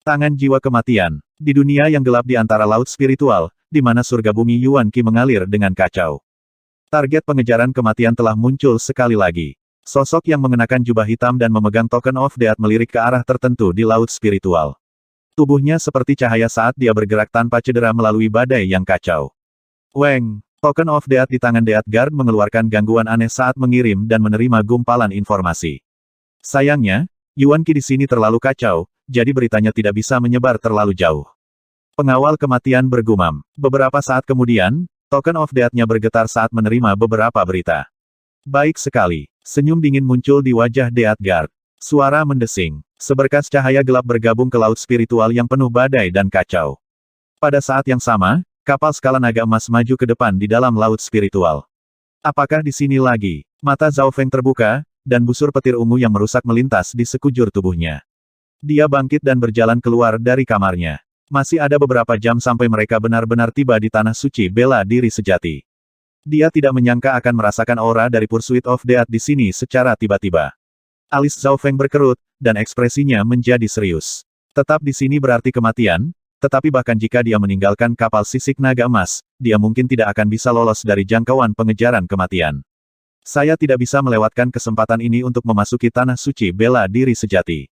Tangan jiwa kematian. Di dunia yang gelap di antara laut spiritual, di mana surga bumi Yuan Qi mengalir dengan kacau. Target pengejaran kematian telah muncul sekali lagi. Sosok yang mengenakan jubah hitam dan memegang token of death melirik ke arah tertentu di laut spiritual. Tubuhnya seperti cahaya saat dia bergerak tanpa cedera melalui badai yang kacau. Weng, token of death di tangan Death Guard mengeluarkan gangguan aneh saat mengirim dan menerima gumpalan informasi. Sayangnya, Yuan Qi di sini terlalu kacau, jadi beritanya tidak bisa menyebar terlalu jauh. Pengawal kematian bergumam. Beberapa saat kemudian, token of death-nya bergetar saat menerima beberapa berita. Baik sekali. Senyum dingin muncul di wajah Death Guard. Suara mendesing. Seberkas cahaya gelap bergabung ke laut spiritual yang penuh badai dan kacau. Pada saat yang sama, kapal skala naga emas maju ke depan di dalam laut spiritual. Apakah di sini lagi? Mata Zhao Feng terbuka, dan busur petir ungu yang merusak melintas di sekujur tubuhnya. Dia bangkit dan berjalan keluar dari kamarnya. Masih ada beberapa jam sampai mereka benar-benar tiba di tanah suci bela diri sejati. Dia tidak menyangka akan merasakan aura dari Pursuit of Death di sini secara tiba-tiba. Alis Zhao Feng berkerut, dan ekspresinya menjadi serius. Tetap di sini berarti kematian, tetapi bahkan jika dia meninggalkan kapal sisik naga emas, dia mungkin tidak akan bisa lolos dari jangkauan pengejaran kematian. Saya tidak bisa melewatkan kesempatan ini untuk memasuki tanah suci bela diri sejati.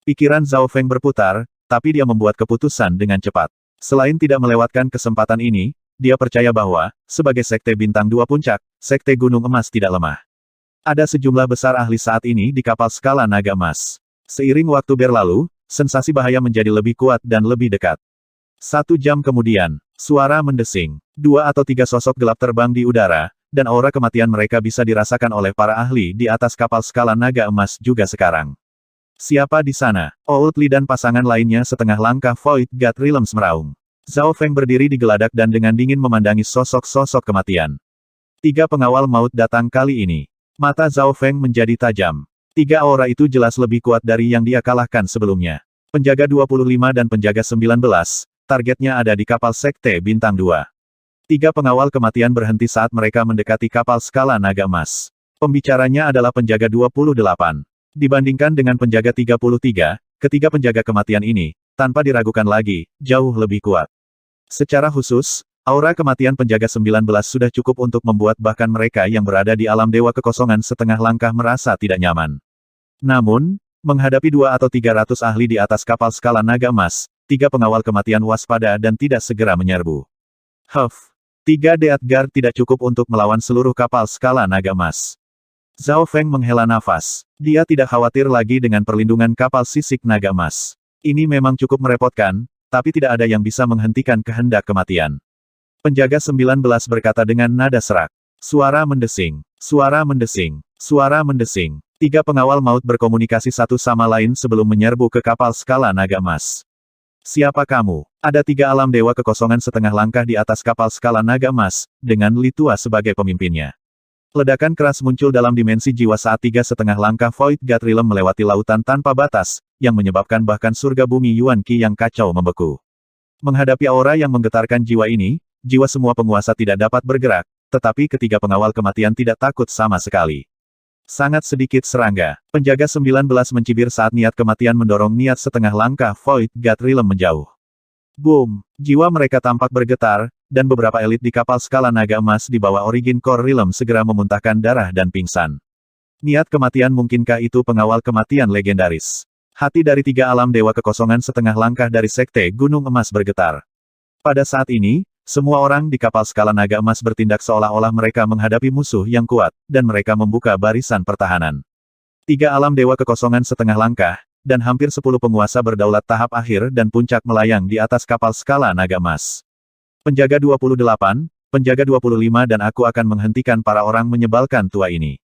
Pikiran Zhao Feng berputar, tapi dia membuat keputusan dengan cepat. Selain tidak melewatkan kesempatan ini, dia percaya bahwa, sebagai Sekte Bintang 2 Puncak, Sekte Gunung Emas tidak lemah. Ada sejumlah besar ahli saat ini di kapal skala naga emas. Seiring waktu berlalu, sensasi bahaya menjadi lebih kuat dan lebih dekat. 1 jam kemudian, suara mendesing. 2 atau 3 sosok gelap terbang di udara, dan aura kematian mereka bisa dirasakan oleh para ahli di atas kapal skala naga emas juga sekarang. Siapa di sana? Old Li dan pasangan lainnya setengah langkah Void God Realms meraung. Zhao Feng berdiri di geladak dan dengan dingin memandangi sosok-sosok kematian. 3 pengawal maut datang kali ini. Mata Zhao Feng menjadi tajam. 3 aura itu jelas lebih kuat dari yang dia kalahkan sebelumnya. Penjaga 25 dan penjaga 19, targetnya ada di kapal Sekte Bintang 2. 3 pengawal kematian berhenti saat mereka mendekati kapal skala naga emas. Pembicaranya adalah penjaga 28. Dibandingkan dengan penjaga 33, ketiga penjaga kematian ini, tanpa diragukan lagi, jauh lebih kuat. Secara khusus, aura kematian penjaga 19 sudah cukup untuk membuat bahkan mereka yang berada di alam dewa kekosongan setengah langkah merasa tidak nyaman. Namun, menghadapi 2 atau 300 ahli di atas kapal skala naga emas, 3 pengawal kematian waspada dan tidak segera menyerbu. 3 Death Guard tidak cukup untuk melawan seluruh kapal skala naga emas. Zhao Feng menghela nafas. Dia tidak khawatir lagi dengan perlindungan kapal sisik naga emas. Ini memang cukup merepotkan, tapi tidak ada yang bisa menghentikan kehendak kematian. Penjaga 19 berkata dengan nada serak. Suara mendesing. Suara mendesing. Suara mendesing. 3 pengawal maut berkomunikasi satu sama lain sebelum menyerbu ke kapal skala naga emas. Siapa kamu? Ada 3 alam dewa kekosongan setengah langkah di atas kapal skala naga emas, dengan Li Tua sebagai pemimpinnya. Ledakan keras muncul dalam dimensi jiwa saat 3 setengah langkah Void God Realm melewati lautan tanpa batas, yang menyebabkan bahkan surga bumi Yuan Qi yang kacau membeku. Menghadapi aura yang menggetarkan jiwa ini, jiwa semua penguasa tidak dapat bergerak, tetapi ketiga pengawal kematian tidak takut sama sekali. Sangat sedikit serangga. Penjaga 19 mencibir saat niat kematian mendorong niat setengah langkah Void God Realm menjauh. Boom! Jiwa mereka tampak bergetar, dan beberapa elit di kapal skala naga emas di bawah Origin Core Realm segera memuntahkan darah dan pingsan. Niat kematian mungkinkah itu pengawal kematian legendaris? Hati dari 3 alam dewa kekosongan setengah langkah dari Sekte Gunung Emas bergetar. Pada saat ini, semua orang di kapal skala naga emas bertindak seolah-olah mereka menghadapi musuh yang kuat, dan mereka membuka barisan pertahanan. 3 alam dewa kekosongan setengah langkah, dan hampir 10 penguasa berdaulat tahap akhir dan puncak melayang di atas kapal skala naga emas. Penjaga 28, penjaga 25 dan aku akan menghentikan para orang menyebalkan tua ini.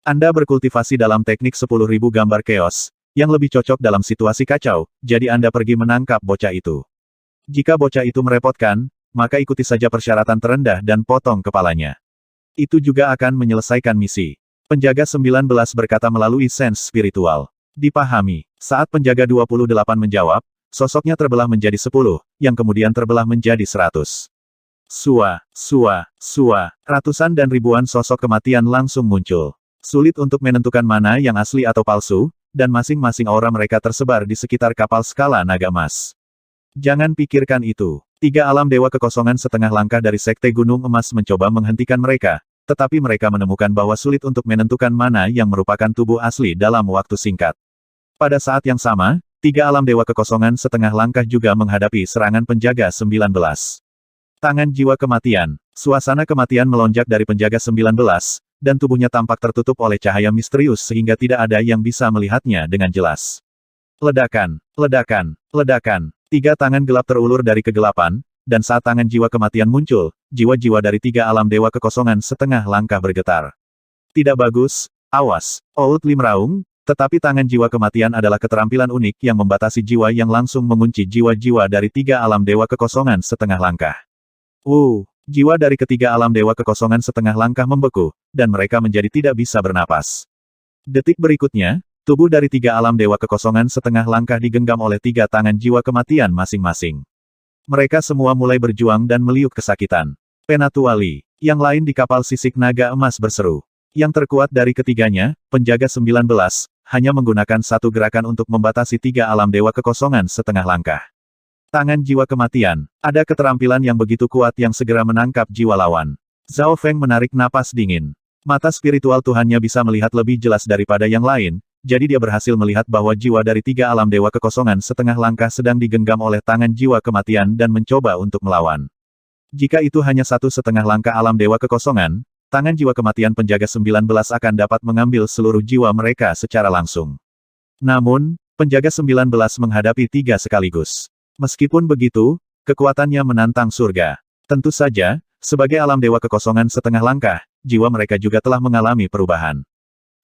Anda berkultivasi dalam teknik 10.000 gambar chaos, yang lebih cocok dalam situasi kacau, jadi Anda pergi menangkap bocah itu. Jika bocah itu merepotkan, maka ikuti saja persyaratan terendah dan potong kepalanya. Itu juga akan menyelesaikan misi. Penjaga 19 berkata melalui sense spiritual. Dipahami. Saat penjaga 28 menjawab, sosoknya terbelah menjadi 10, yang kemudian terbelah menjadi 100. Ratusan dan ribuan sosok kematian langsung muncul. Sulit untuk menentukan mana yang asli atau palsu, dan masing-masing aura mereka tersebar di sekitar kapal skala naga emas. Jangan pikirkan itu. 3 alam dewa kekosongan setengah langkah dari Sekte Gunung Emas mencoba menghentikan mereka, tetapi mereka menemukan bahwa sulit untuk menentukan mana yang merupakan tubuh asli dalam waktu singkat. Pada saat yang sama, 3 alam dewa kekosongan setengah langkah juga menghadapi serangan penjaga 19. Tangan jiwa kematian. Suasana kematian melonjak dari penjaga 19, dan tubuhnya tampak tertutup oleh cahaya misterius sehingga tidak ada yang bisa melihatnya dengan jelas. Ledakan, ledakan, ledakan. 3 tangan gelap terulur dari kegelapan, dan saat tangan jiwa kematian muncul, jiwa-jiwa dari 3 alam dewa kekosongan setengah langkah bergetar. Tidak bagus, awas, Oud Lim meraung, tetapi tangan jiwa kematian adalah keterampilan unik yang membatasi jiwa yang langsung mengunci jiwa-jiwa dari 3 alam dewa kekosongan setengah langkah. Jiwa dari ketiga alam dewa kekosongan setengah langkah membeku, dan mereka menjadi tidak bisa bernapas. Detik berikutnya, tubuh dari 3 alam dewa kekosongan setengah langkah digenggam oleh 3 tangan jiwa kematian masing-masing. Mereka semua mulai berjuang dan meliuk kesakitan. Penatuali, yang lain di kapal sisik naga emas berseru. Yang terkuat dari ketiganya, penjaga 19, hanya menggunakan satu gerakan untuk membatasi 3 alam dewa kekosongan setengah langkah. Tangan jiwa kematian, ada keterampilan yang begitu kuat yang segera menangkap jiwa lawan. Zhao Feng menarik napas dingin. Mata spiritual Tuhannya bisa melihat lebih jelas daripada yang lain, jadi dia berhasil melihat bahwa jiwa dari 3 alam dewa kekosongan setengah langkah sedang digenggam oleh tangan jiwa kematian dan mencoba untuk melawan. Jika itu hanya 1,5 langkah alam dewa kekosongan, tangan jiwa kematian penjaga 19 akan dapat mengambil seluruh jiwa mereka secara langsung. Namun, penjaga 19 menghadapi 3 sekaligus. Meskipun begitu, kekuatannya menantang surga. Tentu saja, sebagai alam dewa kekosongan setengah langkah, jiwa mereka juga telah mengalami perubahan.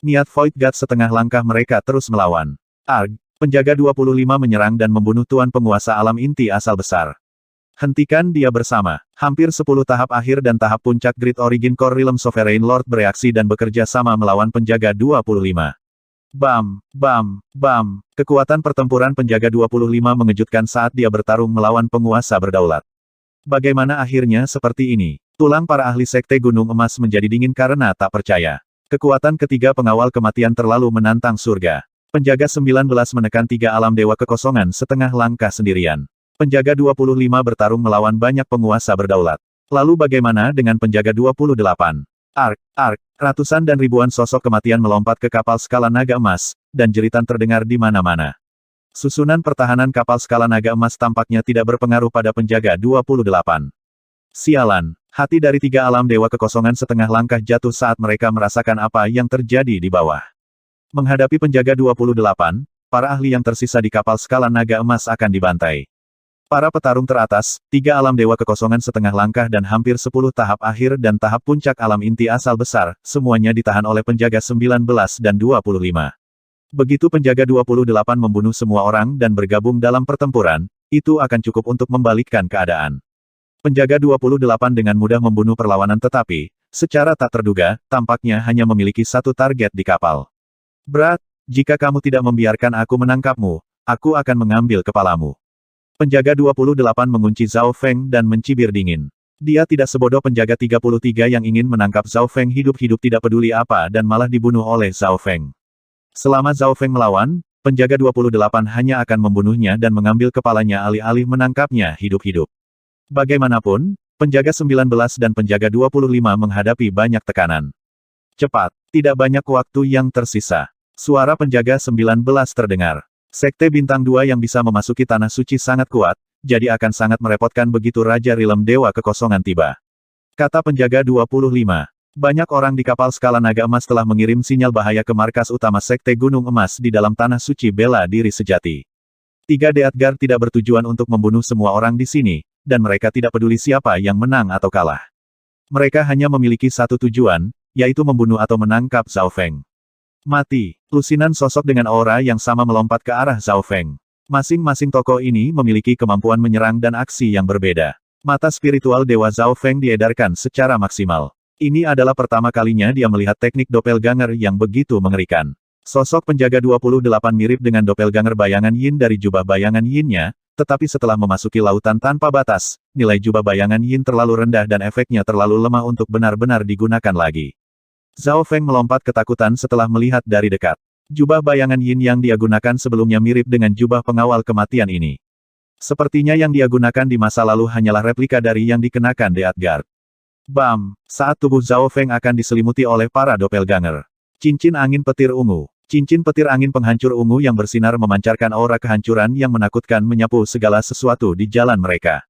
Niat Void God setengah langkah mereka terus melawan. Arg, penjaga 25 menyerang dan membunuh tuan penguasa alam inti asal besar. Hentikan dia bersama. Hampir 10 tahap akhir dan tahap puncak Great Origin Core Realm Sovereign Lord bereaksi dan bekerja sama melawan penjaga 25. Bam, bam, bam. Kekuatan pertempuran penjaga 25 mengejutkan saat dia bertarung melawan penguasa berdaulat. Bagaimana akhirnya seperti ini? Tulang para ahli Sekte Gunung Emas menjadi dingin karena tak percaya. Kekuatan ketiga pengawal kematian terlalu menantang surga. Penjaga 19 menekan 3 alam dewa kekosongan setengah langkah sendirian. Penjaga 25 bertarung melawan banyak penguasa berdaulat. Lalu bagaimana dengan penjaga 28? Ark, ratusan dan ribuan sosok kematian melompat ke kapal skala naga emas, dan jeritan terdengar di mana-mana. Susunan pertahanan kapal skala naga emas tampaknya tidak berpengaruh pada penjaga 28. Sialan, hati dari 3 alam dewa kekosongan setengah langkah jatuh saat mereka merasakan apa yang terjadi di bawah. Menghadapi penjaga 28, para ahli yang tersisa di kapal skala naga emas akan dibantai. Para petarung teratas, 3 alam dewa kekosongan setengah langkah dan hampir 10 tahap akhir dan tahap puncak alam inti asal besar, semuanya ditahan oleh penjaga 19 dan 25. Begitu penjaga 28 membunuh semua orang dan bergabung dalam pertempuran, itu akan cukup untuk membalikkan keadaan. Penjaga 28 dengan mudah membunuh perlawanan tetapi, secara tak terduga, tampaknya hanya memiliki satu target di kapal. Berat, jika kamu tidak membiarkan aku menangkapmu, aku akan mengambil kepalamu. Penjaga 28 mengunci Zhao Feng dan mencibir dingin. Dia tidak sebodoh penjaga 33 yang ingin menangkap Zhao Feng hidup-hidup tidak peduli apa dan malah dibunuh oleh Zhao Feng. Selama Zhao Feng melawan, penjaga 28 hanya akan membunuhnya dan mengambil kepalanya alih-alih menangkapnya hidup-hidup. Bagaimanapun, penjaga 19 dan penjaga 25 menghadapi banyak tekanan. Cepat, tidak banyak waktu yang tersisa. Suara penjaga 19 terdengar. Sekte Bintang 2 yang bisa memasuki Tanah Suci sangat kuat, jadi akan sangat merepotkan begitu Raja Rilem Dewa Kekosongan tiba. Kata penjaga 25. Banyak orang di kapal skala naga emas telah mengirim sinyal bahaya ke markas utama Sekte Gunung Emas di dalam Tanah Suci bela diri sejati. 3 Deatgar tidak bertujuan untuk membunuh semua orang di sini, dan mereka tidak peduli siapa yang menang atau kalah. Mereka hanya memiliki satu tujuan, yaitu membunuh atau menangkap Zhao Feng. Mati. Lusinan sosok dengan aura yang sama melompat ke arah Zhao Feng. Masing-masing tokoh ini memiliki kemampuan menyerang dan aksi yang berbeda. Mata spiritual Dewa Zhao Feng diedarkan secara maksimal. Ini adalah pertama kalinya dia melihat teknik doppelganger yang begitu mengerikan. Sosok penjaga 28 mirip dengan doppelganger bayangan yin dari jubah bayangan yin-nya, tetapi setelah memasuki lautan tanpa batas, nilai jubah bayangan yin terlalu rendah dan efeknya terlalu lemah untuk benar-benar digunakan lagi. Zhao Feng melompat ketakutan setelah melihat dari dekat. Jubah bayangan yin yang dia gunakan sebelumnya mirip dengan jubah pengawal kematian ini. Sepertinya yang dia gunakan di masa lalu hanyalah replika dari yang dikenakan Death Guard. Bam! Saat tubuh Zhao Feng akan diselimuti oleh para doppelganger. Cincin angin petir ungu. Cincin petir angin penghancur ungu yang bersinar memancarkan aura kehancuran yang menakutkan menyapu segala sesuatu di jalan mereka.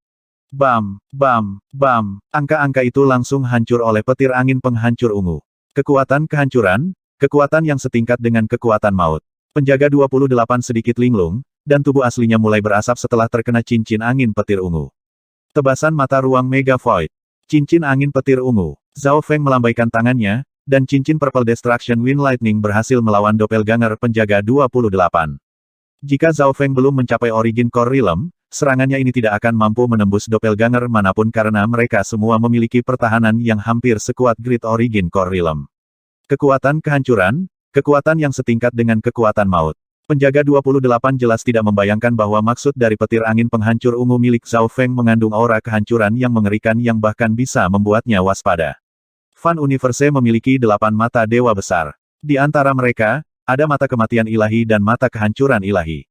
Bam! Bam! Bam! Angka-angka itu langsung hancur oleh petir angin penghancur ungu. Kekuatan kehancuran, kekuatan yang setingkat dengan kekuatan maut. Penjaga 28 sedikit linglung, dan tubuh aslinya mulai berasap setelah terkena cincin angin petir ungu. Tebasan mata ruang Mega Void. Cincin angin petir ungu. Zhao Feng melambaikan tangannya, dan cincin Purple Destruction Wind Lightning berhasil melawan doppelganger penjaga 28. Jika Zhao Feng belum mencapai Origin Core Realm, serangannya ini tidak akan mampu menembus doppelganger manapun karena mereka semua memiliki pertahanan yang hampir sekuat Great Origin Core Realm. Kekuatan kehancuran, kekuatan yang setingkat dengan kekuatan maut. Penjaga 28 jelas tidak membayangkan bahwa maksud dari petir angin penghancur ungu milik Zhao Feng mengandung aura kehancuran yang mengerikan yang bahkan bisa membuatnya waspada. Fan Universe memiliki 8 mata dewa besar. Di antara mereka, ada mata kematian ilahi dan mata kehancuran ilahi.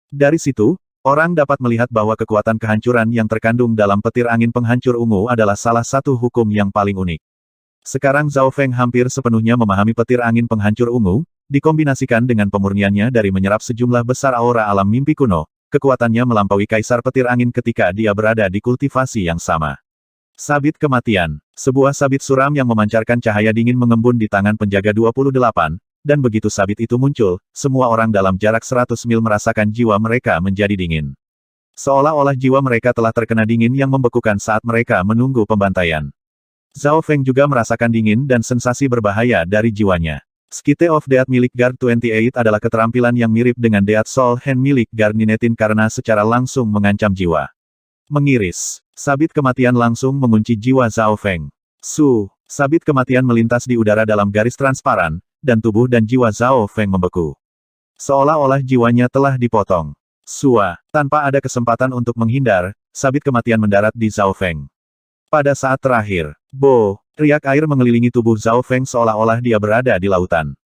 Dari situ, orang dapat melihat bahwa kekuatan kehancuran yang terkandung dalam petir angin penghancur ungu adalah salah satu hukum yang paling unik. Sekarang Zhao Feng hampir sepenuhnya memahami petir angin penghancur ungu, dikombinasikan dengan pemurniannya dari menyerap sejumlah besar aura alam mimpi kuno, kekuatannya melampaui kaisar petir angin ketika dia berada di kultivasi yang sama. Sabit kematian. Sebuah sabit suram yang memancarkan cahaya dingin mengembun di tangan penjaga 28, dan begitu sabit itu muncul, semua orang dalam jarak 100 mil merasakan jiwa mereka menjadi dingin. Seolah-olah jiwa mereka telah terkena dingin yang membekukan saat mereka menunggu pembantaian. Zhao Feng juga merasakan dingin dan sensasi berbahaya dari jiwanya. Skite of Death milik Guard 28 adalah keterampilan yang mirip dengan Death Soul Hand milik Guard Nineteen karena secara langsung mengancam jiwa. Mengiris. Sabit kematian langsung mengunci jiwa Zhao Feng. Sabit kematian melintas di udara dalam garis transparan, dan tubuh dan jiwa Zhao Feng membeku. Seolah-olah jiwanya telah dipotong. Tanpa ada kesempatan untuk menghindar, sabit kematian mendarat di Zhao Feng. Pada saat terakhir, riak air mengelilingi tubuh Zhao Feng seolah-olah dia berada di lautan.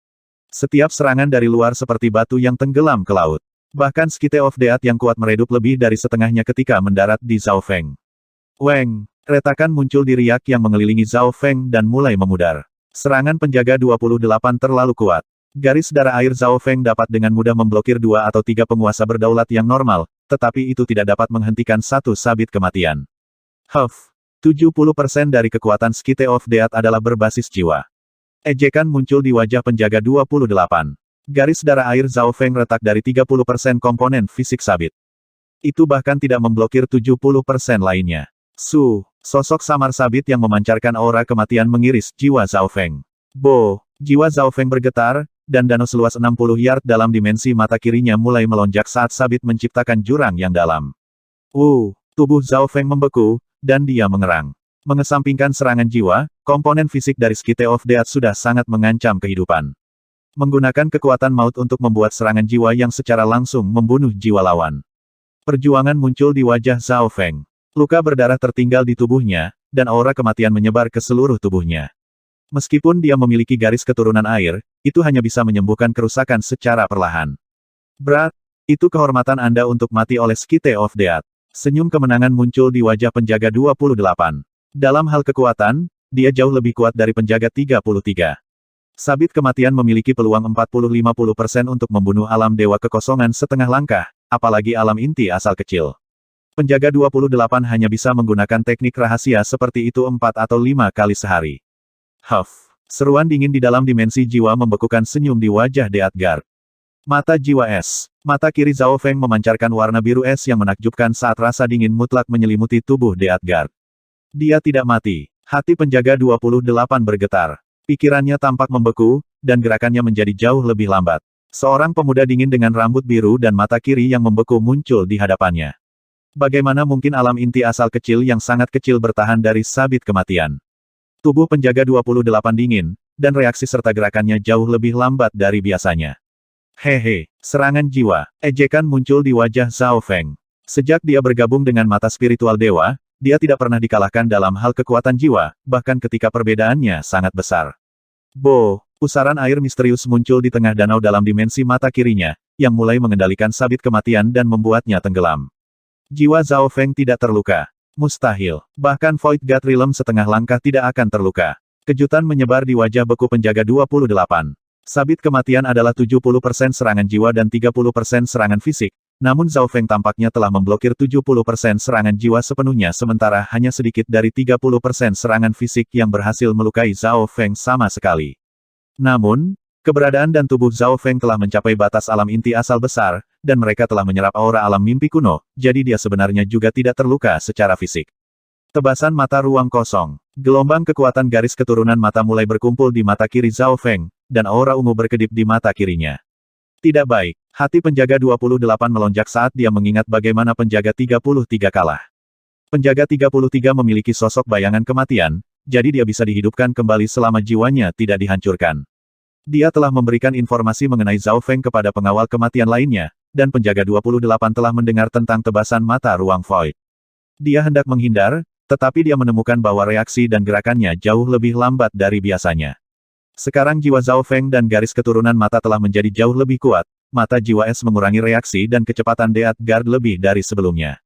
Setiap serangan dari luar seperti batu yang tenggelam ke laut. Bahkan Skite of Death yang kuat meredup lebih dari setengahnya ketika mendarat di Zhao Feng. Retakan muncul di riak yang mengelilingi Zhao Feng dan mulai memudar. Serangan penjaga 28 terlalu kuat. Garis darah air Zhao Feng dapat dengan mudah memblokir 2 atau 3 penguasa berdaulat yang normal, tetapi itu tidak dapat menghentikan satu sabit kematian. 70% dari kekuatan Skite of Death adalah berbasis jiwa. Ejekan muncul di wajah penjaga 28. Garis darah air Zhao Feng retak dari 30% komponen fisik sabit. Itu bahkan tidak memblokir 70% lainnya. Sosok samar sabit yang memancarkan aura kematian mengiris jiwa Zhao Feng. Jiwa Zhao Feng bergetar, dan danau seluas 60 yard dalam dimensi mata kirinya mulai melonjak saat sabit menciptakan jurang yang dalam. Tubuh Zhao Feng membeku, dan dia mengerang. Mengesampingkan serangan jiwa, komponen fisik dari Skite of Death sudah sangat mengancam kehidupan. Menggunakan kekuatan maut untuk membuat serangan jiwa yang secara langsung membunuh jiwa lawan. Perjuangan muncul di wajah Zhao Feng. Luka berdarah tertinggal di tubuhnya, dan aura kematian menyebar ke seluruh tubuhnya. Meskipun dia memiliki garis keturunan air, itu hanya bisa menyembuhkan kerusakan secara perlahan. Itu kehormatan Anda untuk mati oleh Skite of Death. Senyum kemenangan muncul di wajah penjaga 28. Dalam hal kekuatan, dia jauh lebih kuat dari penjaga 33. Sabit kematian memiliki peluang 40-50% untuk membunuh alam dewa kekosongan setengah langkah, apalagi alam inti asal kecil. Penjaga 28 hanya bisa menggunakan teknik rahasia seperti itu 4 atau 5 kali sehari. Seruan dingin di dalam dimensi jiwa membekukan senyum di wajah Death Guard. Mata jiwa es. Mata kiri Zhao Feng memancarkan warna biru es yang menakjubkan saat rasa dingin mutlak menyelimuti tubuh Death Guard. Dia tidak mati. Hati penjaga 28 bergetar. Pikirannya tampak membeku, dan gerakannya menjadi jauh lebih lambat. Seorang pemuda dingin dengan rambut biru dan mata kiri yang membeku muncul di hadapannya. Bagaimana mungkin alam inti asal kecil yang sangat kecil bertahan dari sabit kematian? Tubuh penjaga 28 dingin, dan reaksi serta gerakannya jauh lebih lambat dari biasanya. Serangan jiwa. Ejekan muncul di wajah Zhao Feng. Sejak dia bergabung dengan mata spiritual dewa, dia tidak pernah dikalahkan dalam hal kekuatan jiwa, bahkan ketika perbedaannya sangat besar. Pusaran air misterius muncul di tengah danau dalam dimensi mata kirinya, yang mulai mengendalikan sabit kematian dan membuatnya tenggelam. Jiwa Zhao Feng tidak terluka. Mustahil. Bahkan Void God Realm setengah langkah tidak akan terluka. Kejutan menyebar di wajah beku penjaga 28. Sabit kematian adalah 70% serangan jiwa dan 30% serangan fisik, namun Zhao Feng tampaknya telah memblokir 70% serangan jiwa sepenuhnya sementara hanya sedikit dari 30% serangan fisik yang berhasil melukai Zhao Feng sama sekali. Namun, keberadaan dan tubuh Zhao Feng telah mencapai batas alam inti asal besar, dan mereka telah menyerap aura alam mimpi kuno, jadi dia sebenarnya juga tidak terluka secara fisik. Tebasan mata ruang kosong. Gelombang kekuatan garis keturunan mata mulai berkumpul di mata kiri Zhao Feng, dan aura ungu berkedip di mata kirinya. Tidak baik. Hati penjaga 28 melonjak saat dia mengingat bagaimana penjaga 33 kalah. Penjaga 33 memiliki sosok bayangan kematian, jadi dia bisa dihidupkan kembali selama jiwanya tidak dihancurkan. Dia telah memberikan informasi mengenai Zhao Feng kepada pengawal kematian lainnya, dan penjaga 28 telah mendengar tentang tebasan mata ruang void. Dia hendak menghindar, tetapi dia menemukan bahwa reaksi dan gerakannya jauh lebih lambat dari biasanya. Sekarang jiwa Zhao Feng dan garis keturunan mata telah menjadi jauh lebih kuat, mata jiwa es mengurangi reaksi dan kecepatan Death Guard lebih dari sebelumnya.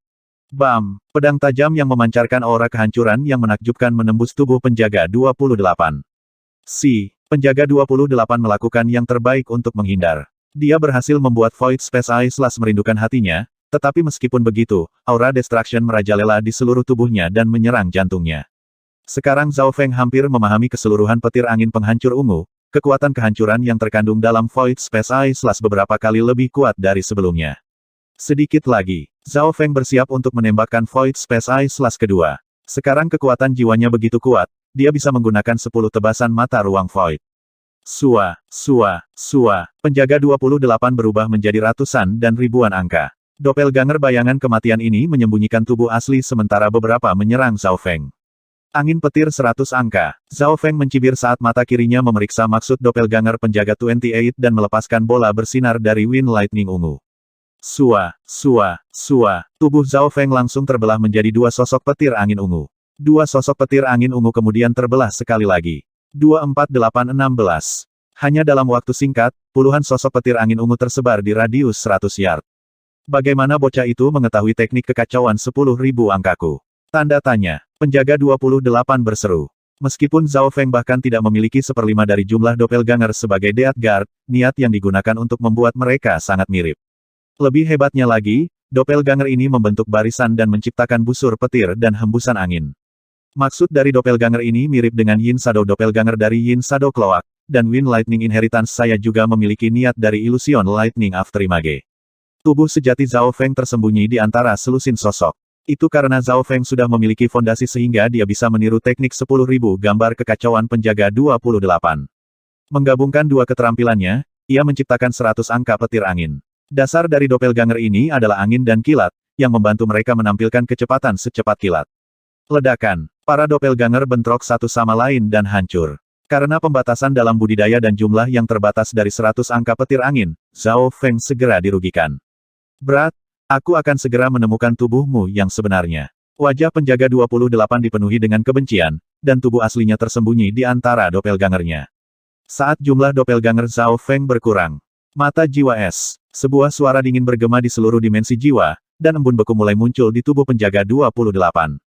Bam! Pedang tajam yang memancarkan aura kehancuran yang menakjubkan menembus tubuh penjaga 28. Penjaga 28 melakukan yang terbaik untuk menghindar. Dia berhasil membuat Void Space Eye Slash merindukan hatinya, tetapi meskipun begitu, aura destruction merajalela di seluruh tubuhnya dan menyerang jantungnya. Sekarang Zhao Feng hampir memahami keseluruhan petir angin penghancur ungu, kekuatan kehancuran yang terkandung dalam Void Space Eye Slash beberapa kali lebih kuat dari sebelumnya. Sedikit lagi, Zhao Feng bersiap untuk menembakkan Void Space Eye Slash kedua. Sekarang kekuatan jiwanya begitu kuat, dia bisa menggunakan 10 tebasan mata ruang Void. Penjaga 28 berubah menjadi ratusan dan ribuan angka. Doppelganger bayangan kematian ini menyembunyikan tubuh asli sementara beberapa menyerang Zhao Feng. Angin petir 100 angka. Zhao Feng mencibir saat mata kirinya memeriksa maksud Doppelganger penjaga 28 dan melepaskan bola bersinar dari Wind Lightning ungu. Tubuh Zhao Feng langsung terbelah menjadi dua sosok petir angin ungu. Dua sosok petir angin ungu kemudian terbelah sekali lagi. 24816. Hanya dalam waktu singkat, puluhan sosok petir angin ungu tersebar di radius 100 yard. Bagaimana bocah itu mengetahui teknik kekacauan 10.000 angkaku? Tanda tanya. Penjaga 28 berseru. Meskipun Zhao Feng bahkan tidak memiliki 1/5 dari jumlah Doppelganger sebagai Death Guard, niat yang digunakan untuk membuat mereka sangat mirip. Lebih hebatnya lagi, Doppelganger ini membentuk barisan dan menciptakan busur petir dan hembusan angin. Maksud dari Doppelganger ini mirip dengan Yin Shadow Doppelganger dari Yin Shadow Cloak, dan Wind Lightning Inheritance saya juga memiliki niat dari Illusion Lightning Afterimage. Tubuh sejati Zhao Feng tersembunyi di antara selusin sosok. Itu karena Zhao Feng sudah memiliki fondasi sehingga dia bisa meniru teknik 10.000 gambar kekacauan penjaga 28. Menggabungkan dua keterampilannya, ia menciptakan 100 angka petir angin. Dasar dari Doppelganger ini adalah angin dan kilat, yang membantu mereka menampilkan kecepatan secepat kilat. Ledakan. Para Doppelganger bentrok satu sama lain dan hancur. Karena pembatasan dalam budidaya dan jumlah yang terbatas dari 100 angka petir angin, Zhao Feng segera dirugikan. Berat, aku akan segera menemukan tubuhmu yang sebenarnya. Wajah penjaga 28 dipenuhi dengan kebencian, dan tubuh aslinya tersembunyi di antara Doppelgangernya. Saat jumlah Doppelganger Zhao Feng berkurang, mata jiwa es. Sebuah suara dingin bergema di seluruh dimensi jiwa, dan embun beku mulai muncul di tubuh penjaga 28.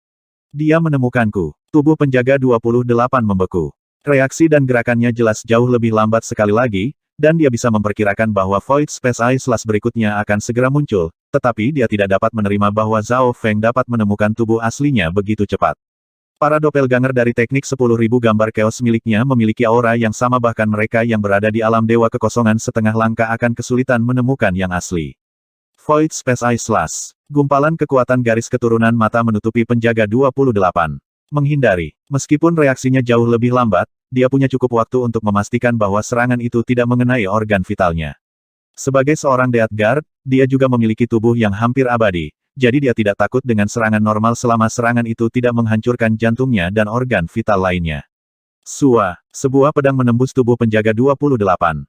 Dia menemukanku. Tubuh penjaga 28 membeku. Reaksi dan gerakannya jelas jauh lebih lambat sekali lagi, dan dia bisa memperkirakan bahwa Void Space Eye Slash berikutnya akan segera muncul, tetapi dia tidak dapat menerima bahwa Zhao Feng dapat menemukan tubuh aslinya begitu cepat. Para Doppelganger dari teknik 10.000 gambar chaos miliknya memiliki aura yang sama bahkan mereka yang berada di alam dewa kekosongan setengah langkah akan kesulitan menemukan yang asli. Void Space Eye Slash. Gumpalan kekuatan garis keturunan mata menutupi penjaga 28. Menghindari. Meskipun reaksinya jauh lebih lambat, dia punya cukup waktu untuk memastikan bahwa serangan itu tidak mengenai organ vitalnya. Sebagai seorang Death Guard, dia juga memiliki tubuh yang hampir abadi. Jadi dia tidak takut dengan serangan normal selama serangan itu tidak menghancurkan jantungnya dan organ vital lainnya. Sebuah pedang menembus tubuh penjaga 28.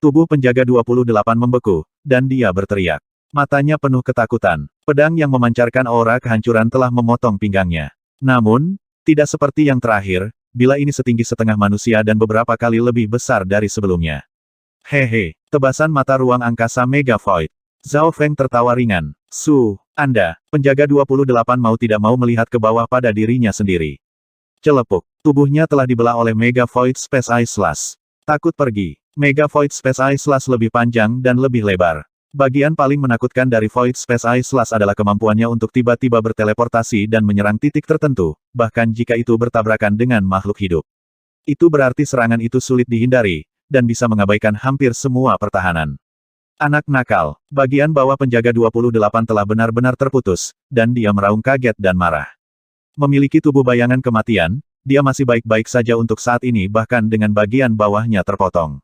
Tubuh penjaga 28 membeku, dan dia berteriak. Matanya penuh ketakutan. Pedang yang memancarkan aura kehancuran telah memotong pinggangnya. Namun, tidak seperti yang terakhir, bila ini setinggi setengah manusia dan beberapa kali lebih besar dari sebelumnya. Hehe, tebasan mata ruang angkasa Mega Void. Zhao Feng tertawa ringan. Anda, penjaga 28 mau tidak mau melihat ke bawah pada dirinya sendiri. Celepuk, tubuhnya telah dibelah oleh Mega Void Space Ice Slash. Takut pergi. Mega Void Space Ice Slash lebih panjang dan lebih lebar. Bagian paling menakutkan dari Void Space Ice Slash adalah kemampuannya untuk tiba-tiba berteleportasi dan menyerang titik tertentu, bahkan jika itu bertabrakan dengan makhluk hidup. Itu berarti serangan itu sulit dihindari, dan bisa mengabaikan hampir semua pertahanan. Anak nakal, bagian bawah penjaga 28 telah benar-benar terputus, dan dia meraung kaget dan marah. Memiliki tubuh bayangan kematian, dia masih baik-baik saja untuk saat ini bahkan dengan bagian bawahnya terpotong.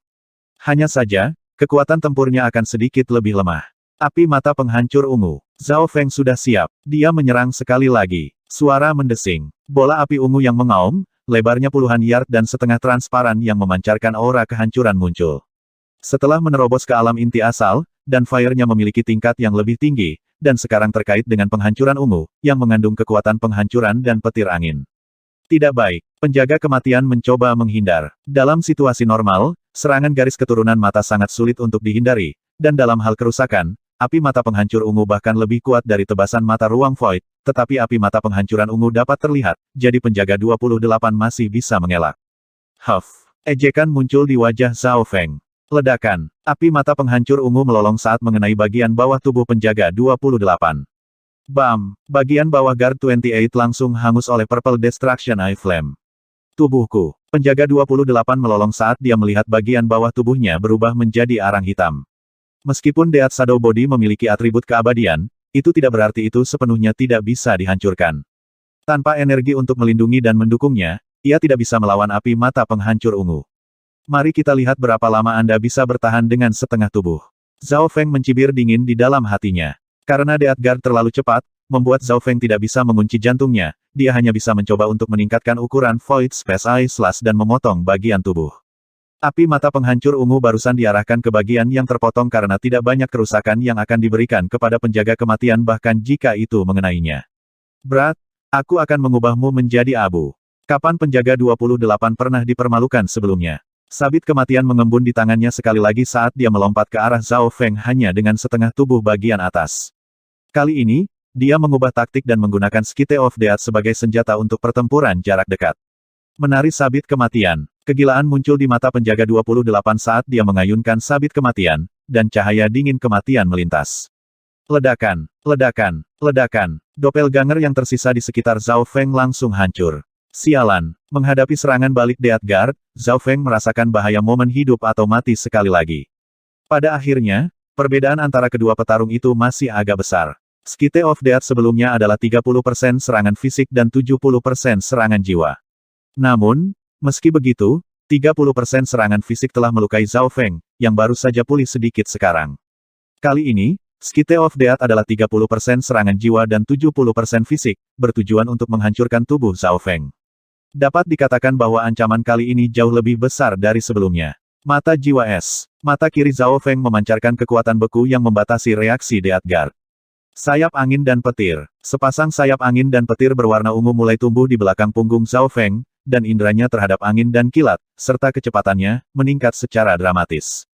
Hanya saja, kekuatan tempurnya akan sedikit lebih lemah. Api mata penghancur ungu. Zhao Feng sudah siap. Dia menyerang sekali lagi. Suara mendesing. Bola api ungu yang mengaum, lebarnya puluhan yard dan setengah transparan yang memancarkan aura kehancuran muncul. Setelah menerobos ke alam inti asal, dan fire-nya memiliki tingkat yang lebih tinggi, dan sekarang terkait dengan penghancuran ungu, yang mengandung kekuatan penghancuran dan petir angin. Tidak baik. Penjaga kematian mencoba menghindar. Dalam situasi normal, serangan garis keturunan mata sangat sulit untuk dihindari, dan dalam hal kerusakan, api mata penghancur ungu bahkan lebih kuat dari tebasan mata ruang void, tetapi api mata penghancuran ungu dapat terlihat, jadi penjaga 28 masih bisa mengelak. Huff. Ejekan muncul di wajah Zhao Feng. Ledakan. Api mata penghancur ungu melolong saat mengenai bagian bawah tubuh penjaga 28. Bam! Bagian bawah Guard 28 langsung hangus oleh Purple Destruction Eye Flame. Tubuhku. Penjaga 28 melolong saat dia melihat bagian bawah tubuhnya berubah menjadi arang hitam. Meskipun Death Shadow Body memiliki atribut keabadian, itu tidak berarti itu sepenuhnya tidak bisa dihancurkan. Tanpa energi untuk melindungi dan mendukungnya, ia tidak bisa melawan api mata penghancur ungu. Mari kita lihat berapa lama Anda bisa bertahan dengan setengah tubuh. Zhao Feng mencibir dingin di dalam hatinya. Karena Death Guard terlalu cepat, membuat Zhao Feng tidak bisa mengunci jantungnya, dia hanya bisa mencoba untuk meningkatkan ukuran Void Space Ice Slash dan memotong bagian tubuh. Api mata penghancur ungu barusan diarahkan ke bagian yang terpotong karena tidak banyak kerusakan yang akan diberikan kepada penjaga kematian bahkan jika itu mengenainya. Berat, aku akan mengubahmu menjadi abu. Kapan penjaga 28 pernah dipermalukan sebelumnya? Sabit kematian mengembun di tangannya sekali lagi saat dia melompat ke arah Zhao Feng hanya dengan setengah tubuh bagian atas. Kali ini, dia mengubah taktik dan menggunakan Skite of Death sebagai senjata untuk pertempuran jarak dekat. Menari sabit kematian. Kegilaan muncul di mata penjaga 28 saat dia mengayunkan sabit kematian, dan cahaya dingin kematian melintas. Ledakan, ledakan, ledakan. Doppelganger yang tersisa di sekitar Zhao Feng langsung hancur. Sialan, menghadapi serangan balik Death Guard, Zhao Feng merasakan bahaya momen hidup atau mati sekali lagi. Pada akhirnya, perbedaan antara kedua petarung itu masih agak besar. Skite of Death sebelumnya adalah 30% serangan fisik dan 70% serangan jiwa. Namun, meski begitu, 30% serangan fisik telah melukai Zhao Feng, yang baru saja pulih sedikit sekarang. Kali ini, Skite of Death adalah 30% serangan jiwa dan 70% fisik, bertujuan untuk menghancurkan tubuh Zhao Feng. Dapat dikatakan bahwa ancaman kali ini jauh lebih besar dari sebelumnya. Mata jiwa es. Mata kiri Zhao Feng memancarkan kekuatan beku yang membatasi reaksi Death Guard. Sayap angin dan petir. Sepasang sayap angin dan petir berwarna ungu mulai tumbuh di belakang punggung Zhao Feng, dan inderanya terhadap angin dan kilat, serta kecepatannya, meningkat secara dramatis.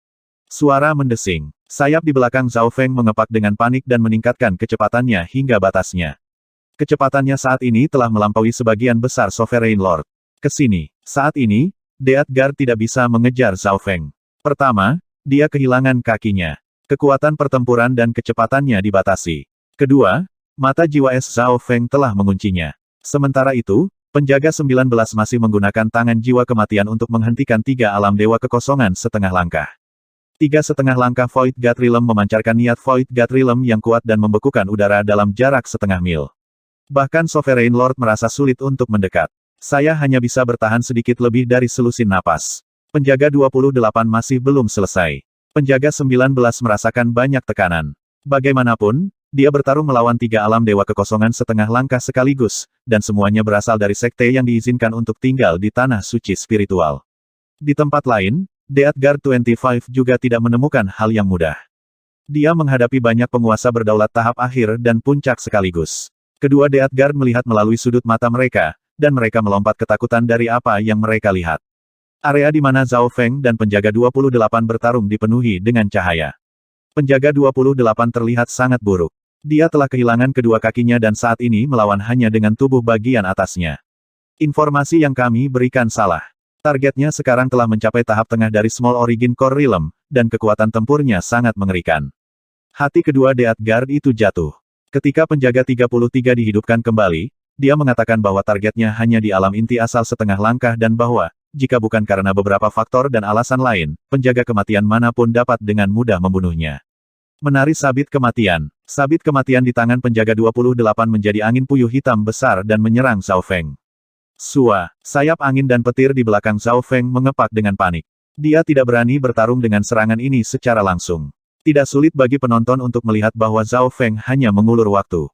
Suara mendesing. Sayap di belakang Zhao Feng mengepak dengan panik dan meningkatkan kecepatannya hingga batasnya. Kecepatannya saat ini telah melampaui sebagian besar Sovereign Lord. Kesini. Saat ini, Death Guard tidak bisa mengejar Zhao Feng. Pertama, dia kehilangan kakinya. Kekuatan pertempuran dan kecepatannya dibatasi. Kedua, mata jiwa es Zhao Feng telah menguncinya. Sementara itu, penjaga 19 masih menggunakan tangan jiwa kematian untuk menghentikan 3 alam dewa kekosongan setengah langkah. 3,5 langkah Void God Realm memancarkan niat Void God Realm yang kuat dan membekukan udara dalam jarak setengah mil. Bahkan Sovereign Lord merasa sulit untuk mendekat. Saya hanya bisa bertahan sedikit lebih dari selusin napas. Penjaga 28 masih belum selesai. Penjaga 19 merasakan banyak tekanan. Bagaimanapun, dia bertarung melawan 3 alam dewa kekosongan setengah langkah sekaligus, dan semuanya berasal dari sekte yang diizinkan untuk tinggal di tanah suci spiritual. Di tempat lain, Death Guard 25 juga tidak menemukan hal yang mudah. Dia menghadapi banyak penguasa berdaulat tahap akhir dan puncak sekaligus. Kedua Death Guard melihat melalui sudut mata mereka, dan mereka melompat ketakutan dari apa yang mereka lihat. Area di mana Zhao Feng dan penjaga 28 bertarung dipenuhi dengan cahaya. Penjaga 28 terlihat sangat buruk. Dia telah kehilangan kedua kakinya dan saat ini melawan hanya dengan tubuh bagian atasnya. Informasi yang kami berikan salah. Targetnya sekarang telah mencapai tahap tengah dari Small Origin Core Realm, dan kekuatan tempurnya sangat mengerikan. Hati kedua Death Guard itu jatuh. Ketika penjaga 33 dihidupkan kembali, dia mengatakan bahwa targetnya hanya di alam inti asal setengah langkah dan bahwa, jika bukan karena beberapa faktor dan alasan lain, penjaga kematian manapun dapat dengan mudah membunuhnya. Menari sabit kematian. Sabit kematian di tangan penjaga 28 menjadi angin puyuh hitam besar dan menyerang Zhao Feng. Sua, sayap angin dan petir di belakang Zhao Feng mengepak dengan panik. Dia tidak berani bertarung dengan serangan ini secara langsung. Tidak sulit bagi penonton untuk melihat bahwa Zhao Feng hanya mengulur waktu.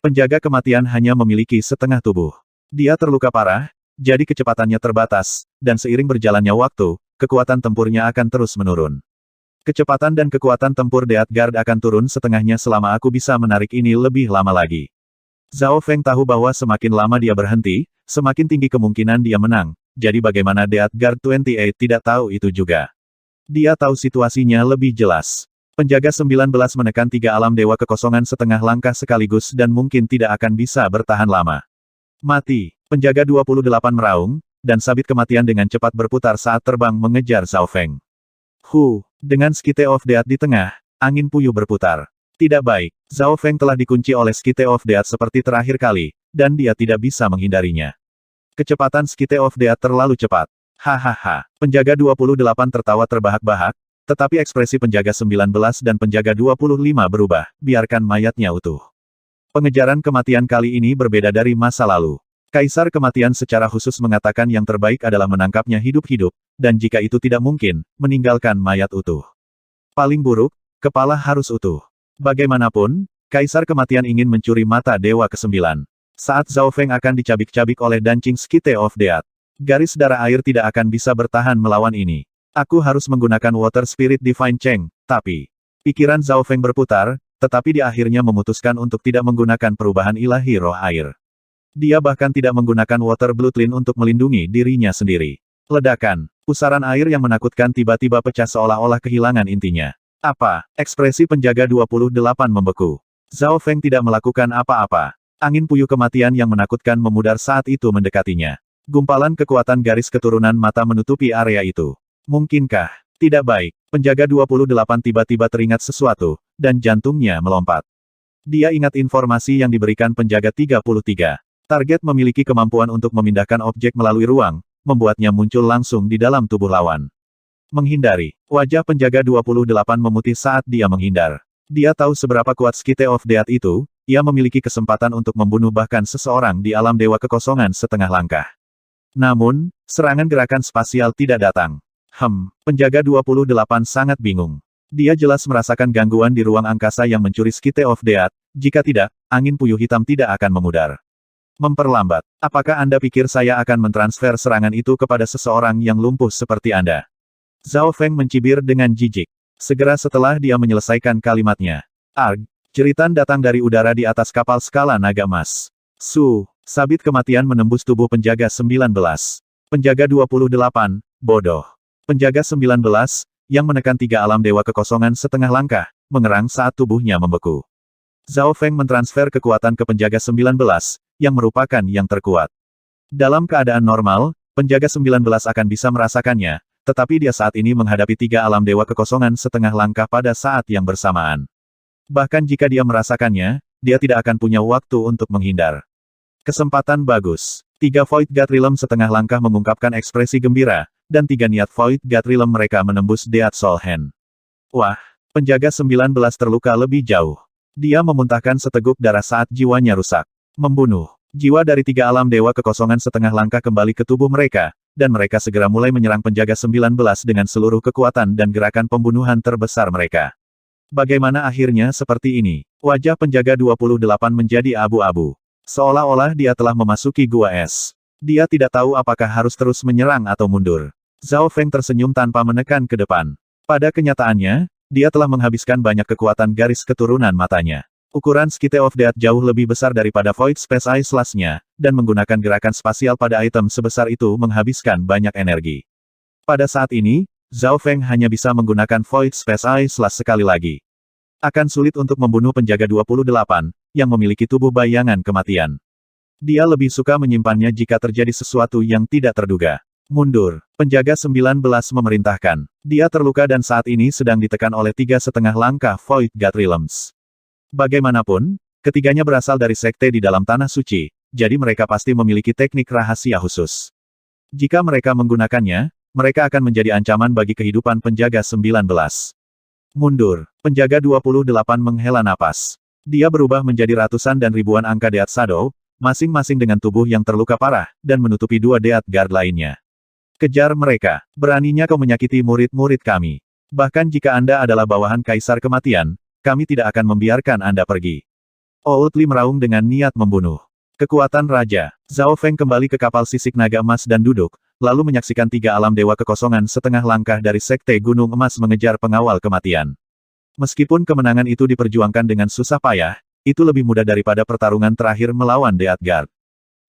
Penjaga kematian hanya memiliki setengah tubuh. Dia terluka parah, jadi kecepatannya terbatas, dan seiring berjalannya waktu, kekuatan tempurnya akan terus menurun. Kecepatan dan kekuatan tempur Death Guard akan turun setengahnya selama aku bisa menarik ini lebih lama lagi. Zhao Feng tahu bahwa semakin lama dia berhenti, semakin tinggi kemungkinan dia menang, jadi bagaimana Death Guard 28 tidak tahu itu juga. Dia tahu situasinya lebih jelas. Penjaga 19 menekan 3 alam dewa kekosongan setengah langkah sekaligus dan mungkin tidak akan bisa bertahan lama. Mati, penjaga 28 meraung, dan sabit kematian dengan cepat berputar saat terbang mengejar Zhao Feng. Dengan Skite of Death di tengah, angin puyuh berputar. Tidak baik, Zhao Feng telah dikunci oleh Skite of Death seperti terakhir kali, dan dia tidak bisa menghindarinya. Kecepatan Skite of Death terlalu cepat. Hahaha, penjaga 28 tertawa terbahak-bahak, tetapi ekspresi penjaga 19 dan penjaga 25 berubah, biarkan mayatnya utuh. Pengejaran kematian kali ini berbeda dari masa lalu. Kaisar kematian secara khusus mengatakan yang terbaik adalah menangkapnya hidup-hidup, dan jika itu tidak mungkin, meninggalkan mayat utuh. Paling buruk, kepala harus utuh. Bagaimanapun, Kaisar kematian ingin mencuri mata Dewa ke-9. Saat Zhao Feng akan dicabik-cabik oleh dancing Skite of Death, garis darah air tidak akan bisa bertahan melawan ini. Aku harus menggunakan Water Spirit Divine Cheng, tapi... Pikiran Zhao Feng berputar, tetapi dia akhirnya memutuskan untuk tidak menggunakan perubahan ilahi roh air. Dia bahkan tidak menggunakan Water Bloodline untuk melindungi dirinya sendiri. Ledakan, pusaran air yang menakutkan tiba-tiba pecah seolah-olah kehilangan intinya. Apa? Ekspresi penjaga 28 membeku. Zhao Feng tidak melakukan apa-apa. Angin puyuh kematian yang menakutkan memudar saat itu mendekatinya. Gumpalan kekuatan garis keturunan mata menutupi area itu. Mungkinkah? Tidak baik. Penjaga 28 tiba-tiba teringat sesuatu, dan jantungnya melompat. Dia ingat informasi yang diberikan penjaga 33. Target memiliki kemampuan untuk memindahkan objek melalui ruang, membuatnya muncul langsung di dalam tubuh lawan. Menghindari. Wajah penjaga 28 memutih saat dia menghindar. Dia tahu seberapa kuat Skite of Death itu, ia memiliki kesempatan untuk membunuh bahkan seseorang di alam dewa kekosongan setengah langkah. Namun, serangan gerakan spasial tidak datang. Penjaga 28 sangat bingung. Dia jelas merasakan gangguan di ruang angkasa yang mencuri Skite of Death, jika tidak, angin puyuh hitam tidak akan memudar. Memperlambat. Apakah Anda pikir saya akan mentransfer serangan itu kepada seseorang yang lumpuh seperti Anda? Zhao Feng mencibir dengan jijik. Segera setelah dia menyelesaikan kalimatnya. Arg! Jeritan datang dari udara di atas kapal skala naga emas. Sabit kematian menembus tubuh penjaga 19. Penjaga 28, bodoh. Penjaga 19, yang menekan 3 alam dewa kekosongan setengah langkah, mengerang saat tubuhnya membeku. Zhao Feng mentransfer kekuatan ke penjaga 19, yang merupakan yang terkuat. Dalam keadaan normal, penjaga 19 akan bisa merasakannya, tetapi dia saat ini menghadapi 3 alam dewa kekosongan setengah langkah pada saat yang bersamaan. Bahkan jika dia merasakannya, dia tidak akan punya waktu untuk menghindar. Kesempatan bagus. 3 Void God Realm setengah langkah mengungkapkan ekspresi gembira, dan 3 niat Void God Realm mereka menembus Death Soul Hand. Wah, penjaga 19 terluka lebih jauh. Dia memuntahkan seteguk darah saat jiwanya rusak. Membunuh. Jiwa dari 3 alam dewa kekosongan setengah langkah kembali ke tubuh mereka, dan mereka segera mulai menyerang penjaga 19 dengan seluruh kekuatan dan gerakan pembunuhan terbesar mereka. Bagaimana akhirnya seperti ini? Wajah penjaga 28 menjadi abu-abu. Seolah-olah dia telah memasuki gua es. Dia tidak tahu apakah harus terus menyerang atau mundur. Zhao Feng tersenyum tanpa menekan ke depan. Pada kenyataannya, dia telah menghabiskan banyak kekuatan garis keturunan matanya. Ukuran Skite of Death jauh lebih besar daripada Void Space Eye Slash-nya, dan menggunakan gerakan spasial pada item sebesar itu menghabiskan banyak energi. Pada saat ini, Zhao Feng hanya bisa menggunakan Void Space Eye Slash sekali lagi. Akan sulit untuk membunuh penjaga 28, yang memiliki tubuh bayangan kematian. Dia lebih suka menyimpannya jika terjadi sesuatu yang tidak terduga. Mundur. Penjaga 19 memerintahkan. Dia terluka dan saat ini sedang ditekan oleh 3,5 langkah Void God Realms. Bagaimanapun, ketiganya berasal dari sekte di dalam Tanah Suci, jadi mereka pasti memiliki teknik rahasia khusus. Jika mereka menggunakannya, mereka akan menjadi ancaman bagi kehidupan penjaga 19. Mundur. Penjaga 28 menghela napas. Dia berubah menjadi ratusan dan ribuan angka Death Shadow, masing-masing dengan tubuh yang terluka parah, dan menutupi 2 Death Guard lainnya. Kejar mereka. Beraninya kau menyakiti murid-murid kami. Bahkan jika Anda adalah bawahan Kaisar Kematian, kami tidak akan membiarkan Anda pergi. Oud Li meraung dengan niat membunuh. Kekuatan Raja. Zhao Feng kembali ke kapal sisik naga emas dan duduk, lalu menyaksikan 3 alam dewa kekosongan setengah langkah dari Sekte Gunung Emas mengejar pengawal kematian. Meskipun kemenangan itu diperjuangkan dengan susah payah, itu lebih mudah daripada pertarungan terakhir melawan Death Guard.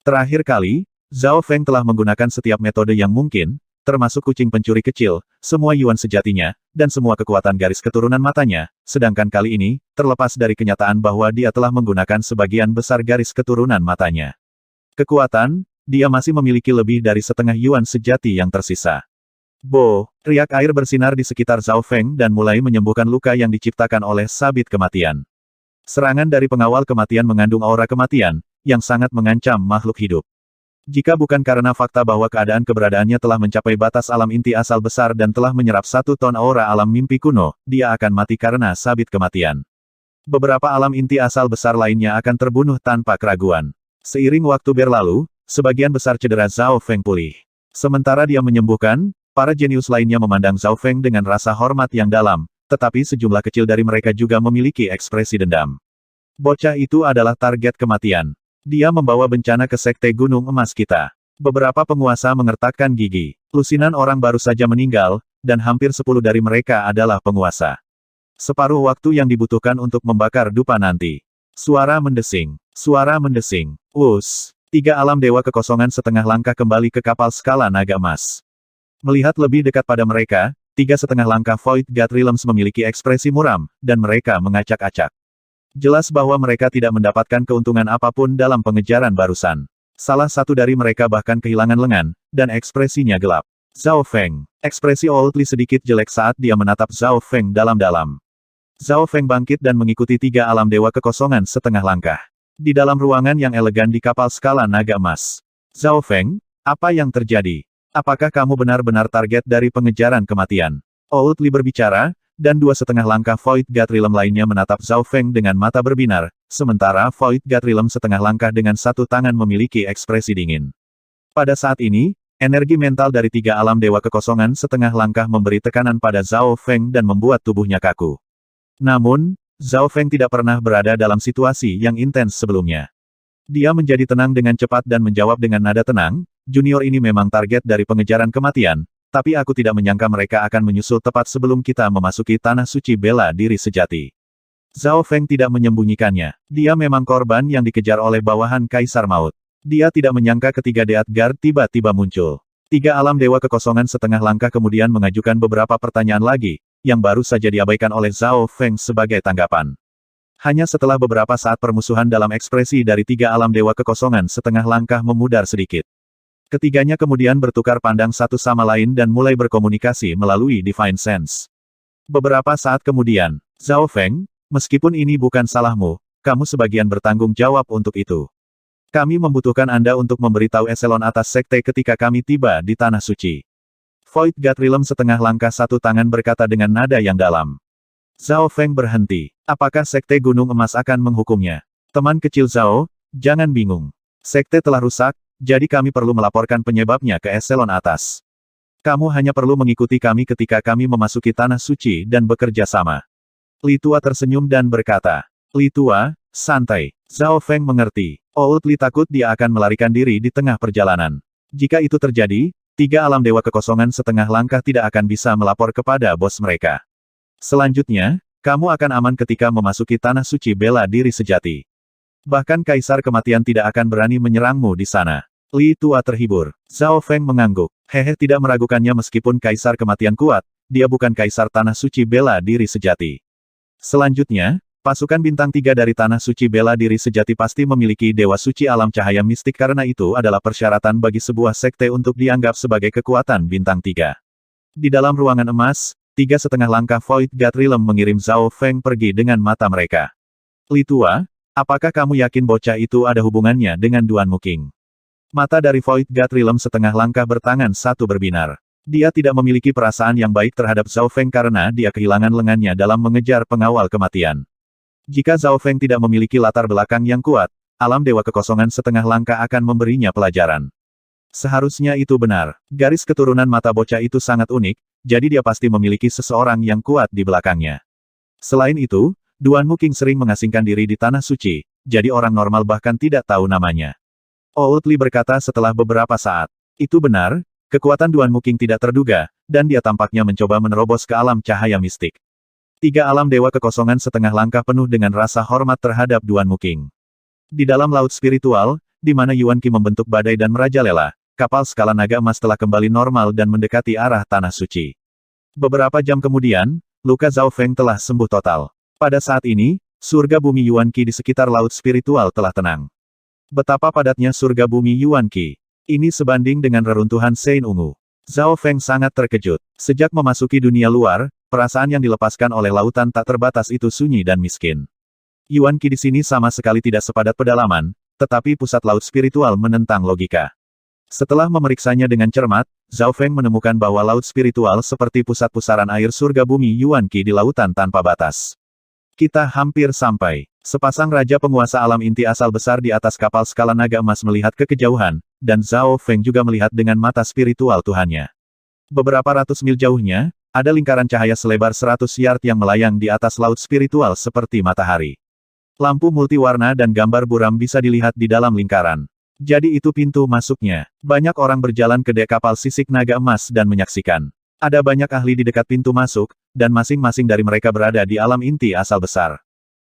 Terakhir kali, Zhao Feng telah menggunakan setiap metode yang mungkin, termasuk kucing pencuri kecil, semua Yuan sejatinya, dan semua kekuatan garis keturunan matanya, sedangkan kali ini, terlepas dari kenyataan bahwa dia telah menggunakan sebagian besar garis keturunan matanya. Kekuatan, dia masih memiliki lebih dari setengah Yuan sejati yang tersisa. Bo, riak air bersinar di sekitar Zhao Feng dan mulai menyembuhkan luka yang diciptakan oleh sabit kematian. Serangan dari pengawal kematian mengandung aura kematian, yang sangat mengancam makhluk hidup. Jika bukan karena fakta bahwa keadaan keberadaannya telah mencapai batas alam inti asal besar dan telah menyerap 1 ton aura alam mimpi kuno, dia akan mati karena sabit kematian. Beberapa alam inti asal besar lainnya akan terbunuh tanpa keraguan. Seiring waktu berlalu, sebagian besar cedera Zhao Feng pulih. Sementara dia menyembuhkan, para jenius lainnya memandang Zhao Feng dengan rasa hormat yang dalam, tetapi sejumlah kecil dari mereka juga memiliki ekspresi dendam. Bocah itu adalah target kematian. Dia membawa bencana ke Sekte Gunung Emas kita. Beberapa penguasa mengertakkan gigi. Lusinan orang baru saja meninggal, dan hampir 10 dari mereka adalah penguasa. Separuh waktu yang dibutuhkan untuk membakar dupa nanti. Suara mendesing. Suara mendesing. 3 alam dewa kekosongan setengah langkah kembali ke kapal skala naga emas. Melihat lebih dekat pada mereka, 3,5 langkah Void God Realms memiliki ekspresi muram, dan mereka mengacak-acak. Jelas bahwa mereka tidak mendapatkan keuntungan apapun dalam pengejaran barusan. Salah satu dari mereka bahkan kehilangan lengan, dan ekspresinya gelap. Zhao Feng. Ekspresi Old Li sedikit jelek saat dia menatap Zhao Feng dalam-dalam. Zhao Feng bangkit dan mengikuti 3 alam dewa kekosongan setengah langkah. Di dalam ruangan yang elegan di kapal skala naga emas. Zhao Feng, apa yang terjadi? Apakah kamu benar-benar target dari pengejaran kematian? Old Li berbicara, dan 2,5 langkah Void God Realm lainnya menatap Zhao Feng dengan mata berbinar, sementara Void God Realm setengah langkah dengan 1 tangan memiliki ekspresi dingin. Pada saat ini, energi mental dari 3 alam dewa kekosongan setengah langkah memberi tekanan pada Zhao Feng dan membuat tubuhnya kaku. Namun, Zhao Feng tidak pernah berada dalam situasi yang intens sebelumnya. Dia menjadi tenang dengan cepat dan menjawab dengan nada tenang, junior ini memang target dari pengejaran kematian, tapi aku tidak menyangka mereka akan menyusul tepat sebelum kita memasuki tanah suci bela diri sejati. Zhao Feng tidak menyembunyikannya. Dia memang korban yang dikejar oleh bawahan Kaisar Maut. Dia tidak menyangka ketiga Death Guard tiba-tiba muncul. 3 alam dewa kekosongan setengah langkah kemudian mengajukan beberapa pertanyaan lagi, yang baru saja diabaikan oleh Zhao Feng sebagai tanggapan. Hanya setelah beberapa saat permusuhan dalam ekspresi dari 3 alam dewa kekosongan setengah langkah memudar sedikit. Ketiganya kemudian bertukar pandang satu sama lain dan mulai berkomunikasi melalui Divine Sense. Beberapa saat kemudian, Zhao Feng, meskipun ini bukan salahmu, kamu sebagian bertanggung jawab untuk itu. Kami membutuhkan Anda untuk memberitahu eselon atas sekte ketika kami tiba di Tanah Suci. Void God Realm setengah langkah 1 tangan berkata dengan nada yang dalam. Zhao Feng berhenti. Apakah Sekte Gunung Emas akan menghukumnya? Teman kecil Zhao, jangan bingung. Sekte telah rusak, jadi kami perlu melaporkan penyebabnya ke eselon atas. Kamu hanya perlu mengikuti kami ketika kami memasuki Tanah Suci dan bekerja sama. Li Tua tersenyum dan berkata, Li Tua, santai. Zhao Feng mengerti. Old Li takut dia akan melarikan diri di tengah perjalanan. Jika itu terjadi, 3 alam dewa kekosongan setengah langkah tidak akan bisa melapor kepada bos mereka. Selanjutnya, Kamu akan aman ketika memasuki tanah suci bela diri sejati. Bahkan Kaisar Kematian tidak akan berani menyerangmu di sana. Li Tua terhibur. Zhao Feng mengangguk. Hehe, tidak meragukannya meskipun Kaisar Kematian kuat, dia bukan Kaisar Tanah Suci Bela Diri Sejati. Selanjutnya, pasukan bintang 3 dari Tanah Suci Bela Diri Sejati pasti memiliki Dewa Suci Alam Cahaya Mistik karena itu adalah persyaratan bagi sebuah sekte untuk dianggap sebagai kekuatan bintang 3. Di dalam ruangan emas, 3,5 langkah Void God Realm mengirim Zhao Feng pergi dengan mata mereka. Li Tua, apakah kamu yakin bocah itu ada hubungannya dengan Duan Muking? Mata dari Void God Realm setengah langkah bertangan satu berbinar. Dia tidak memiliki perasaan yang baik terhadap Zhao Feng karena dia kehilangan lengannya dalam mengejar pengawal kematian. Jika Zhao Feng tidak memiliki latar belakang yang kuat, alam dewa kekosongan setengah langkah akan memberinya pelajaran. Seharusnya itu benar. Garis keturunan mata bocah itu sangat unik, jadi dia pasti memiliki seseorang yang kuat di belakangnya. Selain itu, Duan Muking sering mengasingkan diri di Tanah Suci, jadi orang normal bahkan tidak tahu namanya. Old Li berkata setelah beberapa saat. Itu benar, kekuatan Duan Muking tidak terduga, dan dia tampaknya mencoba menerobos ke alam cahaya mistik. 3 alam dewa kekosongan setengah langkah penuh dengan rasa hormat terhadap Duan Muking. Di dalam laut spiritual, di mana Yuan Qi membentuk badai dan merajalela, kapal skala naga emas telah kembali normal dan mendekati arah Tanah Suci. Beberapa jam kemudian, luka Zhao Feng telah sembuh total. Pada saat ini, surga bumi Yuan Qi di sekitar laut spiritual telah tenang. Betapa padatnya surga bumi Yuan Qi. Ini sebanding dengan reruntuhan Sein Ungu. Zhao Feng sangat terkejut. Sejak memasuki dunia luar, perasaan yang dilepaskan oleh lautan tak terbatas itu sunyi dan miskin. Yuan Qi di sini sama sekali tidak sepadat pedalaman, tetapi pusat laut spiritual menentang logika. Setelah memeriksanya dengan cermat, Zhao Feng menemukan bahwa laut spiritual seperti pusat pusaran air surga bumi Yuan Qi di lautan tanpa batas. Kita hampir sampai. Sepasang raja penguasa alam inti asal besar di atas kapal skala naga emas melihat ke kejauhan, dan Zhao Feng juga melihat dengan mata spiritual Tuhannya. Beberapa ratus mil jauhnya, ada lingkaran cahaya selebar 100 yard yang melayang di atas laut spiritual seperti matahari. Lampu multiwarna dan gambar buram bisa dilihat di dalam lingkaran. Jadi itu pintu masuknya. Banyak orang berjalan ke dek kapal sisik naga emas dan menyaksikan. Ada banyak ahli di dekat pintu masuk, dan masing-masing dari mereka berada di alam inti asal besar.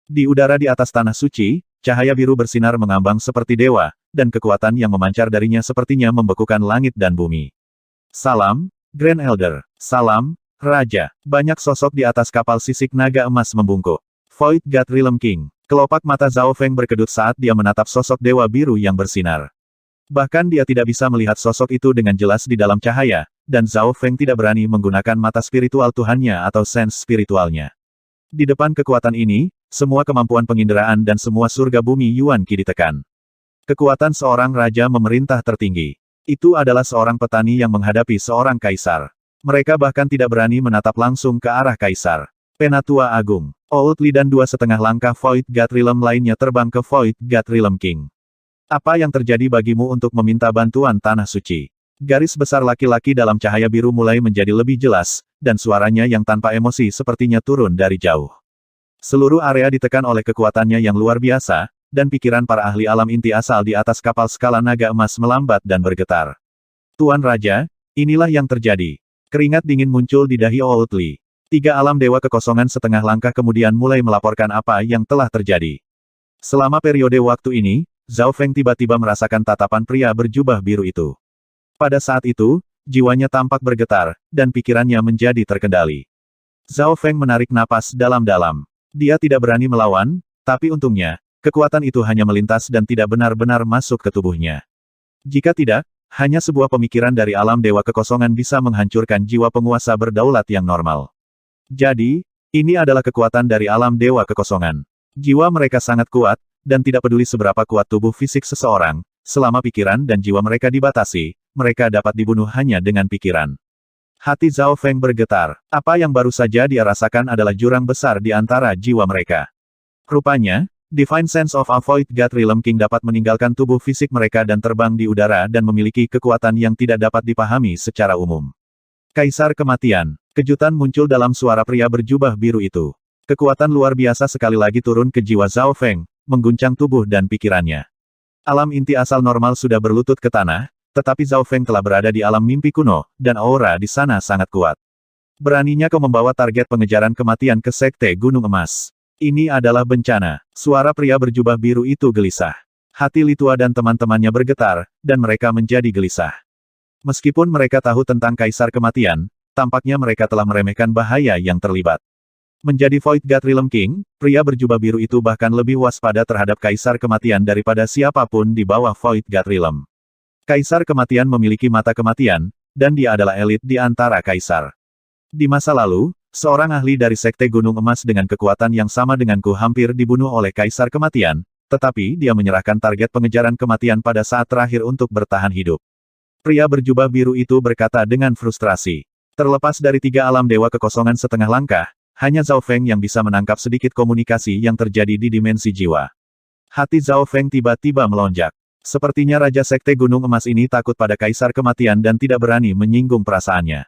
Di udara di atas tanah suci, cahaya biru bersinar mengambang seperti dewa, dan kekuatan yang memancar darinya sepertinya membekukan langit dan bumi. Salam, Grand Elder. Salam, Raja. Banyak sosok di atas kapal sisik naga emas membungkuk. Void God Realm King. Kelopak mata Zhao Feng berkedut saat dia menatap sosok dewa biru yang bersinar. Bahkan dia tidak bisa melihat sosok itu dengan jelas di dalam cahaya, dan Zhao Feng tidak berani menggunakan mata spiritual Tuhannya atau sense spiritualnya. Di depan kekuatan ini, semua kemampuan penginderaan dan semua surga bumi Yuan Qi ditekan. Kekuatan seorang raja memerintah tertinggi. Itu adalah seorang petani yang menghadapi seorang kaisar. Mereka bahkan tidak berani menatap langsung ke arah kaisar. Penatua Agung. Old Li dan 2,5 langkah Void God Realm lainnya terbang ke Void God Realm King. Apa yang terjadi bagimu untuk meminta bantuan Tanah Suci? Garis besar laki-laki dalam cahaya biru mulai menjadi lebih jelas, dan suaranya yang tanpa emosi sepertinya turun dari jauh. Seluruh area ditekan oleh kekuatannya yang luar biasa, dan pikiran para ahli alam inti asal di atas kapal skala naga emas melambat dan bergetar. Tuan Raja, inilah yang terjadi. Keringat dingin muncul di dahi Old Li. 3 alam dewa kekosongan setengah langkah kemudian mulai melaporkan apa yang telah terjadi. Selama periode waktu ini, Zhao Feng tiba-tiba merasakan tatapan pria berjubah biru itu. Pada saat itu, jiwanya tampak bergetar, dan pikirannya menjadi terkendali. Zhao Feng menarik napas dalam-dalam. Dia tidak berani melawan, tapi untungnya, kekuatan itu hanya melintas dan tidak benar-benar masuk ke tubuhnya. Jika tidak, hanya sebuah pemikiran dari alam dewa kekosongan bisa menghancurkan jiwa penguasa berdaulat yang normal. Jadi, ini adalah kekuatan dari alam dewa kekosongan. Jiwa mereka sangat kuat, dan tidak peduli seberapa kuat tubuh fisik seseorang, selama pikiran dan jiwa mereka dibatasi, mereka dapat dibunuh hanya dengan pikiran. Hati Zhao Feng bergetar. Apa yang baru saja dia rasakan adalah jurang besar di antara jiwa mereka. Rupanya, Divine Sense of a Void God Realm King dapat meninggalkan tubuh fisik mereka dan terbang di udara dan memiliki kekuatan yang tidak dapat dipahami secara umum. Kaisar Kematian. Kejutan muncul dalam suara pria berjubah biru itu. Kekuatan luar biasa sekali lagi turun ke jiwa Zhao Feng, mengguncang tubuh dan pikirannya. Alam inti asal normal sudah berlutut ke tanah, tetapi Zhao Feng telah berada di alam mimpi kuno, dan aura di sana sangat kuat. Beraninya kau membawa target pengejaran kematian ke Sekte Gunung Emas. Ini adalah bencana. Suara pria berjubah biru itu gelisah. Hati Litua dan teman-temannya bergetar, dan mereka menjadi gelisah. Meskipun mereka tahu tentang Kaisar Kematian, tampaknya mereka telah meremehkan bahaya yang terlibat. Menjadi Void God Realm King, pria berjubah biru itu bahkan lebih waspada terhadap Kaisar Kematian daripada siapapun di bawah Void God Realm. Kaisar Kematian memiliki mata kematian, dan dia adalah elit di antara kaisar. Di masa lalu, seorang ahli dari Sekte Gunung Emas dengan kekuatan yang sama denganku hampir dibunuh oleh Kaisar Kematian, tetapi dia menyerahkan target pengejaran kematian pada saat terakhir untuk bertahan hidup. Pria berjubah biru itu berkata dengan frustrasi. Terlepas dari 3 alam dewa kekosongan setengah langkah, hanya Zhao Feng yang bisa menangkap sedikit komunikasi yang terjadi di dimensi jiwa. Hati Zhao Feng tiba-tiba melonjak. Sepertinya Raja Sekte Gunung Emas ini takut pada Kaisar Kematian dan tidak berani menyinggung perasaannya.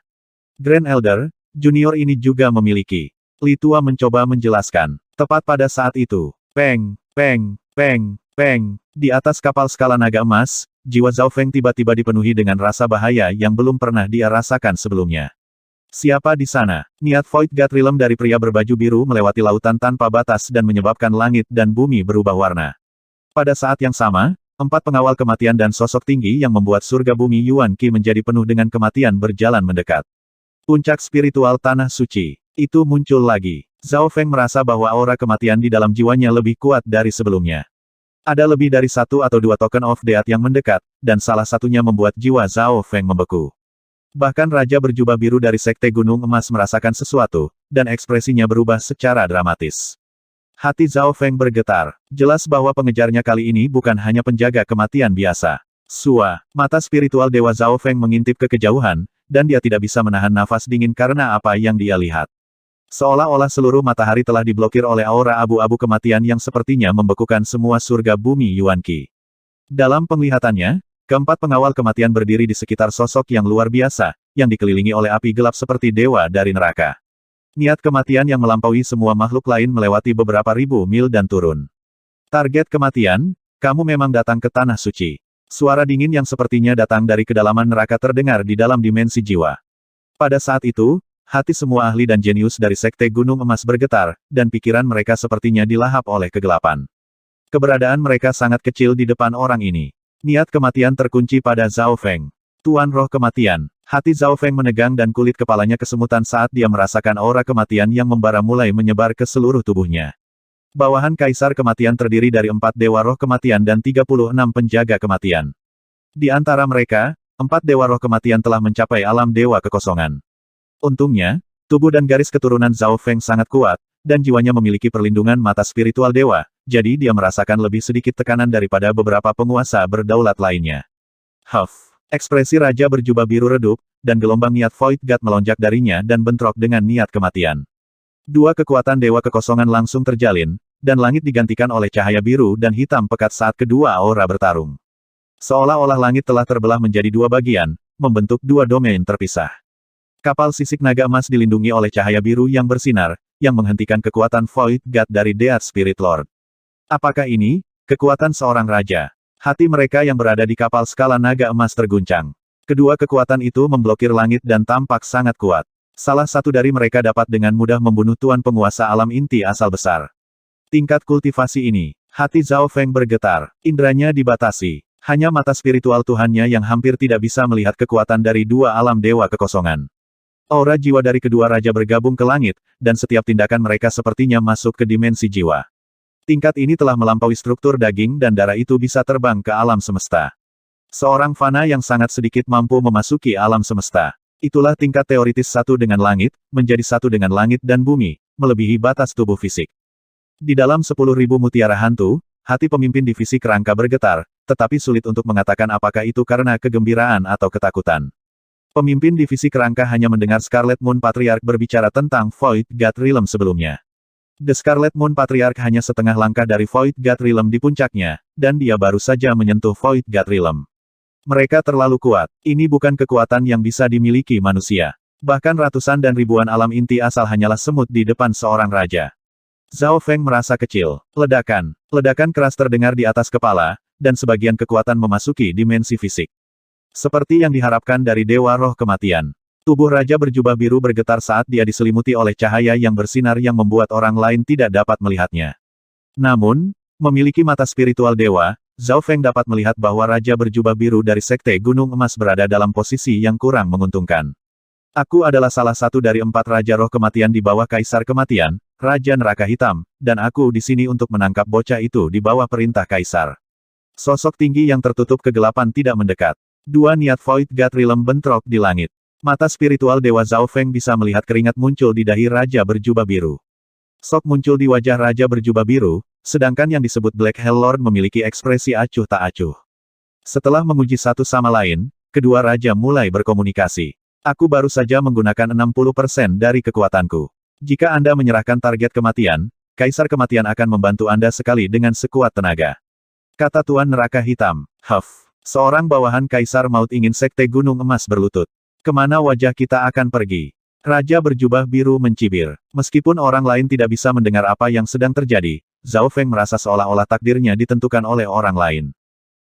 Grand Elder, junior ini juga memiliki. Litua mencoba menjelaskan. Tepat pada saat itu, peng, peng, peng, peng, di atas kapal skala naga emas, jiwa Zhao Feng tiba-tiba dipenuhi dengan rasa bahaya yang belum pernah dia rasakan sebelumnya. Siapa di sana? Niat Void God Realm dari pria berbaju biru melewati lautan tanpa batas dan menyebabkan langit dan bumi berubah warna. Pada saat yang sama, 4 pengawal kematian dan sosok tinggi yang membuat surga bumi Yuan Qi menjadi penuh dengan kematian berjalan mendekat. Puncak spiritual tanah suci. Itu muncul lagi. Zhao Feng merasa bahwa aura kematian di dalam jiwanya lebih kuat dari sebelumnya. Ada lebih dari 1 atau 2 token of death yang mendekat, dan salah satunya membuat jiwa Zhao Feng membeku. Bahkan Raja berjubah biru dari Sekte Gunung Emas merasakan sesuatu, dan ekspresinya berubah secara dramatis. Hati Zhao Feng bergetar. Jelas bahwa pengejarnya kali ini bukan hanya penjaga kematian biasa. Sua, mata spiritual Dewa Zhao Feng mengintip ke kejauhan, dan dia tidak bisa menahan nafas dingin karena apa yang dia lihat. Seolah-olah seluruh matahari telah diblokir oleh aura abu-abu kematian yang sepertinya membekukan semua surga bumi Yuan Qi. Dalam penglihatannya, keempat pengawal kematian berdiri di sekitar sosok yang luar biasa, yang dikelilingi oleh api gelap seperti dewa dari neraka. Niat kematian yang melampaui semua makhluk lain melewati beberapa ribu mil dan turun. Target kematian, kamu memang datang ke tanah suci. Suara dingin yang sepertinya datang dari kedalaman neraka terdengar di dalam dimensi jiwa. Pada saat itu, hati semua ahli dan jenius dari Sekte Gunung Emas bergetar, dan pikiran mereka sepertinya dilahap oleh kegelapan. Keberadaan mereka sangat kecil di depan orang ini. Niat kematian terkunci pada Zhao Feng. Tuan Roh Kematian. Hati Zhao Feng menegang dan kulit kepalanya kesemutan saat dia merasakan aura kematian yang membara mulai menyebar ke seluruh tubuhnya. Bawahan Kaisar Kematian terdiri dari 4 Dewa Roh Kematian dan 36 penjaga kematian. Di antara mereka, 4 Dewa Roh Kematian telah mencapai alam Dewa Kekosongan. Untungnya, tubuh dan garis keturunan Zhao Feng sangat kuat, dan jiwanya memiliki perlindungan mata spiritual dewa, jadi dia merasakan lebih sedikit tekanan daripada beberapa penguasa berdaulat lainnya. Huff. Ekspresi Raja berjubah biru redup, dan gelombang niat Void God melonjak darinya dan bentrok dengan niat kematian. 2 kekuatan Dewa Kekosongan langsung terjalin, dan langit digantikan oleh cahaya biru dan hitam pekat saat kedua aura bertarung. Seolah-olah langit telah terbelah menjadi 2 bagian, membentuk 2 domain terpisah. Kapal sisik naga emas dilindungi oleh cahaya biru yang bersinar, yang menghentikan kekuatan Void God dari Death Spirit Lord. Apakah ini kekuatan seorang raja? Hati mereka yang berada di kapal skala naga emas terguncang. Kedua kekuatan itu memblokir langit dan tampak sangat kuat. Salah satu dari mereka dapat dengan mudah membunuh tuan penguasa alam inti asal besar. Tingkat kultivasi ini, hati Zhao Feng bergetar. Indranya dibatasi. Hanya mata spiritual Tuhannya yang hampir tidak bisa melihat kekuatan dari 2 alam dewa kekosongan. Aura jiwa dari kedua raja bergabung ke langit, dan setiap tindakan mereka sepertinya masuk ke dimensi jiwa. Tingkat ini telah melampaui struktur daging dan darah itu bisa terbang ke alam semesta. Seorang fana yang sangat sedikit mampu memasuki alam semesta. Itulah tingkat teoritis satu dengan langit, menjadi satu dengan langit dan bumi, melebihi batas tubuh fisik. Di dalam 10.000 mutiara hantu, hati pemimpin divisi kerangka bergetar, tetapi sulit untuk mengatakan apakah itu karena kegembiraan atau ketakutan. Pemimpin divisi kerangka hanya mendengar Scarlet Moon Patriarch berbicara tentang Void God Realm sebelumnya. The Scarlet Moon Patriarch hanya setengah langkah dari Void God Realm di puncaknya, dan dia baru saja menyentuh Void God Realm. Mereka terlalu kuat. Ini bukan kekuatan yang bisa dimiliki manusia. Bahkan ratusan dan ribuan alam inti asal hanyalah semut di depan seorang raja. Zhao Feng merasa kecil. Ledakan. Ledakan keras terdengar di atas kepala, dan sebagian kekuatan memasuki dimensi fisik. Seperti yang diharapkan dari Dewa Roh Kematian. Tubuh Raja berjubah biru bergetar saat dia diselimuti oleh cahaya yang bersinar yang membuat orang lain tidak dapat melihatnya. Namun, memiliki mata spiritual dewa, Zhao Feng dapat melihat bahwa Raja berjubah biru dari Sekte Gunung Emas berada dalam posisi yang kurang menguntungkan. Aku adalah salah satu dari 4 Raja Roh Kematian di bawah Kaisar Kematian, Raja Neraka Hitam, dan aku di sini untuk menangkap bocah itu di bawah perintah Kaisar. Sosok tinggi yang tertutup kegelapan tidak mendekat. Dua niat Void God Realm bentrok di langit. Mata spiritual Dewa Zhao Feng bisa melihat keringat muncul di dahi Raja berjubah biru. Sok muncul di wajah Raja berjubah biru, sedangkan yang disebut Black Hell Lord memiliki ekspresi acuh tak acuh. Setelah menguji satu sama lain, kedua Raja mulai berkomunikasi. Aku baru saja menggunakan 60% dari kekuatanku. Jika Anda menyerahkan target kematian, Kaisar Kematian akan membantu Anda sekali dengan sekuat tenaga. Kata Tuan Neraka Hitam. Huff. Seorang bawahan Kaisar Maut ingin Sekte Gunung Emas berlutut. Kemana wajah kita akan pergi? Raja berjubah biru mencibir. Meskipun orang lain tidak bisa mendengar apa yang sedang terjadi, Zhao Feng merasa seolah-olah takdirnya ditentukan oleh orang lain.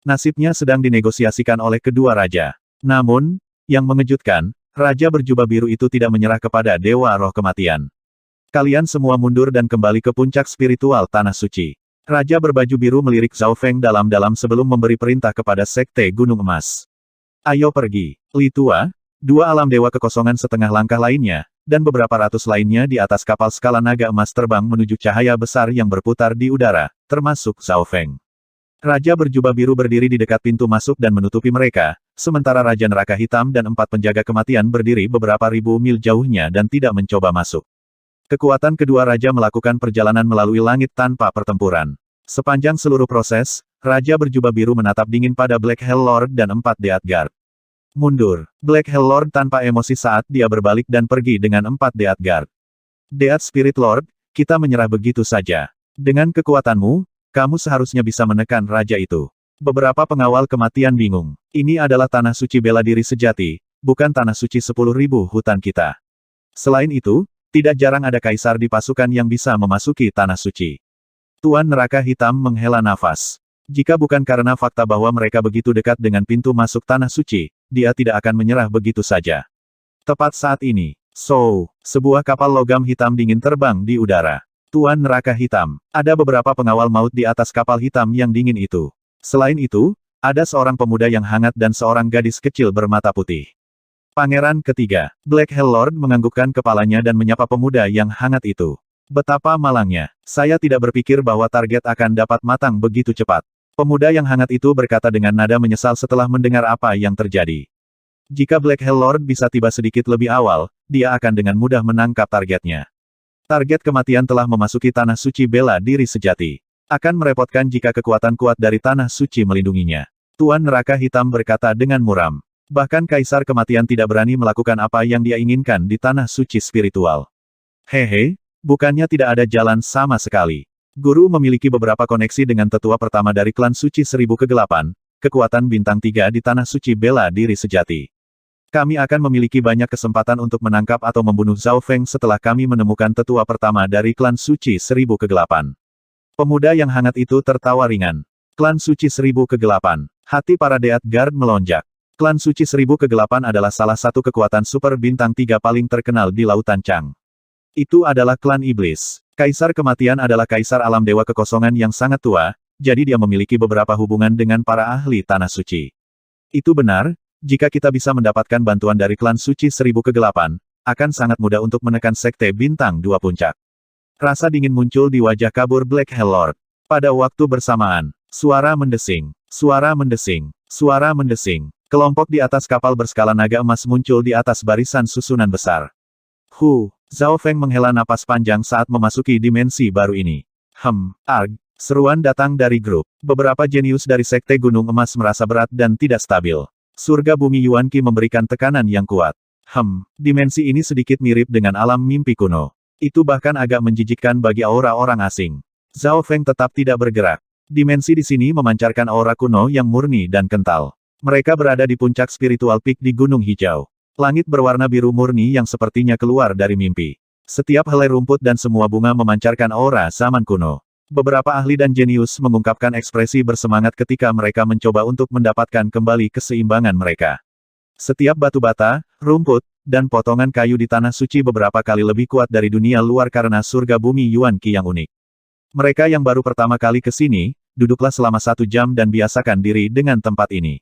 Nasibnya sedang dinegosiasikan oleh kedua raja. Namun, yang mengejutkan, Raja berjubah biru itu tidak menyerah kepada Dewa Roh Kematian. Kalian semua mundur dan kembali ke puncak spiritual Tanah Suci. Raja berbaju biru melirik Zhao Feng dalam-dalam sebelum memberi perintah kepada Sekte Gunung Emas. Ayo pergi. Li Tua, 2 alam dewa kekosongan setengah langkah lainnya, dan beberapa ratus lainnya di atas kapal skala naga emas terbang menuju cahaya besar yang berputar di udara, termasuk Zhao Feng. Raja berjubah biru berdiri di dekat pintu masuk dan menutupi mereka, sementara Raja Neraka Hitam dan 4 penjaga kematian berdiri beberapa ribu mil jauhnya dan tidak mencoba masuk. Kekuatan kedua raja melakukan perjalanan melalui langit tanpa pertempuran. Sepanjang seluruh proses, Raja berjubah biru menatap dingin pada Black Hell Lord dan 4 Death Guard. Mundur. Black Hell Lord tanpa emosi saat dia berbalik dan pergi dengan 4 Death Guard. Death Spirit Lord, kita menyerah begitu saja. Dengan kekuatanmu, kamu seharusnya bisa menekan raja itu. Beberapa pengawal kematian bingung. Ini adalah tanah suci bela diri sejati, bukan tanah suci 10.000 hutan kita. Selain itu, tidak jarang ada kaisar di pasukan yang bisa memasuki tanah suci. Tuan Neraka Hitam menghela nafas. Jika bukan karena fakta bahwa mereka begitu dekat dengan pintu masuk tanah suci, dia tidak akan menyerah begitu saja. Tepat saat ini, sebuah kapal logam hitam dingin terbang di udara. Tuan Neraka Hitam, ada beberapa pengawal maut di atas kapal hitam yang dingin itu. Selain itu, ada seorang pemuda yang hangat dan seorang gadis kecil bermata putih. Pangeran ketiga, Black Hell Lord menganggukkan kepalanya dan menyapa pemuda yang hangat itu. Betapa malangnya, saya tidak berpikir bahwa target akan dapat matang begitu cepat. Pemuda yang hangat itu berkata dengan nada menyesal setelah mendengar apa yang terjadi. Jika Black Hell Lord bisa tiba sedikit lebih awal, dia akan dengan mudah menangkap targetnya. Target kematian telah memasuki tanah suci bela diri sejati. Akan merepotkan jika kekuatan kuat dari tanah suci melindunginya. Tuan Neraka Hitam berkata dengan muram. Bahkan Kaisar Kematian tidak berani melakukan apa yang dia inginkan di tanah suci spiritual. Hehe, bukannya tidak ada jalan sama sekali. Guru memiliki beberapa koneksi dengan tetua pertama dari klan suci 1000 kegelapan, kekuatan bintang 3 di tanah suci bela diri sejati. Kami akan memiliki banyak kesempatan untuk menangkap atau membunuh Zhao Feng setelah kami menemukan tetua pertama dari klan suci 1000 kegelapan. Pemuda yang hangat itu tertawa ringan. Klan suci 1000 kegelapan. Hati para Death Guard melonjak. Klan suci 1000 kegelapan adalah salah satu kekuatan super bintang 3 paling terkenal di Lautan Chang. Itu adalah klan iblis. Kaisar Kematian adalah kaisar alam dewa kekosongan yang sangat tua, jadi dia memiliki beberapa hubungan dengan para ahli tanah suci. Itu benar. Jika kita bisa mendapatkan bantuan dari klan suci 1000 kegelapan, akan sangat mudah untuk menekan sekte bintang 2 puncak. Rasa dingin muncul di wajah kabur Black Hell Lord. Pada waktu bersamaan, suara mendesing, suara mendesing, suara mendesing. Kelompok di atas kapal berskala naga emas muncul di atas barisan susunan besar. Zhao Feng menghela napas panjang saat memasuki dimensi baru ini. Seruan datang dari grup. Beberapa jenius dari Sekte Gunung Emas merasa berat dan tidak stabil. Surga bumi Yuan Qi memberikan tekanan yang kuat. Dimensi ini sedikit mirip dengan alam mimpi kuno. Itu bahkan agak menjijikkan bagi aura orang asing. Zhao Feng tetap tidak bergerak. Dimensi di sini memancarkan aura kuno yang murni dan kental. Mereka berada di puncak spiritual peak di Gunung Hijau. Langit berwarna biru murni yang sepertinya keluar dari mimpi. Setiap helai rumput dan semua bunga memancarkan aura zaman kuno. Beberapa ahli dan jenius mengungkapkan ekspresi bersemangat ketika mereka mencoba untuk mendapatkan kembali keseimbangan mereka. Setiap batu bata, rumput, dan potongan kayu di tanah suci beberapa kali lebih kuat dari dunia luar karena surga bumi Yuan Qi yang unik. Mereka yang baru pertama kali ke sini, duduklah selama 1 jam dan biasakan diri dengan tempat ini.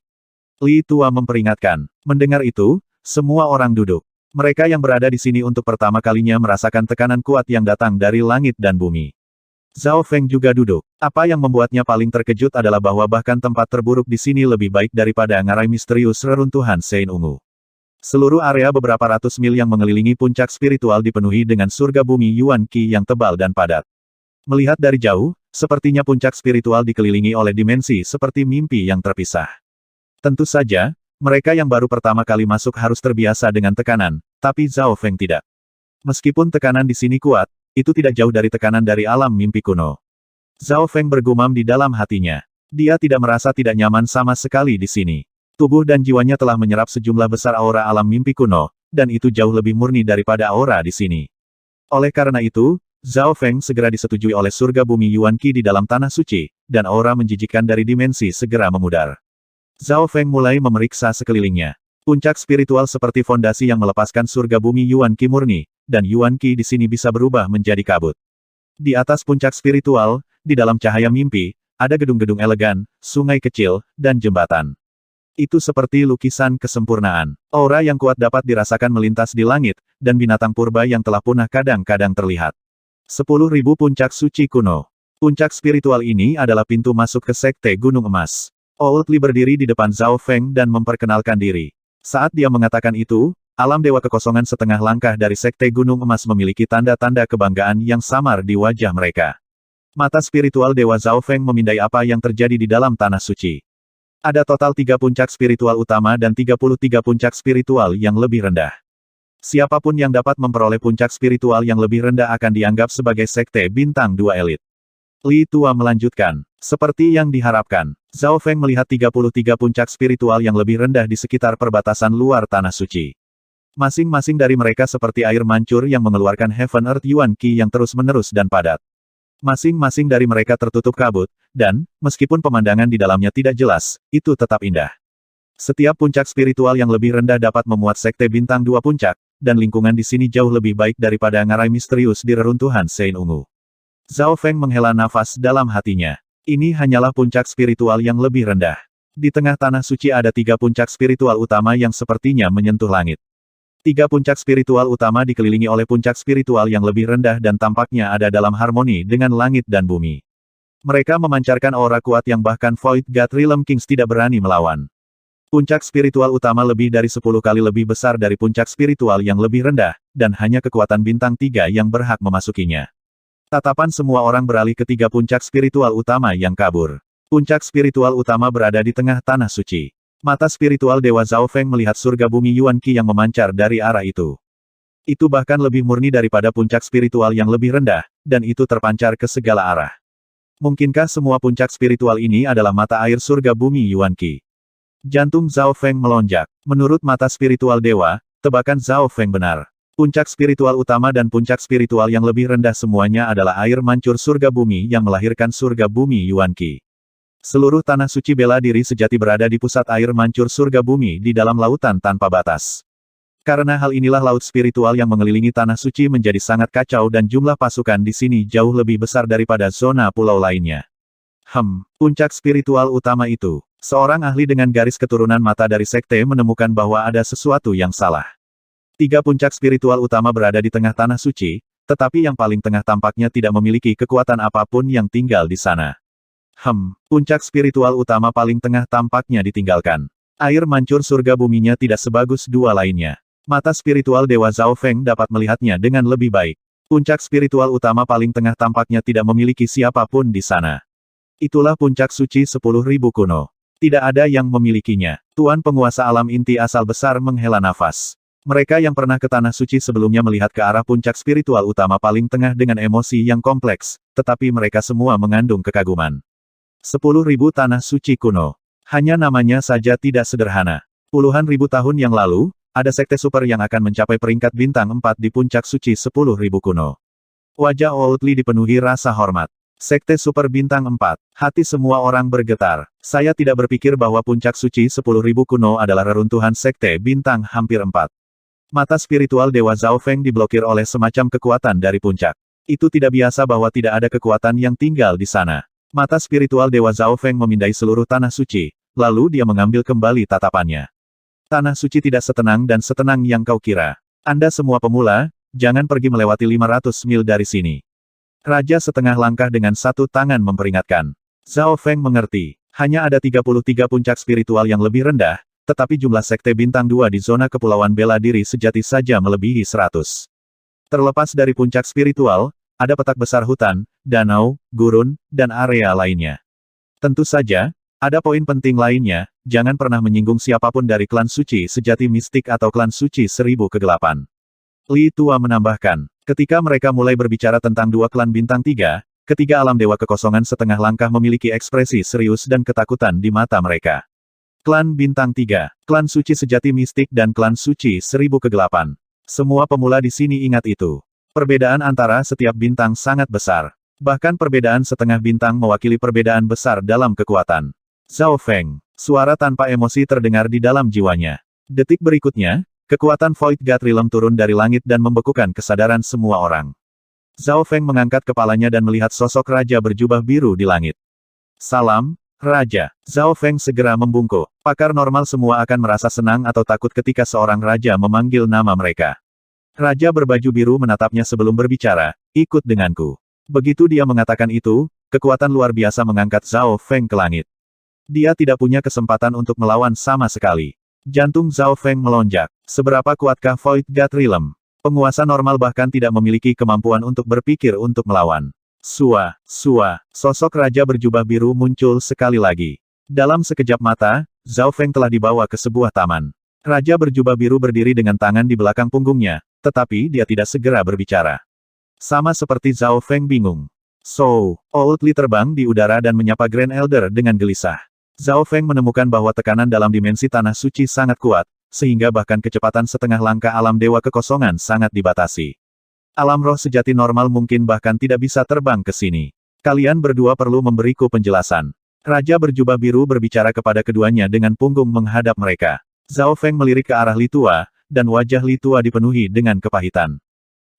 Li Tua memperingatkan. Mendengar itu, semua orang duduk. Mereka yang berada di sini untuk pertama kalinya merasakan tekanan kuat yang datang dari langit dan bumi. Zhao Feng juga duduk. Apa yang membuatnya paling terkejut adalah bahwa bahkan tempat terburuk di sini lebih baik daripada ngarai misterius reruntuhan Sein Ungu. Seluruh area beberapa ratus mil yang mengelilingi puncak spiritual dipenuhi dengan surga bumi Yuan Qi yang tebal dan padat. Melihat dari jauh, sepertinya puncak spiritual dikelilingi oleh dimensi seperti mimpi yang terpisah. Tentu saja, mereka yang baru pertama kali masuk harus terbiasa dengan tekanan, tapi Zhao Feng tidak. Meskipun tekanan di sini kuat, itu tidak jauh dari tekanan dari alam mimpi kuno. Zhao Feng bergumam di dalam hatinya. Dia tidak merasa tidak nyaman sama sekali di sini. Tubuh dan jiwanya telah menyerap sejumlah besar aura alam mimpi kuno, dan itu jauh lebih murni daripada aura di sini. Oleh karena itu, Zhao Feng segera disetujui oleh surga bumi Yuan Qi di dalam tanah suci, dan aura menjijikkan dari dimensi segera memudar. Zhao Feng mulai memeriksa sekelilingnya. Puncak spiritual seperti fondasi yang melepaskan surga bumi Yuan Qi murni, dan Yuan Qi di sini bisa berubah menjadi kabut. Di atas puncak spiritual, di dalam cahaya mimpi, ada gedung-gedung elegan, sungai kecil, dan jembatan. Itu seperti lukisan kesempurnaan. Aura yang kuat dapat dirasakan melintas di langit, dan binatang purba yang telah punah kadang-kadang terlihat. 10.000 puncak suci kuno. Puncak spiritual ini adalah pintu masuk ke Sekte Gunung Emas. Old Li berdiri di depan Zhao Feng dan memperkenalkan diri. Saat dia mengatakan itu, alam dewa kekosongan setengah langkah dari Sekte Gunung Emas memiliki tanda-tanda kebanggaan yang samar di wajah mereka. Mata spiritual Dewa Zhao Feng memindai apa yang terjadi di dalam tanah suci. Ada total 3 puncak spiritual utama dan 33 puncak spiritual yang lebih rendah. Siapapun yang dapat memperoleh puncak spiritual yang lebih rendah akan dianggap sebagai Sekte Bintang 2 elit. Li Tua melanjutkan. Seperti yang diharapkan, Zhao Feng melihat 33 puncak spiritual yang lebih rendah di sekitar perbatasan luar tanah suci. Masing-masing dari mereka seperti air mancur yang mengeluarkan Heaven Earth Yuan Qi yang terus-menerus dan padat. Masing-masing dari mereka tertutup kabut, dan, meskipun pemandangan di dalamnya tidak jelas, itu tetap indah. Setiap puncak spiritual yang lebih rendah dapat memuat Sekte Bintang 2 puncak, dan lingkungan di sini jauh lebih baik daripada ngarai misterius di reruntuhan Sein Ungu. Zhao Feng menghela nafas dalam hatinya. Ini hanyalah puncak spiritual yang lebih rendah. Di tengah tanah suci ada 3 puncak spiritual utama yang sepertinya menyentuh langit. 3 puncak spiritual utama dikelilingi oleh puncak spiritual yang lebih rendah dan tampaknya ada dalam harmoni dengan langit dan bumi. Mereka memancarkan aura kuat yang bahkan Void God Realm Kings tidak berani melawan. Puncak spiritual utama lebih dari 10 kali lebih besar dari puncak spiritual yang lebih rendah, dan hanya kekuatan bintang 3 yang berhak memasukinya. Tatapan semua orang beralih ke 3 puncak spiritual utama yang kabur. Puncak spiritual utama berada di tengah tanah suci. Mata spiritual Dewa Zhao Feng melihat surga bumi Yuan Qi yang memancar dari arah itu. Itu bahkan lebih murni daripada puncak spiritual yang lebih rendah, dan itu terpancar ke segala arah. Mungkinkah semua puncak spiritual ini adalah mata air surga bumi Yuan Qi? Jantung Zhao Feng melonjak. Menurut mata spiritual dewa, tebakan Zhao Feng benar. Puncak spiritual utama dan puncak spiritual yang lebih rendah semuanya adalah air mancur surga bumi yang melahirkan surga bumi Yuan Qi. Seluruh tanah suci bela diri sejati berada di pusat air mancur surga bumi di dalam lautan tanpa batas. Karena hal inilah laut spiritual yang mengelilingi tanah suci menjadi sangat kacau dan jumlah pasukan di sini jauh lebih besar daripada zona pulau lainnya. Puncak spiritual utama itu. Seorang ahli dengan garis keturunan mata dari sekte menemukan bahwa ada sesuatu yang salah. 3 puncak spiritual utama berada di tengah tanah suci, tetapi yang paling tengah tampaknya tidak memiliki kekuatan apapun yang tinggal di sana. Puncak spiritual utama paling tengah tampaknya ditinggalkan. Air mancur surga buminya tidak sebagus 2 lainnya. Mata spiritual Dewa Zhao Feng dapat melihatnya dengan lebih baik. Puncak spiritual utama paling tengah tampaknya tidak memiliki siapapun di sana. Itulah puncak suci 10.000 kuno. Tidak ada yang memilikinya. Tuan penguasa alam inti asal besar menghela nafas. Mereka yang pernah ke tanah suci sebelumnya melihat ke arah puncak spiritual utama paling tengah dengan emosi yang kompleks, tetapi mereka semua mengandung kekaguman. 10.000 tanah suci kuno. Hanya namanya saja tidak sederhana. Puluhan ribu tahun yang lalu, ada sekte super yang akan mencapai peringkat bintang 4 di puncak suci 10.000 kuno. Wajah Old Li dipenuhi rasa hormat. Sekte super bintang 4. Hati semua orang bergetar. Saya tidak berpikir bahwa puncak suci 10.000 kuno adalah reruntuhan sekte bintang hampir 4. Mata spiritual Dewa Zhao Feng diblokir oleh semacam kekuatan dari puncak. Itu tidak biasa bahwa tidak ada kekuatan yang tinggal di sana. Mata spiritual Dewa Zhao Feng memindai seluruh tanah suci, lalu dia mengambil kembali tatapannya. Tanah suci tidak setenang dan setenang yang kau kira. Anda semua pemula, jangan pergi melewati 500 mil dari sini. Raja setengah langkah dengan satu tangan memperingatkan. Zhao Feng mengerti. Hanya ada 33 puncak spiritual yang lebih rendah, tetapi jumlah sekte bintang 2 di zona kepulauan bela diri sejati saja melebihi 100. Terlepas dari puncak spiritual, ada petak besar hutan, danau, gurun, dan area lainnya. Tentu saja, ada poin penting lainnya, jangan pernah menyinggung siapapun dari klan suci sejati mistik atau klan suci 1000 kegelapan. Li Tua menambahkan, ketika mereka mulai berbicara tentang dua klan bintang 3, ketiga alam dewa kekosongan setengah langkah memiliki ekspresi serius dan ketakutan di mata mereka. Klan bintang 3, klan suci sejati mistik dan klan suci 1000 kegelapan. Semua pemula di sini ingat itu. Perbedaan antara setiap bintang sangat besar. Bahkan perbedaan setengah bintang mewakili perbedaan besar dalam kekuatan. Zhao Feng, suara tanpa emosi terdengar di dalam jiwanya. Detik berikutnya, kekuatan Void God Realm turun dari langit dan membekukan kesadaran semua orang. Zhao Feng mengangkat kepalanya dan melihat sosok raja berjubah biru di langit. Salam, Raja. Zhao Feng segera membungkuk. Pakar normal semua akan merasa senang atau takut ketika seorang raja memanggil nama mereka. Raja berbaju biru menatapnya sebelum berbicara, ikut denganku. Begitu dia mengatakan itu, kekuatan luar biasa mengangkat Zhao Feng ke langit. Dia tidak punya kesempatan untuk melawan sama sekali. Jantung Zhao Feng melonjak. Seberapa kuatkah Void God Realm? Penguasa normal bahkan tidak memiliki kemampuan untuk berpikir untuk melawan. Sua, sosok raja berjubah biru muncul sekali lagi. Dalam sekejap mata, Zhao Feng telah dibawa ke sebuah taman. Raja berjubah biru berdiri dengan tangan di belakang punggungnya, tetapi dia tidak segera berbicara. Sama seperti Zhao Feng bingung. Old Li terbang di udara dan menyapa Grand Elder dengan gelisah. Zhao Feng menemukan bahwa tekanan dalam dimensi tanah suci sangat kuat, sehingga bahkan kecepatan setengah langkah alam dewa kekosongan sangat dibatasi. Alam roh sejati normal mungkin bahkan tidak bisa terbang ke sini. Kalian berdua perlu memberiku penjelasan. Raja berjubah biru berbicara kepada keduanya dengan punggung menghadap mereka. Zhao Feng melirik ke arah Li Tua, dan wajah Li Tua dipenuhi dengan kepahitan.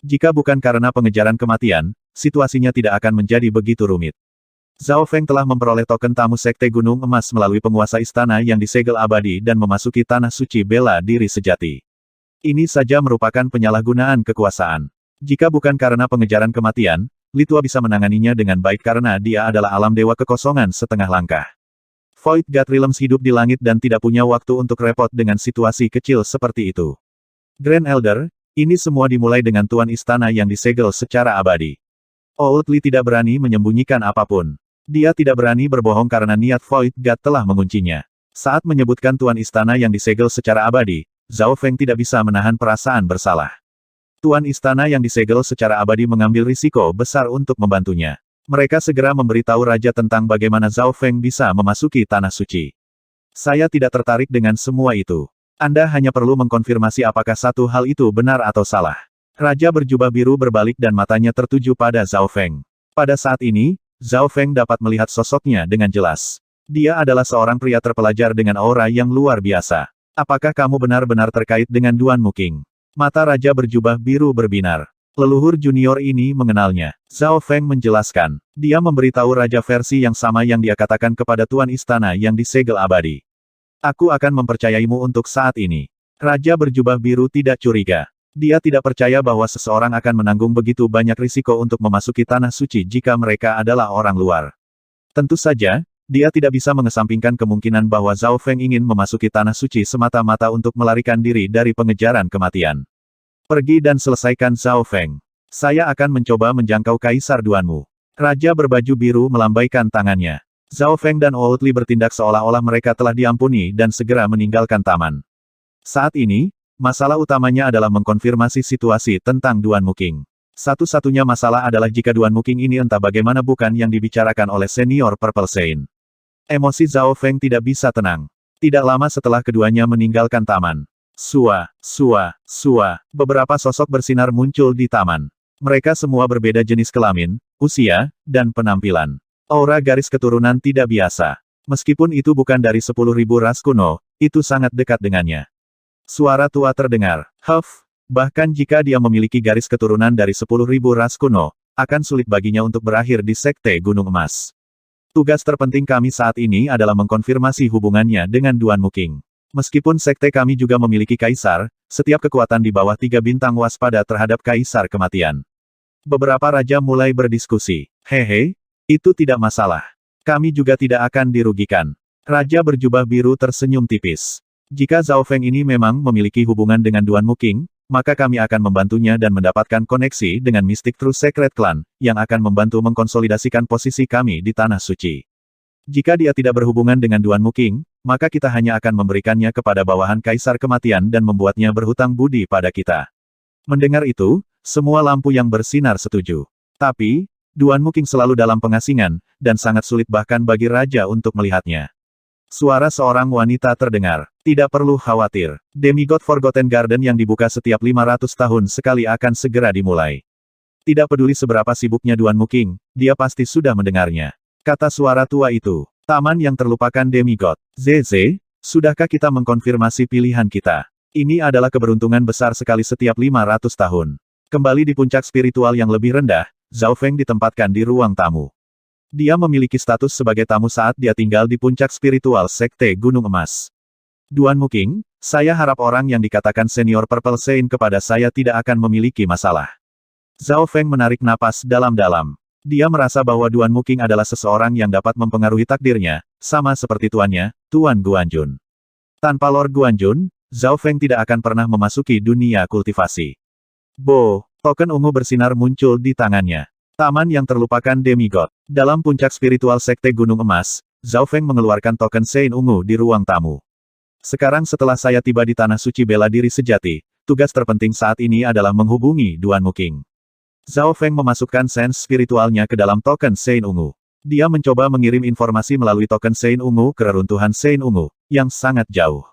Jika bukan karena pengejaran kematian, situasinya tidak akan menjadi begitu rumit. Zhao Feng telah memperoleh token tamu Sekte Gunung Emas melalui penguasa istana yang disegel abadi dan memasuki tanah suci bela diri sejati. Ini saja merupakan penyalahgunaan kekuasaan. Jika bukan karena pengejaran kematian, Li Tua bisa menanganinya dengan baik karena dia adalah alam dewa kekosongan setengah langkah. Void God Realms hidup di langit dan tidak punya waktu untuk repot dengan situasi kecil seperti itu. Grand Elder, ini semua dimulai dengan Tuan Istana yang disegel secara abadi. Old Li tidak berani menyembunyikan apapun. Dia tidak berani berbohong karena niat Void God telah menguncinya. Saat menyebutkan Tuan Istana yang disegel secara abadi, Zhao Feng tidak bisa menahan perasaan bersalah. Tuan Istana yang disegel secara abadi mengambil risiko besar untuk membantunya. Mereka segera memberitahu Raja tentang bagaimana Zhao Feng bisa memasuki tanah suci. Saya tidak tertarik dengan semua itu. Anda hanya perlu mengkonfirmasi apakah satu hal itu benar atau salah. Raja berjubah biru berbalik dan matanya tertuju pada Zhao Feng. Pada saat ini, Zhao Feng dapat melihat sosoknya dengan jelas. Dia adalah seorang pria terpelajar dengan aura yang luar biasa. Apakah kamu benar-benar terkait dengan Duan Muking? Mata Raja berjubah biru berbinar. Leluhur junior ini mengenalnya. Zhao Feng menjelaskan. Dia memberitahu Raja versi yang sama yang dia katakan kepada Tuan Istana yang disegel abadi. Aku akan mempercayaimu untuk saat ini. Raja berjubah biru tidak curiga. Dia tidak percaya bahwa seseorang akan menanggung begitu banyak risiko untuk memasuki tanah suci jika mereka adalah orang luar. Tentu saja, dia tidak bisa mengesampingkan kemungkinan bahwa Zhao Feng ingin memasuki tanah suci semata-mata untuk melarikan diri dari pengejaran kematian. Pergi dan selesaikan Zhao Feng. Saya akan mencoba menjangkau Kaisar Duanmu. Raja berbaju biru melambaikan tangannya. Zhao Feng dan Old Li bertindak seolah-olah mereka telah diampuni dan segera meninggalkan taman. Saat ini, masalah utamanya adalah mengkonfirmasi situasi tentang Duan Muking. Satu-satunya masalah adalah jika Duan Muking ini entah bagaimana bukan yang dibicarakan oleh senior Purple Saint. Emosi Zhao Feng tidak bisa tenang. Tidak lama setelah keduanya meninggalkan taman. Beberapa sosok bersinar muncul di taman. Mereka semua berbeda jenis kelamin, usia, dan penampilan. Aura garis keturunan tidak biasa. Meskipun itu bukan dari 10.000 ras kuno, itu sangat dekat dengannya. Suara tua terdengar. Bahkan jika dia memiliki garis keturunan dari 10.000 ras kuno, akan sulit baginya untuk berakhir di Sekte Gunung Emas. Tugas terpenting kami saat ini adalah mengkonfirmasi hubungannya dengan Duan Muking. Meskipun sekte kami juga memiliki kaisar, setiap kekuatan di bawah 3 bintang waspada terhadap kaisar kematian. Beberapa raja mulai berdiskusi. Hehe, itu tidak masalah. Kami juga tidak akan dirugikan. Raja berjubah biru tersenyum tipis. Jika Zhao Feng ini memang memiliki hubungan dengan Duan Muking, maka kami akan membantunya dan mendapatkan koneksi dengan Mystic True Secret Clan, yang akan membantu mengkonsolidasikan posisi kami di Tanah Suci. Jika dia tidak berhubungan dengan Duan Muking, maka kita hanya akan memberikannya kepada bawahan Kaisar Kematian dan membuatnya berhutang budi pada kita. Mendengar itu, semua lampu yang bersinar setuju. Tapi, Duan Muking selalu dalam pengasingan, dan sangat sulit bahkan bagi raja untuk melihatnya. Suara seorang wanita terdengar. Tidak perlu khawatir. Demigod Forgotten Garden yang dibuka setiap 500 tahun sekali akan segera dimulai. Tidak peduli seberapa sibuknya Duan Muking, dia pasti sudah mendengarnya. Kata suara tua itu. Taman yang terlupakan Demigod. Zeze, sudahkah kita mengkonfirmasi pilihan kita? Ini adalah keberuntungan besar sekali setiap 500 tahun. Kembali di puncak spiritual yang lebih rendah, Zhao Feng ditempatkan di ruang tamu. Dia memiliki status sebagai tamu saat dia tinggal di puncak spiritual Sekte Gunung Emas. Duan Muking, saya harap orang yang dikatakan senior Purple Saint kepada saya tidak akan memiliki masalah. Zhao Feng menarik napas dalam-dalam. Dia merasa bahwa Duan Muking adalah seseorang yang dapat mempengaruhi takdirnya, sama seperti tuannya, Tuan Guanjun. Tanpa Lord Guanjun, Zhao Feng tidak akan pernah memasuki dunia kultivasi. Token ungu bersinar muncul di tangannya. Taman yang terlupakan Demigod. Dalam puncak spiritual Sekte Gunung Emas, Zhao Feng mengeluarkan token Sein ungu di ruang tamu. Sekarang setelah saya tiba di Tanah Suci Bela Diri Sejati, tugas terpenting saat ini adalah menghubungi Duan Muking. Zhao Feng memasukkan sense spiritualnya ke dalam token Sein ungu. Dia mencoba mengirim informasi melalui token Sein ungu ke reruntuhan Sein ungu, yang sangat jauh.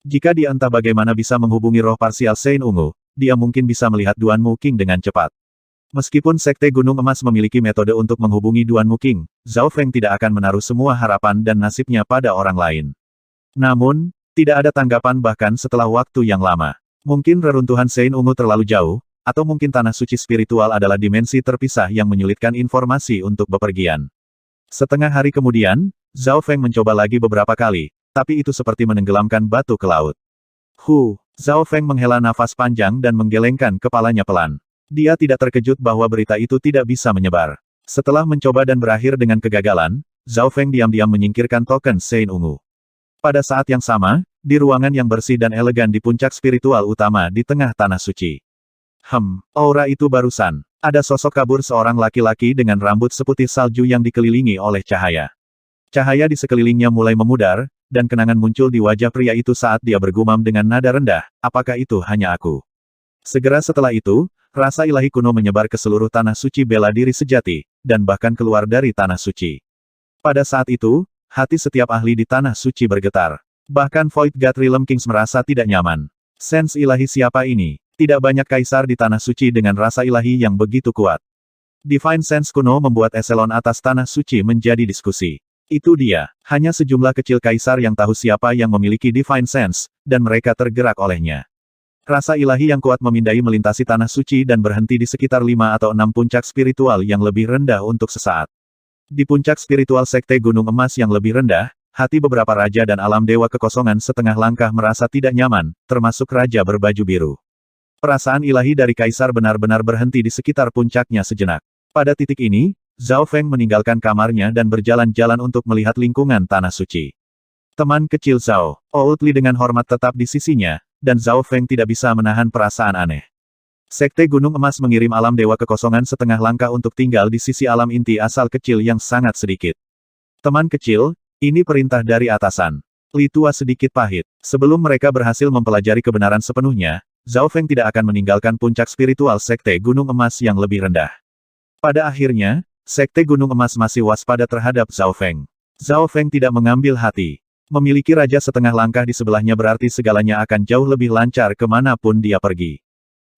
Jika dia entah bagaimana bisa menghubungi roh parsial Sein ungu, dia mungkin bisa melihat Duan Muking dengan cepat. Meskipun Sekte Gunung Emas memiliki metode untuk menghubungi Duan Muking, Zhao Feng tidak akan menaruh semua harapan dan nasibnya pada orang lain. Namun, tidak ada tanggapan bahkan setelah waktu yang lama. Mungkin reruntuhan Sein ungu terlalu jauh, atau mungkin Tanah Suci Spiritual adalah dimensi terpisah yang menyulitkan informasi untuk bepergian. Setengah hari kemudian, Zhao Feng mencoba lagi beberapa kali, tapi itu seperti menenggelamkan batu ke laut. Zhao Feng menghela nafas panjang dan menggelengkan kepalanya pelan. Dia tidak terkejut bahwa berita itu tidak bisa menyebar. Setelah mencoba dan berakhir dengan kegagalan, Zhao Feng diam-diam menyingkirkan token Sein ungu. Pada saat yang sama, di ruangan yang bersih dan elegan di puncak spiritual utama di tengah Tanah Suci. Aura itu barusan. Ada sosok kabur seorang laki-laki dengan rambut seputih salju yang dikelilingi oleh cahaya. Cahaya di sekelilingnya mulai memudar, dan kenangan muncul di wajah pria itu saat dia bergumam dengan nada rendah, apakah itu hanya aku? Segera setelah itu, rasa ilahi kuno menyebar ke seluruh Tanah Suci Bela Diri Sejati, dan bahkan keluar dari Tanah Suci. Pada saat itu, hati setiap ahli di Tanah Suci bergetar. Bahkan Void God Realm Kings merasa tidak nyaman. Sense ilahi siapa ini? Tidak banyak kaisar di Tanah Suci dengan rasa ilahi yang begitu kuat. Divine Sense kuno membuat eselon atas Tanah Suci menjadi diskusi. Itu dia, hanya sejumlah kecil kaisar yang tahu siapa yang memiliki Divine Sense, dan mereka tergerak olehnya. Rasa ilahi yang kuat memindai melintasi Tanah Suci dan berhenti di sekitar 5 atau 6 puncak spiritual yang lebih rendah untuk sesaat. Di puncak spiritual Sekte Gunung Emas yang lebih rendah, hati beberapa raja dan alam dewa kekosongan setengah langkah merasa tidak nyaman, termasuk raja berbaju biru. Perasaan ilahi dari kaisar benar-benar berhenti di sekitar puncaknya sejenak. Pada titik ini, Zhao Feng meninggalkan kamarnya dan berjalan-jalan untuk melihat lingkungan Tanah Suci. Teman kecil Zhao, Old Li dengan hormat tetap di sisinya, dan Zhao Feng tidak bisa menahan perasaan aneh. Sekte Gunung Emas mengirim alam dewa kekosongan setengah langkah untuk tinggal di sisi alam inti asal kecil yang sangat sedikit. Teman kecil, ini perintah dari atasan. Li tua sedikit pahit. Sebelum mereka berhasil mempelajari kebenaran sepenuhnya, Zhao Feng tidak akan meninggalkan puncak spiritual Sekte Gunung Emas yang lebih rendah. Pada akhirnya, Sekte Gunung Emas masih waspada terhadap Zhao Feng. Zhao Feng tidak mengambil hati. Memiliki raja setengah langkah di sebelahnya berarti segalanya akan jauh lebih lancar kemanapun dia pergi.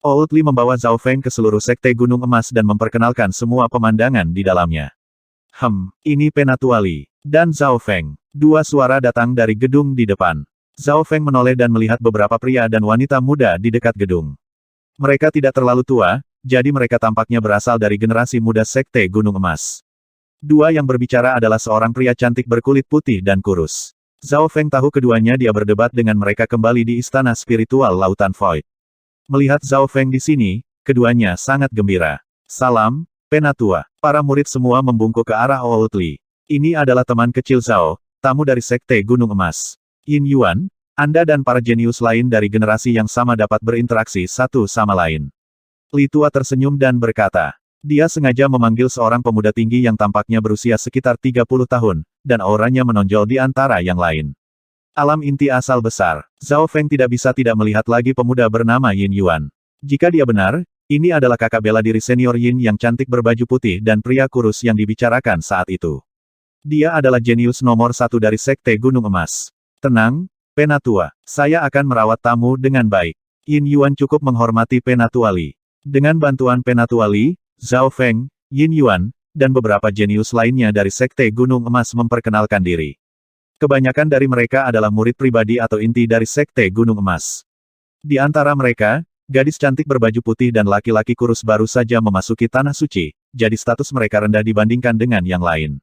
Old Li membawa Zhao Feng ke seluruh Sekte Gunung Emas dan memperkenalkan semua pemandangan di dalamnya. Ini Penatua Li dan Zhao Feng. Dua suara datang dari gedung di depan. Zhao Feng menoleh dan melihat beberapa pria dan wanita muda di dekat gedung. Mereka tidak terlalu tua, jadi mereka tampaknya berasal dari generasi muda Sekte Gunung Emas. Dua yang berbicara adalah seorang pria cantik berkulit putih dan kurus. Zhao Feng tahu keduanya dia berdebat dengan mereka kembali di Istana Spiritual Lautan Void. Melihat Zhao Feng di sini, keduanya sangat gembira. Salam, Penatua. Para murid semua membungkuk ke arah Old Li. Ini adalah teman kecil Zhao, tamu dari Sekte Gunung Emas. Yin Yuan, Anda dan para jenius lain dari generasi yang sama dapat berinteraksi satu sama lain. Li Tua tersenyum dan berkata, dia sengaja memanggil seorang pemuda tinggi yang tampaknya berusia sekitar 30 tahun, dan auranya menonjol di antara yang lain. Alam inti asal besar. Zhao Feng tidak bisa tidak melihat lagi pemuda bernama Yin Yuan. Jika dia benar, ini adalah kakak bela diri senior Yin yang cantik berbaju putih dan pria kurus yang dibicarakan saat itu. Dia adalah jenius nomor satu dari Sekte Gunung Emas. Tenang, Penatua. Saya akan merawat tamu dengan baik. Yin Yuan cukup menghormati Penatua Li. Dengan bantuan Penatua Li, Zhao Feng, Yin Yuan, dan beberapa jenius lainnya dari Sekte Gunung Emas memperkenalkan diri. Kebanyakan dari mereka adalah murid pribadi atau inti dari Sekte Gunung Emas. Di antara mereka, gadis cantik berbaju putih dan laki-laki kurus baru saja memasuki Tanah Suci, jadi status mereka rendah dibandingkan dengan yang lain.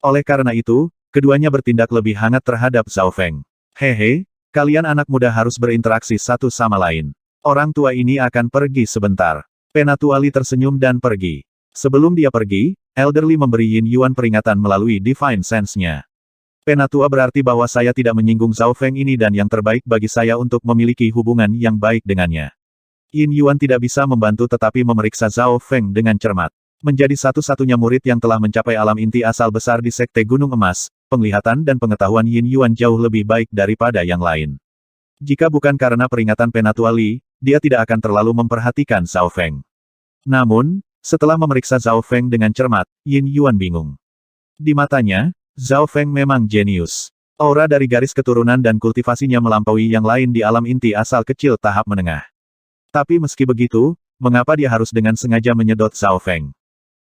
Oleh karena itu, keduanya bertindak lebih hangat terhadap Zhao Feng. Hehe, kalian anak muda harus berinteraksi satu sama lain. Orang tua ini akan pergi sebentar. Penatua Li tersenyum dan pergi. Sebelum dia pergi, Elder Li memberi Yin Yuan peringatan melalui Divine Sense-nya. Penatua berarti bahwa saya tidak menyinggung Zhao Feng ini dan yang terbaik bagi saya untuk memiliki hubungan yang baik dengannya. Yin Yuan tidak bisa membantu tetapi memeriksa Zhao Feng dengan cermat. Menjadi satu-satunya murid yang telah mencapai alam inti asal besar di Sekte Gunung Emas, penglihatan dan pengetahuan Yin Yuan jauh lebih baik daripada yang lain. Jika bukan karena peringatan Penatua Li, dia tidak akan terlalu memperhatikan Zhao Feng. Namun, setelah memeriksa Zhao Feng dengan cermat, Yin Yuan bingung. Di matanya, Zhao Feng memang jenius. Aura dari garis keturunan dan kultivasinya melampaui yang lain di alam inti asal kecil tahap menengah. Tapi meski begitu, mengapa dia harus dengan sengaja menyedot Zhao Feng?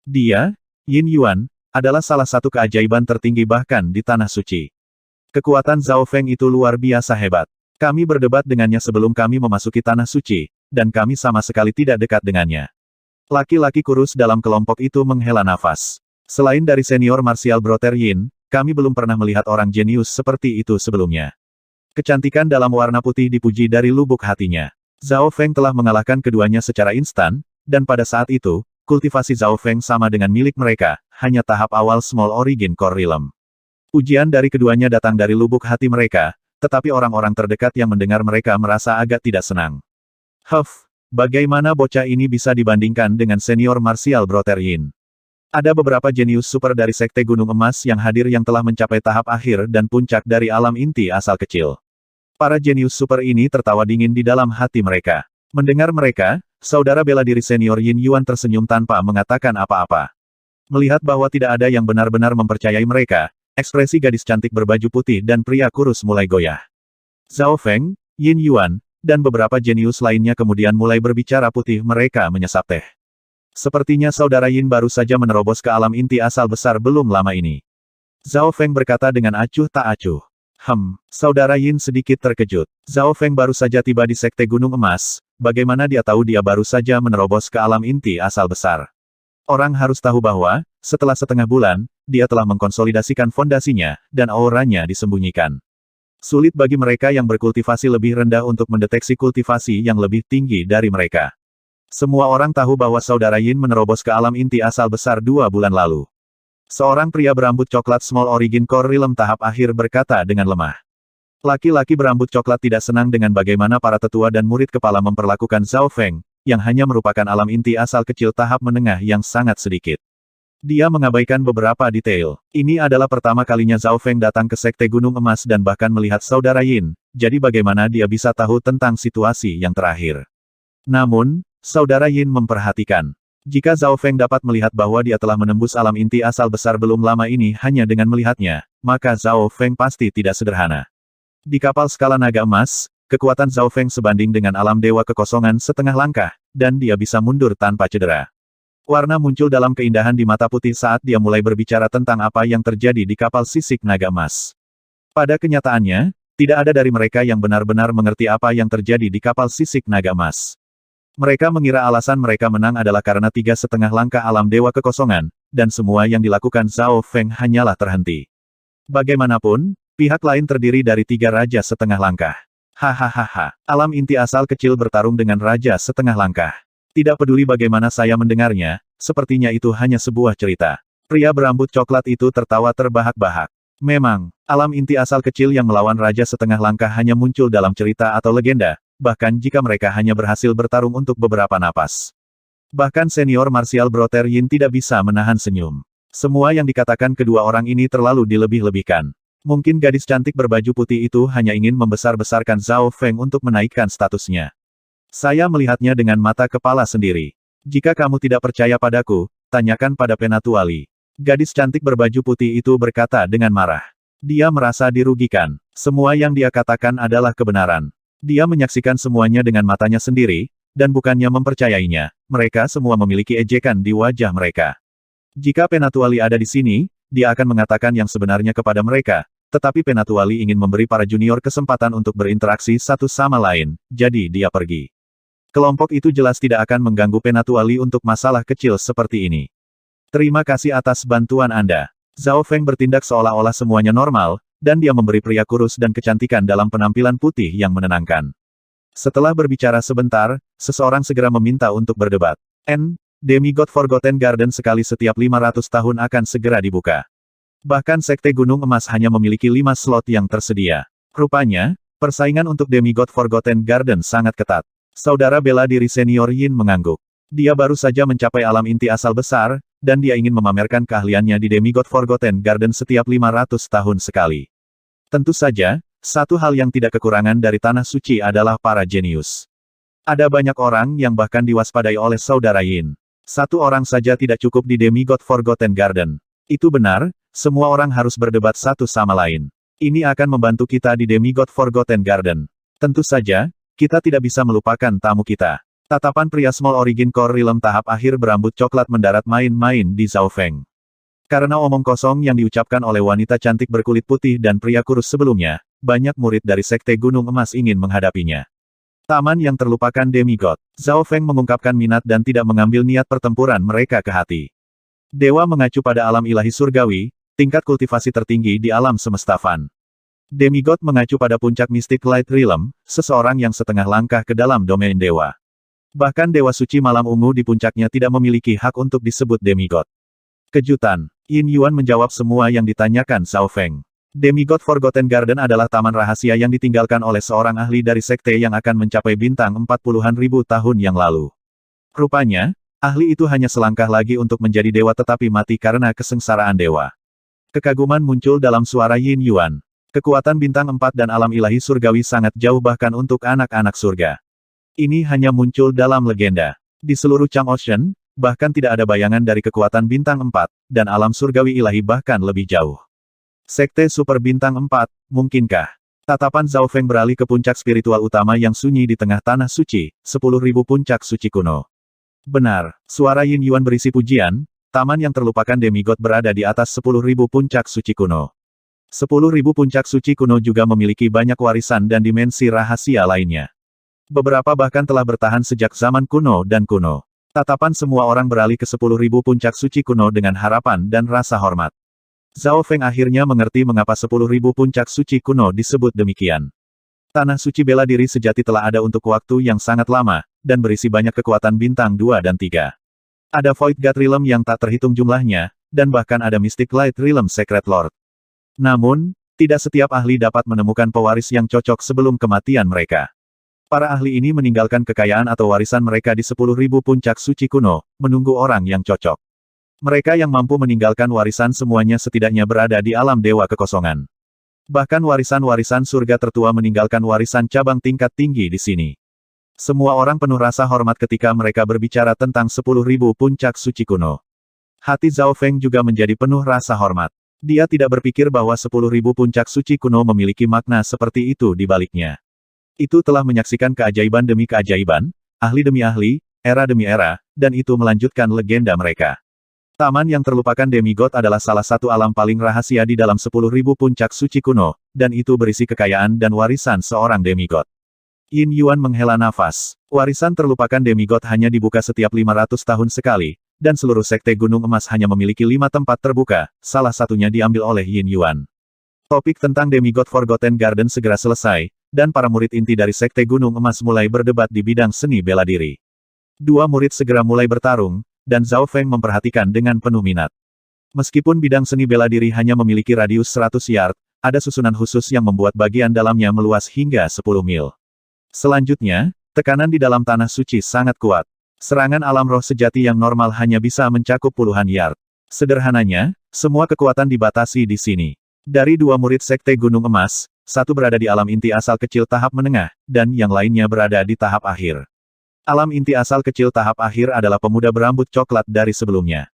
Dia, Yin Yuan, adalah salah satu keajaiban tertinggi bahkan di Tanah Suci. Kekuatan Zhao Feng itu luar biasa hebat. Kami berdebat dengannya sebelum kami memasuki Tanah Suci, dan kami sama sekali tidak dekat dengannya. Laki-laki kurus dalam kelompok itu menghela nafas. Selain dari senior martial Brother Yin, kami belum pernah melihat orang jenius seperti itu sebelumnya. Kecantikan dalam warna putih dipuji dari lubuk hatinya. Zhao Feng telah mengalahkan keduanya secara instan, dan pada saat itu, kultivasi Zhao Feng sama dengan milik mereka, hanya tahap awal Small Origin Core Realm. Ujian dari keduanya datang dari lubuk hati mereka, tetapi orang-orang terdekat yang mendengar mereka merasa agak tidak senang. Bagaimana bocah ini bisa dibandingkan dengan senior martial Brother Yin? Ada beberapa jenius super dari Sekte Gunung Emas yang hadir yang telah mencapai tahap akhir dan puncak dari alam inti asal kecil. Para jenius super ini tertawa dingin di dalam hati mereka. Mendengar mereka, saudara bela diri senior Yin Yuan tersenyum tanpa mengatakan apa-apa. Melihat bahwa tidak ada yang benar-benar mempercayai mereka, ekspresi gadis cantik berbaju putih dan pria kurus mulai goyah. Zhao Feng, Yin Yuan, dan beberapa jenius lainnya kemudian mulai berbicara putih mereka menyesap teh. Sepertinya saudara Yin baru saja menerobos ke alam inti asal besar belum lama ini. Zhao Feng berkata dengan acuh tak acuh. Saudara Yin sedikit terkejut. Zhao Feng baru saja tiba di Sekte Gunung Emas, bagaimana dia tahu dia baru saja menerobos ke alam inti asal besar? Orang harus tahu bahwa, setelah setengah bulan, dia telah mengkonsolidasikan fondasinya, dan auranya disembunyikan. Sulit bagi mereka yang berkultivasi lebih rendah untuk mendeteksi kultivasi yang lebih tinggi dari mereka. Semua orang tahu bahwa saudara Yin menerobos ke alam inti asal besar 2 bulan lalu. Seorang pria berambut coklat Small Origin Core Realm tahap akhir berkata dengan lemah. Laki-laki berambut coklat tidak senang dengan bagaimana para tetua dan murid kepala memperlakukan Zhao Feng, yang hanya merupakan alam inti asal kecil tahap menengah yang sangat sedikit. Dia mengabaikan beberapa detail. Ini adalah pertama kalinya Zhao Feng datang ke Sekte Gunung Emas dan bahkan melihat saudara Yin, jadi bagaimana dia bisa tahu tentang situasi yang terakhir. Namun, saudara Yin memperhatikan. Jika Zhao Feng dapat melihat bahwa dia telah menembus alam inti asal besar belum lama ini hanya dengan melihatnya, maka Zhao Feng pasti tidak sederhana. Di kapal skala naga emas, kekuatan Zhao Feng sebanding dengan alam dewa kekosongan setengah langkah, dan dia bisa mundur tanpa cedera. Warna muncul dalam keindahan di mata putih saat dia mulai berbicara tentang apa yang terjadi di kapal sisik naga emas. Pada kenyataannya, Tidak ada dari mereka yang benar-benar mengerti apa yang terjadi di kapal sisik naga emas. Mereka mengira alasan mereka menang adalah karena 3,5 langkah alam dewa kekosongan, dan semua yang dilakukan Zhao Feng hanyalah terhenti. Bagaimanapun, pihak lain terdiri dari 3 raja setengah langkah. Hahaha, alam inti asal kecil bertarung dengan raja setengah langkah. Tidak peduli bagaimana saya mendengarnya, sepertinya itu hanya sebuah cerita. Pria berambut coklat itu tertawa terbahak-bahak. Memang, alam inti asal kecil yang melawan raja setengah langkah hanya muncul dalam cerita atau legenda, bahkan jika mereka hanya berhasil bertarung untuk beberapa napas. Bahkan senior martial Brother Yin tidak bisa menahan senyum. Semua yang dikatakan kedua orang ini terlalu dilebih-lebihkan. Mungkin gadis cantik berbaju putih itu hanya ingin membesar-besarkan Zhao Feng untuk menaikkan statusnya. Saya melihatnya dengan mata kepala sendiri. Jika kamu tidak percaya padaku, tanyakan pada Penatuali. Gadis cantik berbaju putih itu berkata dengan marah. Dia merasa dirugikan. Semua yang dia katakan adalah kebenaran. Dia menyaksikan semuanya dengan matanya sendiri, dan bukannya mempercayainya, mereka semua memiliki ejekan di wajah mereka. Jika Penatuali ada di sini, dia akan mengatakan yang sebenarnya kepada mereka, tetapi Penatuali ingin memberi para junior kesempatan untuk berinteraksi satu sama lain, jadi dia pergi. Kelompok itu jelas tidak akan mengganggu Penatuali untuk masalah kecil seperti ini. Terima kasih atas bantuan Anda. Zhao Feng bertindak seolah-olah semuanya normal, dan dia memberi pria kurus dan kecantikan dalam penampilan putih yang menenangkan. Setelah berbicara sebentar, seseorang segera meminta untuk berdebat. Demigod Forgotten Garden sekali setiap 500 tahun akan segera dibuka. Bahkan Sekte Gunung Emas hanya memiliki 5 slot yang tersedia. Rupanya, persaingan untuk Demigod Forgotten Garden sangat ketat. Saudara bela diri senior Yin mengangguk. Dia baru saja mencapai alam inti asal besar, dan dia ingin memamerkan keahliannya di Demigod Forgotten Garden setiap 500 tahun sekali. Tentu saja, satu hal yang tidak kekurangan dari Tanah Suci adalah para jenius. Ada banyak orang yang bahkan diwaspadai oleh saudara Yin. Satu orang saja tidak cukup di Demigod Forgotten Garden. Itu benar, semua orang harus berdebat satu sama lain. Ini akan membantu kita di Demigod Forgotten Garden. Tentu saja, kita tidak bisa melupakan tamu kita. Tatapan pria Small Origin Core Realm tahap akhir berambut coklat mendarat main-main di Zhao Feng. Karena omong kosong yang diucapkan oleh wanita cantik berkulit putih dan pria kurus sebelumnya, banyak murid dari Sekte Gunung Emas ingin menghadapinya. Taman yang terlupakan Demigod. Zhao Feng mengungkapkan minat dan tidak mengambil niat pertempuran mereka ke hati. Dewa mengacu pada alam ilahi surgawi, tingkat kultivasi tertinggi di alam semesta Fan. Demigod mengacu pada puncak Mystic Light Realm, seseorang yang setengah langkah ke dalam domain dewa. Bahkan Dewa Suci Malam Ungu di puncaknya tidak memiliki hak untuk disebut demigod. Kejutan. Yin Yuan menjawab semua yang ditanyakan Zhao Feng. Demigod Forgotten Garden adalah taman rahasia yang ditinggalkan oleh seorang ahli dari sekte yang akan mencapai bintang 40-an ribu tahun yang lalu. Rupanya, ahli itu hanya selangkah lagi untuk menjadi dewa tetapi mati karena kesengsaraan dewa. Kekaguman muncul dalam suara Yin Yuan. Kekuatan bintang 4 dan alam ilahi surgawi sangat jauh bahkan untuk anak-anak surga. Ini hanya muncul dalam legenda. Di seluruh Chang Ocean, bahkan tidak ada bayangan dari kekuatan bintang 4, dan alam surgawi ilahi bahkan lebih jauh. Sekte Super Bintang 4, mungkinkah? Tatapan Zhao Feng beralih ke puncak spiritual utama yang sunyi di tengah tanah suci, 10.000 puncak suci kuno. Benar, suara Yin Yuan berisi pujian, taman yang terlupakan demigod berada di atas 10.000 puncak suci kuno. 10.000 puncak suci kuno juga memiliki banyak warisan dan dimensi rahasia lainnya. Beberapa bahkan telah bertahan sejak zaman kuno dan kuno. Tatapan semua orang beralih ke 10.000 puncak suci kuno dengan harapan dan rasa hormat. Zhao Feng akhirnya mengerti mengapa 10.000 puncak suci kuno disebut demikian. Tanah suci bela diri sejati telah ada untuk waktu yang sangat lama, dan berisi banyak kekuatan bintang 2 dan 3. Ada Void God Realm yang tak terhitung jumlahnya, dan bahkan ada Mystic Light Realm Secret Lord. Namun, tidak setiap ahli dapat menemukan pewaris yang cocok sebelum kematian mereka. Para ahli ini meninggalkan kekayaan atau warisan mereka di 10.000 puncak suci kuno, menunggu orang yang cocok. Mereka yang mampu meninggalkan warisan semuanya setidaknya berada di alam dewa kekosongan. Bahkan warisan-warisan surga tertua meninggalkan warisan cabang tingkat tinggi di sini. Semua orang penuh rasa hormat ketika mereka berbicara tentang 10.000 puncak suci kuno. Hati Zhao Feng juga menjadi penuh rasa hormat. Dia tidak berpikir bahwa 10.000 puncak suci kuno memiliki makna seperti itu di baliknya. Itu telah menyaksikan keajaiban demi keajaiban, ahli demi ahli, era demi era, dan itu melanjutkan legenda mereka. Taman yang terlupakan demigod adalah salah satu alam paling rahasia di dalam 10.000 puncak suci kuno, dan itu berisi kekayaan dan warisan seorang demigod. Yin Yuan menghela nafas. Warisan terlupakan demigod hanya dibuka setiap 500 tahun sekali, dan seluruh sekte Gunung Emas hanya memiliki 5 tempat terbuka, salah satunya diambil oleh Yin Yuan. Topik tentang demigod Forgotten Garden segera selesai, dan para murid inti dari sekte Gunung Emas mulai berdebat di bidang seni bela diri. Dua murid segera mulai bertarung, dan Zhao Feng memperhatikan dengan penuh minat. Meskipun bidang seni bela diri hanya memiliki radius 100 yard, ada susunan khusus yang membuat bagian dalamnya meluas hingga 10 mil. Selanjutnya, tekanan di dalam tanah suci sangat kuat. Serangan alam roh sejati yang normal hanya bisa mencakup puluhan yard. Sederhananya, semua kekuatan dibatasi di sini. Dari dua murid sekte Gunung Emas, satu berada di alam inti asal kecil tahap menengah, dan yang lainnya berada di tahap akhir. Alam inti asal kecil tahap akhir adalah pemuda berambut coklat dari sebelumnya.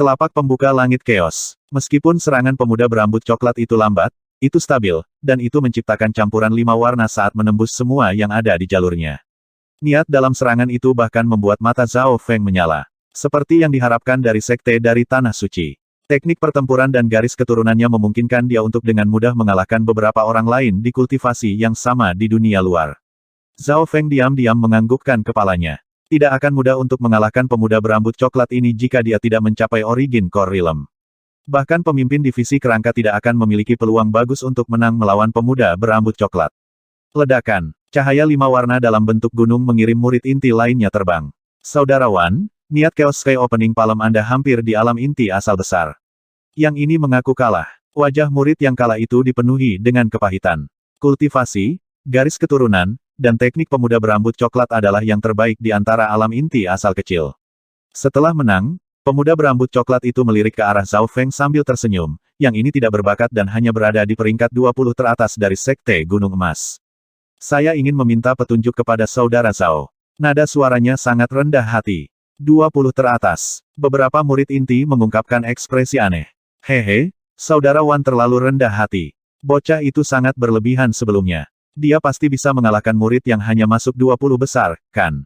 Telapak pembuka langit keos. Meskipun serangan pemuda berambut coklat itu lambat, itu stabil, dan itu menciptakan campuran 5 warna saat menembus semua yang ada di jalurnya. Niat dalam serangan itu bahkan membuat mata Zhao Feng menyala. Seperti yang diharapkan dari sekte dari Tanah Suci. Teknik pertempuran dan garis keturunannya memungkinkan dia untuk dengan mudah mengalahkan beberapa orang lain di kultivasi yang sama di dunia luar. Zhao Feng diam-diam menganggukkan kepalanya. Tidak akan mudah untuk mengalahkan pemuda berambut coklat ini jika dia tidak mencapai Origin Core Realm. Bahkan pemimpin divisi kerangka tidak akan memiliki peluang bagus untuk menang melawan pemuda berambut coklat. Ledakan. Cahaya 5 warna dalam bentuk gunung mengirim murid inti lainnya terbang. Saudarawan, niat Chaos Sky Opening Palm Anda hampir di alam inti asal besar. Yang ini mengaku kalah. Wajah murid yang kalah itu dipenuhi dengan kepahitan. Kultivasi, garis keturunan, dan teknik pemuda berambut coklat adalah yang terbaik di antara alam inti asal kecil. Setelah menang, pemuda berambut coklat itu melirik ke arah Zhao Feng sambil tersenyum, yang ini tidak berbakat dan hanya berada di peringkat 20 teratas dari sekte Gunung Emas. Saya ingin meminta petunjuk kepada saudara Zhao. Nada suaranya sangat rendah hati. 20 teratas. Beberapa murid inti mengungkapkan ekspresi aneh. Hehe, saudara Wan terlalu rendah hati. Bocah itu sangat berlebihan sebelumnya. Dia pasti bisa mengalahkan murid yang hanya masuk 20 besar, kan?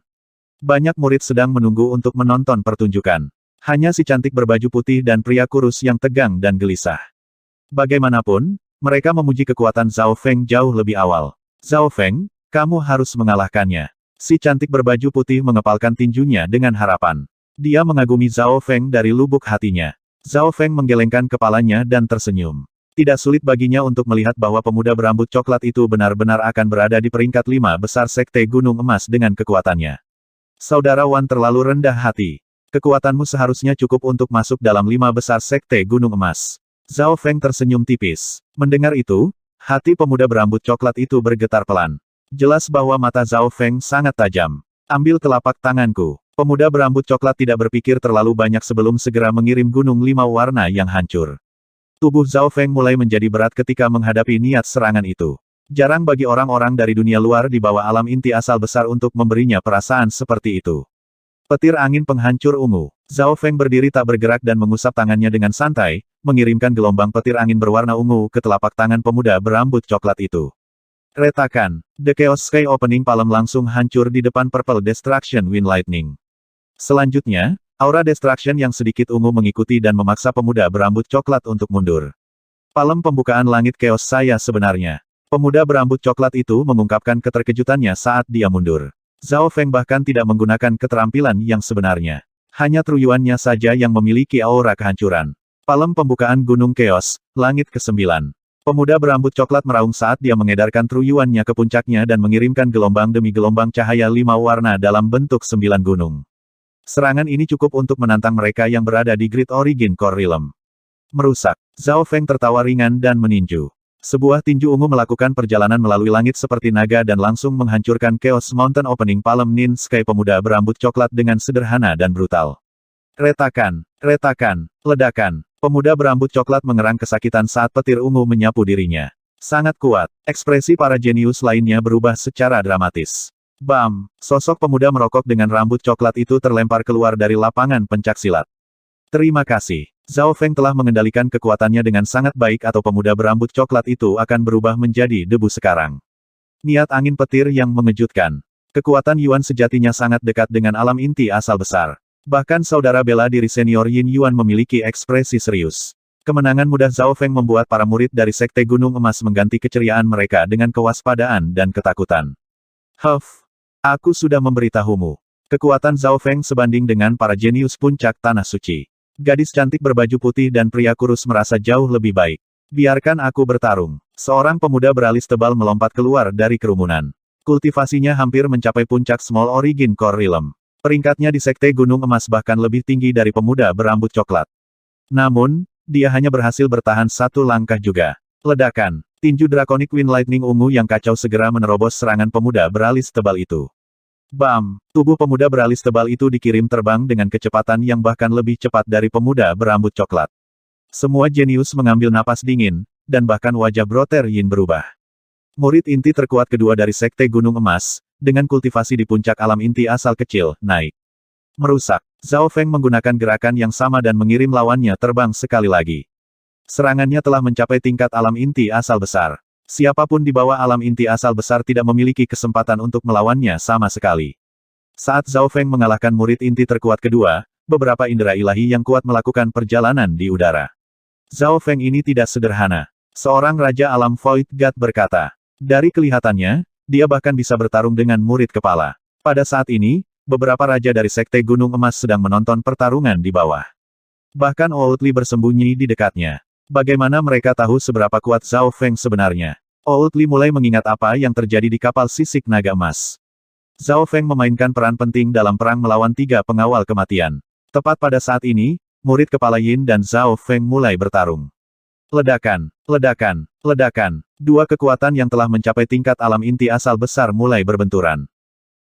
Banyak murid sedang menunggu untuk menonton pertunjukan. Hanya si cantik berbaju putih dan pria kurus yang tegang dan gelisah. Bagaimanapun, mereka memuji kekuatan Zhao Feng jauh lebih awal. Zhao Feng, kamu harus mengalahkannya. Si cantik berbaju putih mengepalkan tinjunya dengan harapan. Dia mengagumi Zhao Feng dari lubuk hatinya. Zhao Feng menggelengkan kepalanya dan tersenyum. Tidak sulit baginya untuk melihat bahwa pemuda berambut coklat itu benar-benar akan berada di peringkat 5 besar sekte Gunung Emas dengan kekuatannya. Saudara Wan terlalu rendah hati. Kekuatanmu seharusnya cukup untuk masuk dalam 5 besar sekte Gunung Emas. Zhao Feng tersenyum tipis. Mendengar itu, hati pemuda berambut coklat itu bergetar pelan. Jelas bahwa mata Zhao Feng sangat tajam. Ambil telapak tanganku. Pemuda berambut coklat tidak berpikir terlalu banyak sebelum segera mengirim gunung 5 warna yang hancur. Tubuh Zhao Feng mulai menjadi berat ketika menghadapi niat serangan itu. Jarang bagi orang-orang dari dunia luar di bawah alam inti asal besar untuk memberinya perasaan seperti itu. Petir angin penghancur ungu. Zhao Feng berdiri tak bergerak dan mengusap tangannya dengan santai, mengirimkan gelombang petir angin berwarna ungu ke telapak tangan pemuda berambut coklat itu. Retakan. The Chaos Sky Opening Palm langsung hancur di depan Purple Destruction Wind Lightning. Selanjutnya, aura Destruction yang sedikit ungu mengikuti dan memaksa pemuda berambut coklat untuk mundur. Palem pembukaan langit Chaos saya sebenarnya. Pemuda berambut coklat itu mengungkapkan keterkejutannya saat dia mundur. Zhao Feng bahkan tidak menggunakan keterampilan yang sebenarnya. Hanya truyuannya saja yang memiliki aura kehancuran. Palem pembukaan Gunung Chaos, langit ke-9. Pemuda berambut coklat meraung saat dia mengedarkan truyuannya ke puncaknya dan mengirimkan gelombang demi gelombang cahaya 5 warna dalam bentuk 9 gunung. Serangan ini cukup untuk menantang mereka yang berada di Great Origin Core Realm. Merusak. Zhao Feng tertawa ringan dan meninju. Sebuah tinju ungu melakukan perjalanan melalui langit seperti naga dan langsung menghancurkan Chaos Mountain Opening Palm Nin Sky pemuda berambut coklat dengan sederhana dan brutal. Retakan, retakan, ledakan. Pemuda berambut coklat mengerang kesakitan saat petir ungu menyapu dirinya. Sangat kuat, ekspresi para jenius lainnya berubah secara dramatis. Bam! Sosok pemuda merokok dengan rambut coklat itu terlempar keluar dari lapangan pencaksilat. Terima kasih. Zhao Feng telah mengendalikan kekuatannya dengan sangat baik atau pemuda berambut coklat itu akan berubah menjadi debu sekarang. Niat angin petir yang mengejutkan. Kekuatan Yuan sejatinya sangat dekat dengan alam inti asal besar. Bahkan saudara bela diri senior Yin Yuan memiliki ekspresi serius. Kemenangan mudah Zhao Feng membuat para murid dari Sekte Gunung Emas mengganti keceriaan mereka dengan kewaspadaan dan ketakutan. Aku sudah memberitahumu. Kekuatan Zhao Feng sebanding dengan para jenius puncak Tanah Suci. Gadis cantik berbaju putih dan pria kurus merasa jauh lebih baik. Biarkan aku bertarung. Seorang pemuda beralis tebal melompat keluar dari kerumunan. Kultivasinya hampir mencapai puncak Small Origin Core Realm. Peringkatnya di Sekte Gunung Emas bahkan lebih tinggi dari pemuda berambut coklat. Namun, dia hanya berhasil bertahan satu langkah juga. Ledakan. Tinju Draconic Wind Lightning ungu yang kacau segera menerobos serangan pemuda beralis tebal itu. Bam! Tubuh pemuda beralis tebal itu dikirim terbang dengan kecepatan yang bahkan lebih cepat dari pemuda berambut coklat. Semua jenius mengambil napas dingin, dan bahkan wajah Brother Yin berubah. Murid inti terkuat kedua dari Sekte Gunung Emas, dengan kultivasi di puncak alam inti asal kecil, naik. Merusak. Zhao Feng menggunakan gerakan yang sama dan mengirim lawannya terbang sekali lagi. Serangannya telah mencapai tingkat alam inti asal besar. Siapapun di bawah alam inti asal besar tidak memiliki kesempatan untuk melawannya sama sekali. Saat Zhao Feng mengalahkan murid inti terkuat kedua, beberapa indera ilahi yang kuat melakukan perjalanan di udara. Zhao Feng ini tidak sederhana. Seorang Raja Alam Void God berkata. Dari kelihatannya, dia bahkan bisa bertarung dengan murid kepala. Pada saat ini, beberapa raja dari Sekte Gunung Emas sedang menonton pertarungan di bawah. Bahkan Old Li bersembunyi di dekatnya. Bagaimana mereka tahu seberapa kuat Zhao Feng sebenarnya? Old Li mulai mengingat apa yang terjadi di kapal sisik naga emas. Zhao Feng memainkan peran penting dalam perang melawan 3 pengawal kematian. Tepat pada saat ini, murid kepala Yin dan Zhao Feng mulai bertarung. Ledakan, ledakan, ledakan. Dua kekuatan yang telah mencapai tingkat alam inti asal besar mulai berbenturan.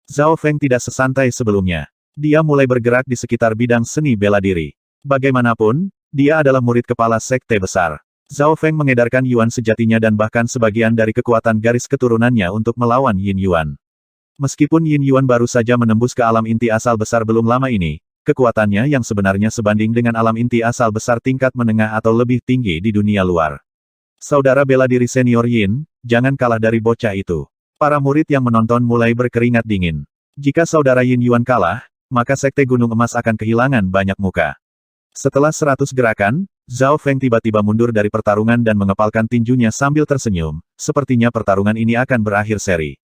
Zhao Feng tidak sesantai sebelumnya. Dia mulai bergerak di sekitar bidang seni bela diri. Bagaimanapun, dia adalah murid kepala sekte besar. Zhao Feng mengedarkan Yuan sejatinya dan bahkan sebagian dari kekuatan garis keturunannya untuk melawan Yin Yuan. Meskipun Yin Yuan baru saja menembus ke alam inti asal besar belum lama ini, kekuatannya yang sebenarnya sebanding dengan alam inti asal besar tingkat menengah atau lebih tinggi di dunia luar. Saudara bela diri senior Yin, jangan kalah dari bocah itu. Para murid yang menonton mulai berkeringat dingin. Jika saudara Yin Yuan kalah, maka Sekte Gunung Emas akan kehilangan banyak muka. Setelah 100 gerakan, Zhao Feng tiba-tiba mundur dari pertarungan dan mengepalkan tinjunya sambil tersenyum. Sepertinya pertarungan ini akan berakhir seri.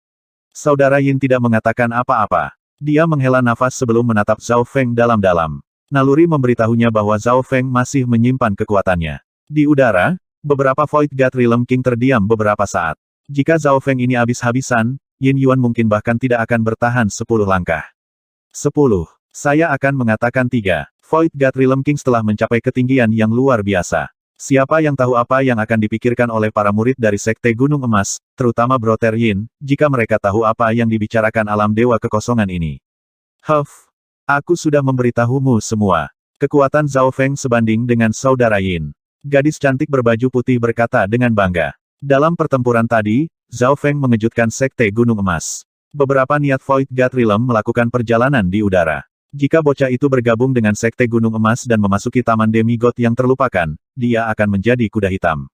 Saudara Yin tidak mengatakan apa-apa. Dia menghela nafas sebelum menatap Zhao Feng dalam-dalam. Naluri memberitahunya bahwa Zhao Feng masih menyimpan kekuatannya. Di udara, beberapa Void God Realm King terdiam beberapa saat. Jika Zhao Feng ini habis-habisan, Yin Yuan mungkin bahkan tidak akan bertahan 10 langkah. 10. Saya akan mengatakan 3. Void God Realm King telah mencapai ketinggian yang luar biasa. Siapa yang tahu apa yang akan dipikirkan oleh para murid dari Sekte Gunung Emas, terutama Brother Yin, jika mereka tahu apa yang dibicarakan alam dewa kekosongan ini. Aku sudah memberitahumu semua. Kekuatan Zhao Feng sebanding dengan saudara Yin. Gadis cantik berbaju putih berkata dengan bangga. Dalam pertempuran tadi, Zhao Feng mengejutkan Sekte Gunung Emas. Beberapa niat Void God Realm melakukan perjalanan di udara. Jika bocah itu bergabung dengan Sekte Gunung Emas dan memasuki Taman Demigod yang terlupakan, dia akan menjadi kuda hitam.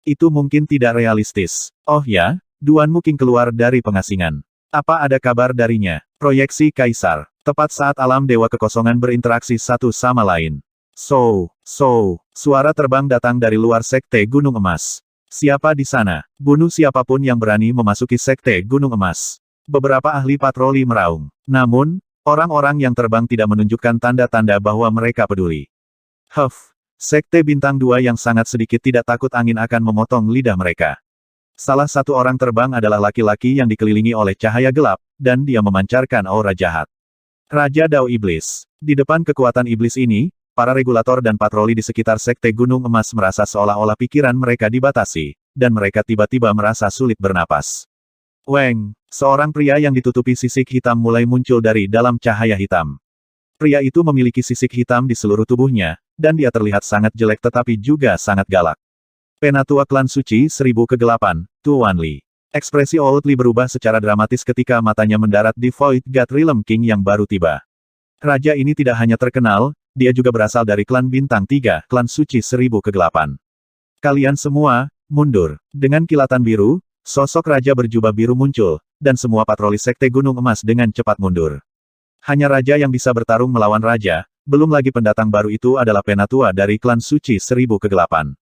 Itu mungkin tidak realistis. Oh ya, Duanmu King keluar dari pengasingan. Apa ada kabar darinya? Proyeksi Kaisar. Tepat saat alam dewa kekosongan berinteraksi satu sama lain. Suara terbang datang dari luar Sekte Gunung Emas. Siapa di sana? Bunuh siapapun yang berani memasuki Sekte Gunung Emas. Beberapa ahli patroli meraung. Namun, orang-orang yang terbang tidak menunjukkan tanda-tanda bahwa mereka peduli. Sekte Bintang 2 yang sangat sedikit tidak takut angin akan memotong lidah mereka. Salah satu orang terbang adalah laki-laki yang dikelilingi oleh cahaya gelap, dan dia memancarkan aura jahat. Raja Dao Iblis. Di depan kekuatan iblis ini, para regulator dan patroli di sekitar Sekte Gunung Emas merasa seolah-olah pikiran mereka dibatasi, dan mereka tiba-tiba merasa sulit bernapas. Weng, seorang pria yang ditutupi sisik hitam mulai muncul dari dalam cahaya hitam. Pria itu memiliki sisik hitam di seluruh tubuhnya, dan dia terlihat sangat jelek tetapi juga sangat galak. Penatua Klan Suci 1000 ke-8, Tuan Li. Ekspresi Old Li berubah secara dramatis ketika matanya mendarat di Void God Realm King yang baru tiba. Raja ini tidak hanya terkenal, dia juga berasal dari Klan Bintang 3, Klan Suci 1000 ke-8. Kalian semua, mundur. Dengan kilatan biru, sosok raja berjubah biru muncul, dan semua patroli Sekte Gunung Emas dengan cepat mundur. Hanya raja yang bisa bertarung melawan raja, Belum lagi pendatang baru itu adalah penatua dari klan suci 1000 kegelapan.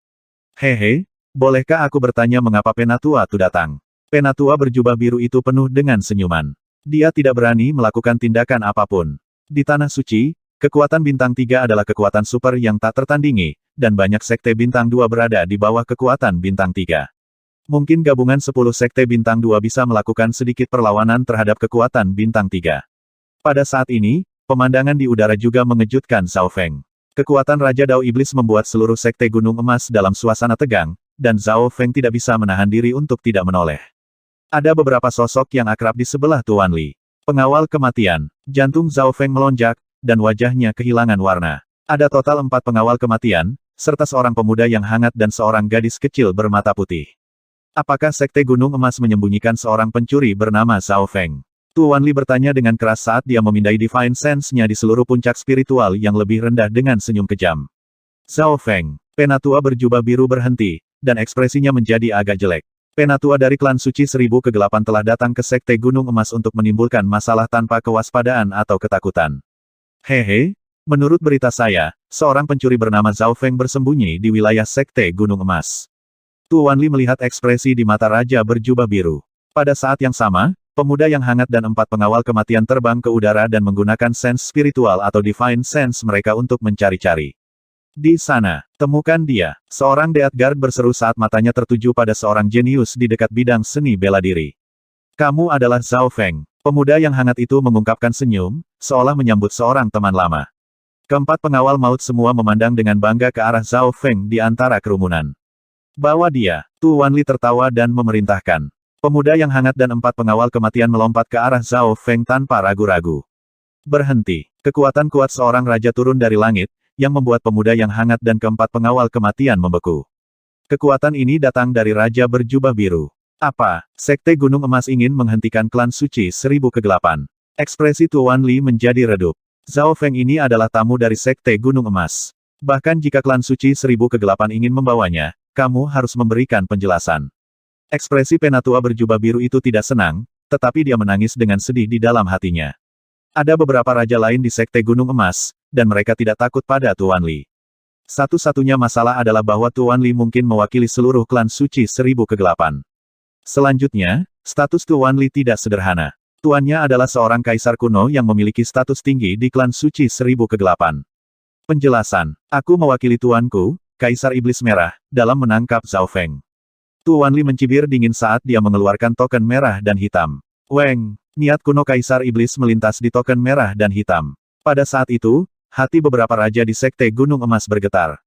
Hehe, bolehkah aku bertanya mengapa penatua itu datang? Penatua berjubah biru itu penuh dengan senyuman. Dia tidak berani melakukan tindakan apapun. Di Tanah Suci, kekuatan bintang 3 adalah kekuatan super yang tak tertandingi, dan banyak sekte bintang 2 berada di bawah kekuatan bintang 3. Mungkin gabungan 10 sekte bintang 2 bisa melakukan sedikit perlawanan terhadap kekuatan bintang 3. Pada saat ini, pemandangan di udara juga mengejutkan Zhao Feng. Kekuatan Raja Dao Iblis membuat seluruh sekte Gunung Emas dalam suasana tegang, dan Zhao Feng tidak bisa menahan diri untuk tidak menoleh. Ada beberapa sosok yang akrab di sebelah Tuan Li. Pengawal kematian. Jantung Zhao Feng melonjak, dan wajahnya kehilangan warna. Ada total 4 pengawal kematian, serta seorang pemuda yang hangat dan seorang gadis kecil bermata putih. Apakah Sekte Gunung Emas menyembunyikan seorang pencuri bernama Zhao Feng? Tuan Li bertanya dengan keras saat dia memindai Divine Sense-nya di seluruh puncak spiritual yang lebih rendah dengan senyum kejam. Zhao Feng, penatua berjubah biru berhenti, dan ekspresinya menjadi agak jelek. Penatua dari klan suci 1000 kegelapan telah datang ke Sekte Gunung Emas untuk menimbulkan masalah tanpa kewaspadaan atau ketakutan. Hehe, menurut berita saya, seorang pencuri bernama Zhao Feng bersembunyi di wilayah Sekte Gunung Emas. Tuan Li melihat ekspresi di mata Raja berjubah biru. Pada saat yang sama, pemuda yang hangat dan 4 pengawal kematian terbang ke udara dan menggunakan sense spiritual atau divine sense mereka untuk mencari-cari. Di sana, temukan dia. Seorang Death Guard berseru saat matanya tertuju pada seorang jenius di dekat bidang seni bela diri. Kamu adalah Zhao Feng. Pemuda yang hangat itu mengungkapkan senyum, seolah menyambut seorang teman lama. Keempat pengawal maut semua memandang dengan bangga ke arah Zhao Feng di antara kerumunan. Bawa dia. Tuan Li tertawa dan memerintahkan. Pemuda yang hangat dan 4 pengawal kematian melompat ke arah Zhao Feng tanpa ragu-ragu. Berhenti. Kekuatan kuat seorang raja turun dari langit, yang membuat pemuda yang hangat dan keempat pengawal kematian membeku. Kekuatan ini datang dari Raja berjubah biru. Apa? Sekte Gunung Emas ingin menghentikan klan suci 1000 kegelapan. Ekspresi Tuan Li menjadi redup. Zhao Feng ini adalah tamu dari Sekte Gunung Emas. Bahkan jika klan suci 1000 kegelapan ingin membawanya, kamu harus memberikan penjelasan. Ekspresi penatua berjubah biru itu tidak senang, tetapi dia menangis dengan sedih di dalam hatinya. Ada beberapa raja lain di Sekte Gunung Emas, dan mereka tidak takut pada Tuan Li. Satu-satunya masalah adalah bahwa Tuan Li mungkin mewakili seluruh klan suci 1000 kegelapan. Selanjutnya, status Tuan Li tidak sederhana. Tuannya adalah seorang kaisar kuno yang memiliki status tinggi di klan suci 1000 kegelapan. Penjelasan, aku mewakili tuanku, Kaisar Iblis Merah, dalam menangkap Zhao Feng. Tuan Li mencibir dingin saat dia mengeluarkan token merah dan hitam. Weng, niat kuno Kaisar Iblis melintas di token merah dan hitam. Pada saat itu, hati beberapa raja di Sekte Gunung Emas bergetar.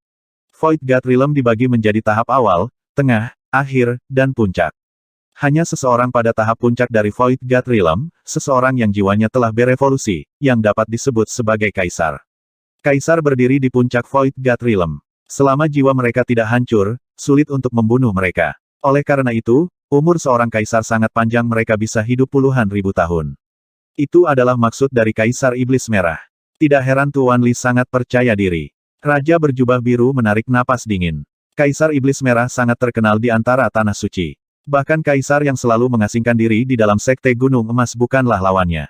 Void God Realm dibagi menjadi tahap awal, tengah, akhir, dan puncak. Hanya seseorang pada tahap puncak dari Void God Realm, seseorang yang jiwanya telah berevolusi, yang dapat disebut sebagai Kaisar. Kaisar berdiri di puncak Void God Realm. Selama jiwa mereka tidak hancur, sulit untuk membunuh mereka. Oleh karena itu, umur seorang kaisar sangat panjang, mereka bisa hidup puluhan ribu tahun. Itu adalah maksud dari Kaisar Iblis Merah. Tidak heran Tuan Li sangat percaya diri. Raja berjubah biru menarik napas dingin. Kaisar Iblis Merah sangat terkenal di antara Tanah Suci. Bahkan kaisar yang selalu mengasingkan diri di dalam Sekte Gunung Emas bukanlah lawannya.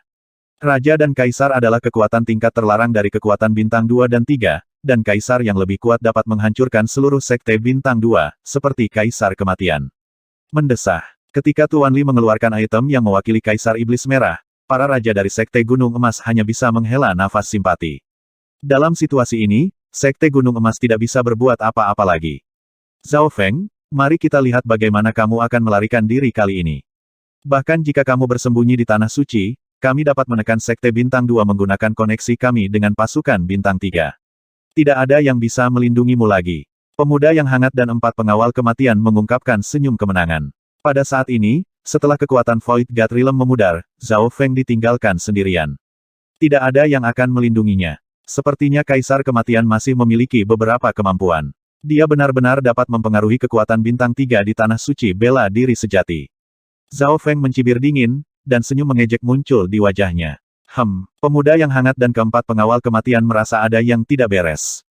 Raja dan kaisar adalah kekuatan tingkat terlarang dari kekuatan bintang 2 dan 3. Dan kaisar yang lebih kuat dapat menghancurkan seluruh sekte bintang 2, seperti kaisar kematian. Mendesah. Ketika Tuan Li mengeluarkan item yang mewakili Kaisar Iblis Merah, para raja dari Sekte Gunung Emas hanya bisa menghela nafas simpati. Dalam situasi ini, Sekte Gunung Emas tidak bisa berbuat apa-apa lagi. Zhao Feng, mari kita lihat bagaimana kamu akan melarikan diri kali ini. Bahkan jika kamu bersembunyi di Tanah Suci, kami dapat menekan Sekte Bintang 2 menggunakan koneksi kami dengan pasukan Bintang 3. Tidak ada yang bisa melindungimu lagi. Pemuda yang hangat dan 4 pengawal kematian mengungkapkan senyum kemenangan. Pada saat ini, setelah kekuatan Void God Realm memudar, Zhao Feng ditinggalkan sendirian. Tidak ada yang akan melindunginya. Sepertinya Kaisar Kematian masih memiliki beberapa kemampuan. Dia benar-benar dapat mempengaruhi kekuatan Bintang 3 di Tanah Suci bela diri sejati. Zhao Feng mencibir dingin, dan senyum mengejek muncul di wajahnya. Pemuda yang hangat dan keempat pengawal kematian merasa ada yang tidak beres.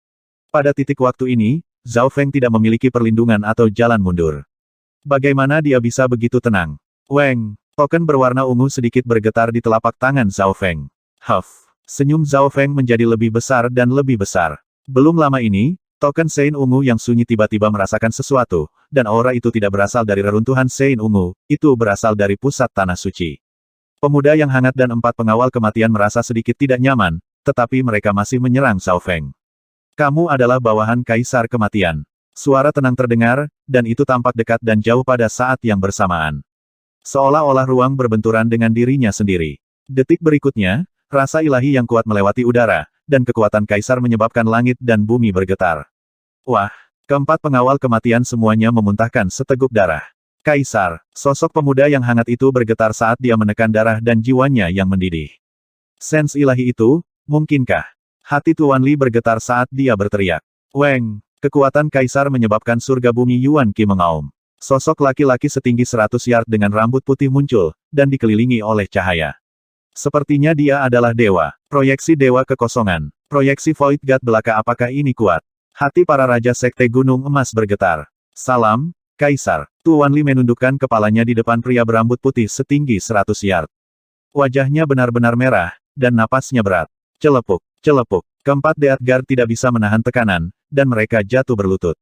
Pada titik waktu ini, Zhao Feng tidak memiliki perlindungan atau jalan mundur. Bagaimana dia bisa begitu tenang? Weng, token berwarna ungu sedikit bergetar di telapak tangan Zhao Feng. Senyum Zhao Feng menjadi lebih besar dan lebih besar. Belum lama ini, token Sein Ungu yang sunyi tiba-tiba merasakan sesuatu, dan aura itu tidak berasal dari reruntuhan Sein Ungu, itu berasal dari pusat tanah suci. Pemuda yang hangat dan 4 pengawal kematian merasa sedikit tidak nyaman, tetapi mereka masih menyerang Zhao Feng. Kamu adalah bawahan Kaisar Kematian. Suara tenang terdengar, dan itu tampak dekat dan jauh pada saat yang bersamaan. Seolah-olah ruang berbenturan dengan dirinya sendiri. Detik berikutnya, rasa ilahi yang kuat melewati udara, dan kekuatan Kaisar menyebabkan langit dan bumi bergetar. Wah, keempat pengawal kematian semuanya memuntahkan seteguk darah. Kaisar, sosok pemuda yang hangat itu bergetar saat dia menekan darah dan jiwanya yang mendidih. Sens ilahi itu, mungkinkah? Hati Tuan Li bergetar saat dia berteriak. Weng! Kekuatan Kaisar menyebabkan surga bumi Yuan Qi mengaum. Sosok laki-laki setinggi 100 yard dengan rambut putih muncul, dan dikelilingi oleh cahaya. Sepertinya dia adalah dewa. Proyeksi dewa kekosongan. Proyeksi Void God belaka apakah ini kuat? Hati para raja sekte Gunung Emas bergetar. Salam, Kaisar. Tuan Li menundukkan kepalanya di depan pria berambut putih setinggi 100 yard. Wajahnya benar-benar merah, dan napasnya berat. Celepuk, celepuk. Keempat Death Guard tidak bisa menahan tekanan, dan mereka jatuh berlutut.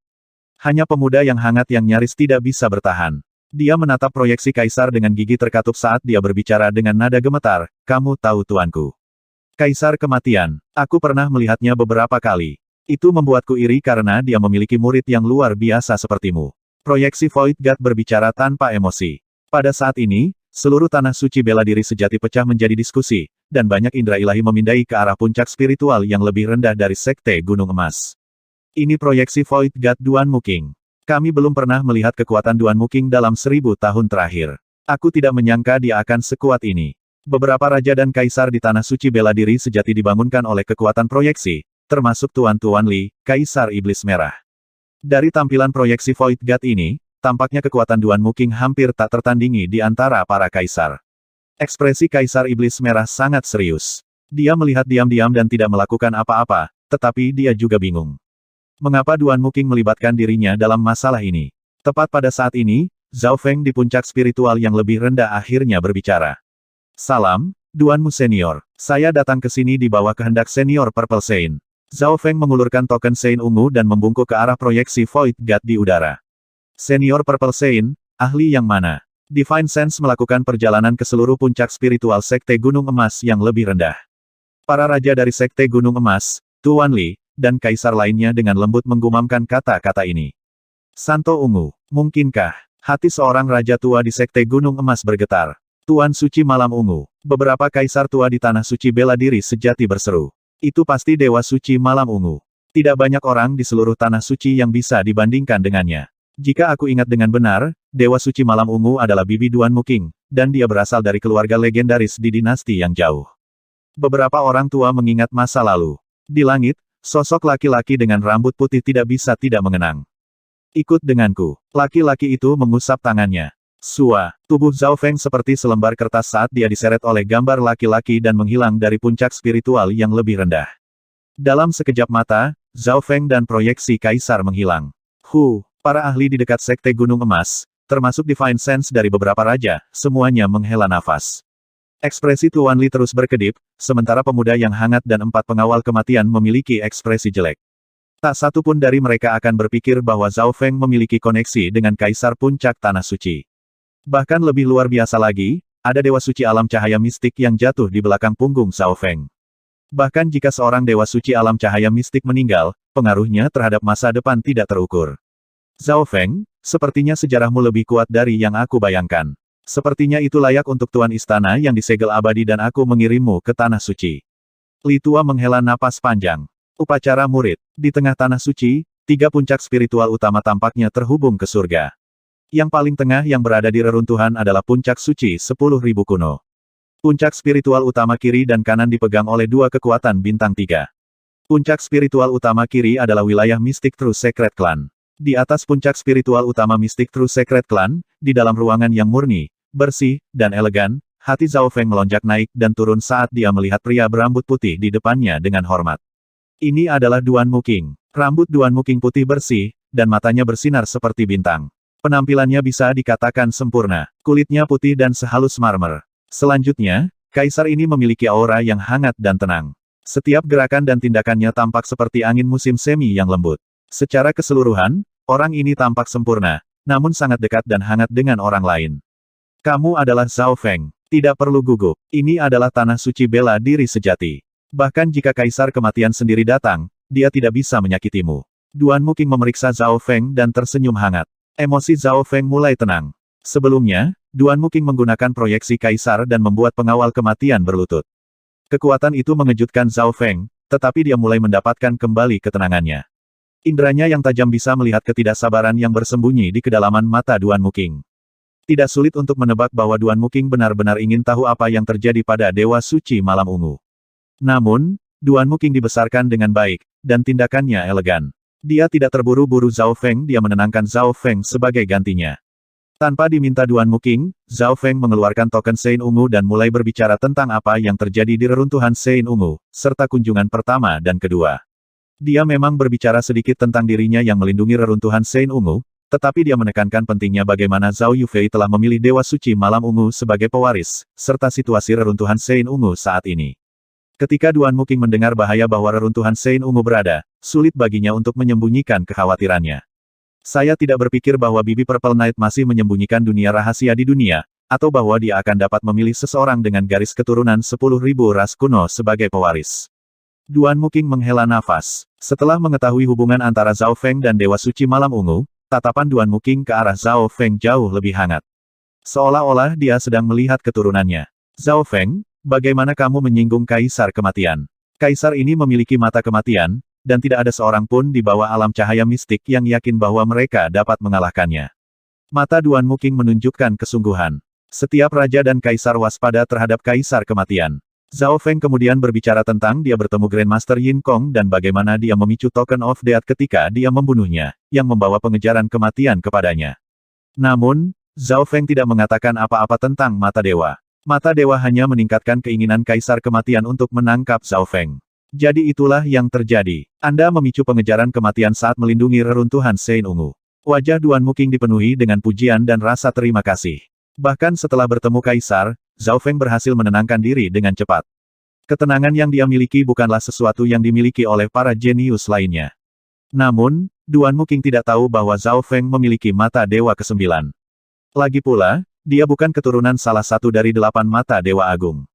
Hanya pemuda yang hangat yang nyaris tidak bisa bertahan. Dia menatap proyeksi Kaisar dengan gigi terkatup saat dia berbicara dengan nada gemetar, kamu tahu tuanku. Kaisar Kematian, aku pernah melihatnya beberapa kali. Itu membuatku iri karena dia memiliki murid yang luar biasa sepertimu. Proyeksi Void God berbicara tanpa emosi. Pada saat ini, seluruh tanah suci bela diri sejati pecah menjadi diskusi, dan banyak indera ilahi memindai ke arah puncak spiritual yang lebih rendah dari Sekte Gunung Emas. Ini proyeksi Void God Duan Muking. Kami belum pernah melihat kekuatan Duan Muking dalam 1000 tahun terakhir. Aku tidak menyangka dia akan sekuat ini. Beberapa raja dan kaisar di tanah suci bela diri sejati dibangunkan oleh kekuatan proyeksi, termasuk Tuan Li, Kaisar Iblis Merah. Dari tampilan proyeksi Void God ini, tampaknya kekuatan Duan Muking hampir tak tertandingi di antara para kaisar. Ekspresi Kaisar Iblis Merah sangat serius. Dia melihat diam-diam dan tidak melakukan apa-apa, tetapi dia juga bingung. Mengapa Duan Muking melibatkan dirinya dalam masalah ini? Tepat pada saat ini, Zhao Feng di puncak spiritual yang lebih rendah akhirnya berbicara. Salam, Duan Mu Senior. Saya datang ke sini di bawah kehendak Senior Purple Sein. Zhao Feng mengulurkan token Sein ungu dan membungkuk ke arah proyeksi Void God di udara. Senior Purple Sein, ahli yang mana? Divine Sense melakukan perjalanan ke seluruh puncak spiritual Sekte Gunung Emas yang lebih rendah. Para raja dari Sekte Gunung Emas, Tuan Li, dan kaisar lainnya dengan lembut menggumamkan kata-kata ini. Santo Ungu, mungkinkah? Hati seorang raja tua di Sekte Gunung Emas bergetar. Tuan Suci Malam Ungu, beberapa kaisar tua di tanah suci bela diri sejati berseru. Itu pasti Dewa Suci Malam Ungu. Tidak banyak orang di seluruh tanah suci yang bisa dibandingkan dengannya. Jika aku ingat dengan benar, Dewa Suci Malam Ungu adalah bibi Duan Muking, dan dia berasal dari keluarga legendaris di dinasti yang jauh. Beberapa orang tua mengingat masa lalu. Di langit, sosok laki-laki dengan rambut putih tidak bisa tidak mengenang. Ikut denganku. Laki-laki itu mengusap tangannya. Sua, tubuh Zhao Feng seperti selembar kertas saat dia diseret oleh gambar laki-laki dan menghilang dari puncak spiritual yang lebih rendah. Dalam sekejap mata, Zhao Feng dan proyeksi Kaisar menghilang. Para ahli di dekat Sekte Gunung Emas, termasuk Divine Sense dari beberapa raja, semuanya menghela nafas. Ekspresi Tuan Li terus berkedip, sementara pemuda yang hangat dan 4 pengawal kematian memiliki ekspresi jelek. Tak satu pun dari mereka akan berpikir bahwa Zhao Feng memiliki koneksi dengan Kaisar Puncak Tanah Suci. Bahkan lebih luar biasa lagi, ada Dewa Suci Alam Cahaya Mistik yang jatuh di belakang punggung Zhao Feng. Bahkan jika seorang Dewa Suci Alam Cahaya Mistik meninggal, pengaruhnya terhadap masa depan tidak terukur. Zhao Feng, sepertinya sejarahmu lebih kuat dari yang aku bayangkan. Sepertinya itu layak untuk Tuan Istana yang disegel abadi dan aku mengirimmu ke Tanah Suci. Li Tua menghela napas panjang. Upacara murid. Di tengah Tanah Suci, 3 puncak spiritual utama tampaknya terhubung ke surga. Yang paling tengah yang berada di reruntuhan adalah puncak suci 10.000 kuno. Puncak spiritual utama kiri dan kanan dipegang oleh 2 kekuatan bintang 3. Puncak spiritual utama kiri adalah wilayah mistik True Secret Clan. Di atas puncak spiritual utama mistik True Secret Clan, di dalam ruangan yang murni, bersih, dan elegan, hati Zhao Feng melonjak naik dan turun saat dia melihat pria berambut putih di depannya dengan hormat. Ini adalah Duan Muking. Rambut Duan Muking putih bersih, dan matanya bersinar seperti bintang. Penampilannya bisa dikatakan sempurna. Kulitnya putih dan sehalus marmer. Selanjutnya, Kaisar ini memiliki aura yang hangat dan tenang. Setiap gerakan dan tindakannya tampak seperti angin musim semi yang lembut. Secara keseluruhan, orang ini tampak sempurna, namun sangat dekat dan hangat dengan orang lain. Kamu adalah Zhao Feng. Tidak perlu gugup. Ini adalah tanah suci bela diri sejati. Bahkan jika Kaisar Kematian sendiri datang, dia tidak bisa menyakitimu. Duan Muking memeriksa Zhao Feng dan tersenyum hangat. Emosi Zhao Feng mulai tenang. Sebelumnya, Duan Muking menggunakan proyeksi Kaisar dan membuat pengawal kematian berlutut. Kekuatan itu mengejutkan Zhao Feng, tetapi dia mulai mendapatkan kembali ketenangannya. Indranya yang tajam bisa melihat ketidaksabaran yang bersembunyi di kedalaman mata Duan Muking. Tidak sulit untuk menebak bahwa Duan Muking benar-benar ingin tahu apa yang terjadi pada Dewa Suci Malam Ungu. Namun, Duan Muking dibesarkan dengan baik, dan tindakannya elegan. Dia tidak terburu-buru Zhao Feng, dia menenangkan Zhao Feng sebagai gantinya. Tanpa diminta Duan Muking, Zhao Feng mengeluarkan token Sein Ungu dan mulai berbicara tentang apa yang terjadi di reruntuhan Sein Ungu, serta kunjungan pertama dan kedua. Dia memang berbicara sedikit tentang dirinya yang melindungi reruntuhan Sein Ungu, tetapi dia menekankan pentingnya bagaimana Zhao Yufei telah memilih Dewa Suci Malam Ungu sebagai pewaris, serta situasi reruntuhan Sein Ungu saat ini. Ketika Duan Muking mendengar bahaya bahwa reruntuhan Sein Ungu berada, sulit baginya untuk menyembunyikan kekhawatirannya. Saya tidak berpikir bahwa Bibi Purple Knight masih menyembunyikan dunia rahasia di dunia, atau bahwa dia akan dapat memilih seseorang dengan garis keturunan 10.000 ras kuno sebagai pewaris. Duan Muking menghela nafas. Setelah mengetahui hubungan antara Zhao Feng dan Dewa Suci Malam Ungu, tatapan Duan Muking ke arah Zhao Feng jauh lebih hangat. Seolah-olah dia sedang melihat keturunannya. Zhao Feng, bagaimana kamu menyinggung Kaisar Kematian? Kaisar ini memiliki mata kematian, dan tidak ada seorang pun di bawah alam cahaya mistik yang yakin bahwa mereka dapat mengalahkannya. Mata Duan Muking menunjukkan kesungguhan. Setiap raja dan kaisar waspada terhadap Kaisar Kematian. Zhao Feng kemudian berbicara tentang dia bertemu Grandmaster Yin Kong dan bagaimana dia memicu Token of Death ketika dia membunuhnya, yang membawa pengejaran kematian kepadanya. Namun, Zhao Feng tidak mengatakan apa-apa tentang mata dewa. Mata dewa hanya meningkatkan keinginan Kaisar Kematian untuk menangkap Zhao Feng. Jadi itulah yang terjadi. Anda memicu pengejaran kematian saat melindungi reruntuhan Sein Ungu. Wajah Duan Muking dipenuhi dengan pujian dan rasa terima kasih. Bahkan setelah bertemu Kaisar, Zhao Feng berhasil menenangkan diri dengan cepat. Ketenangan yang dia miliki bukanlah sesuatu yang dimiliki oleh para jenius lainnya. Namun, Duan Muking tidak tahu bahwa Zhao Feng memiliki mata dewa ke-9. Lagi pula, dia bukan keturunan salah satu dari 8 mata dewa agung.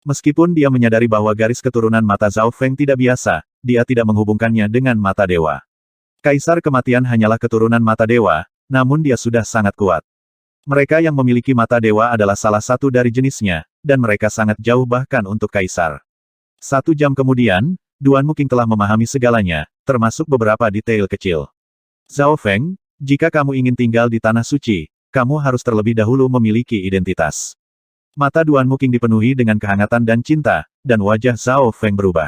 Meskipun dia menyadari bahwa garis keturunan mata Zhao Feng tidak biasa, dia tidak menghubungkannya dengan mata dewa. Kaisar Kematian hanyalah keturunan mata dewa, namun dia sudah sangat kuat. Mereka yang memiliki mata dewa adalah salah satu dari jenisnya, dan mereka sangat jauh bahkan untuk Kaisar. 1 jam kemudian, Duan Muking telah memahami segalanya, termasuk beberapa detail kecil. Zhao Feng, jika kamu ingin tinggal di Tanah Suci, kamu harus terlebih dahulu memiliki identitas. Mata Duan Muking dipenuhi dengan kehangatan dan cinta, dan wajah Zhao Feng berubah.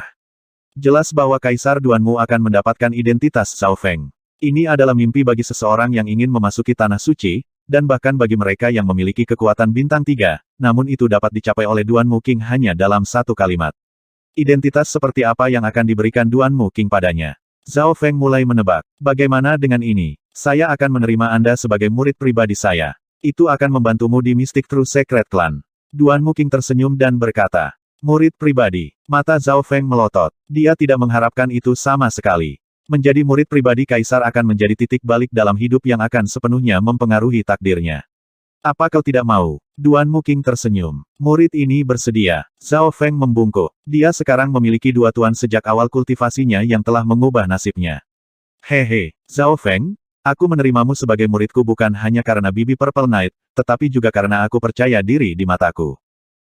Jelas bahwa Kaisar Duanmu akan mendapatkan identitas Zhao Feng. Ini adalah mimpi bagi seseorang yang ingin memasuki Tanah Suci, dan bahkan bagi mereka yang memiliki kekuatan bintang 3, namun itu dapat dicapai oleh Duan Muking hanya dalam 1 kalimat. Identitas seperti apa yang akan diberikan Duan Muking padanya? Zhao Feng mulai menebak. Bagaimana dengan ini? Saya akan menerima Anda sebagai murid pribadi saya. Itu akan membantumu di Mystic True Secret Clan. Duan Muking tersenyum dan berkata, murid pribadi. Mata Zhao Feng melotot. Dia tidak mengharapkan itu sama sekali. Menjadi murid pribadi Kaisar akan menjadi titik balik dalam hidup yang akan sepenuhnya mempengaruhi takdirnya. Apa kau tidak mau? Duan Muking tersenyum. Murid ini bersedia. Zhao Feng membungkuk. Dia sekarang memiliki 2 tuan sejak awal kultivasinya yang telah mengubah nasibnya. Hehe, Zhao Feng, aku menerimamu sebagai muridku bukan hanya karena Bibi Purple Knight, tetapi juga karena aku percaya diri di mataku.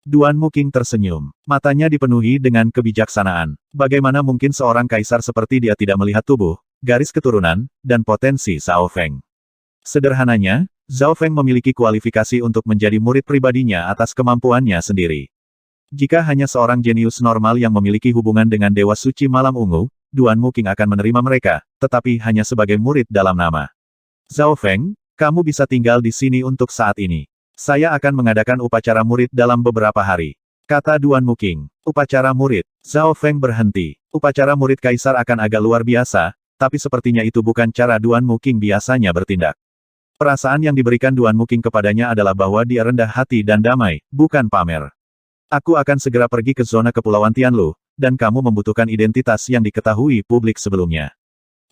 Duan Muking tersenyum. Matanya dipenuhi dengan kebijaksanaan. Bagaimana mungkin seorang kaisar seperti dia tidak melihat tubuh, garis keturunan, dan potensi Zhao Feng? Sederhananya, Zhao Feng memiliki kualifikasi untuk menjadi murid pribadinya atas kemampuannya sendiri. Jika hanya seorang jenius normal yang memiliki hubungan dengan Dewa Suci Malam Ungu, Duan Muking akan menerima mereka, tetapi hanya sebagai murid dalam nama. Zhao Feng, kamu bisa tinggal di sini untuk saat ini. Saya akan mengadakan upacara murid dalam beberapa hari. Kata Duan Muking. Upacara murid. Zhao Feng berhenti. Upacara murid Kaisar akan agak luar biasa, tapi sepertinya itu bukan cara Duan Muking biasanya bertindak. Perasaan yang diberikan Duan Muking kepadanya adalah bahwa dia rendah hati dan damai, bukan pamer. Aku akan segera pergi ke zona kepulauan Tianlu, dan kamu membutuhkan identitas yang diketahui publik sebelumnya.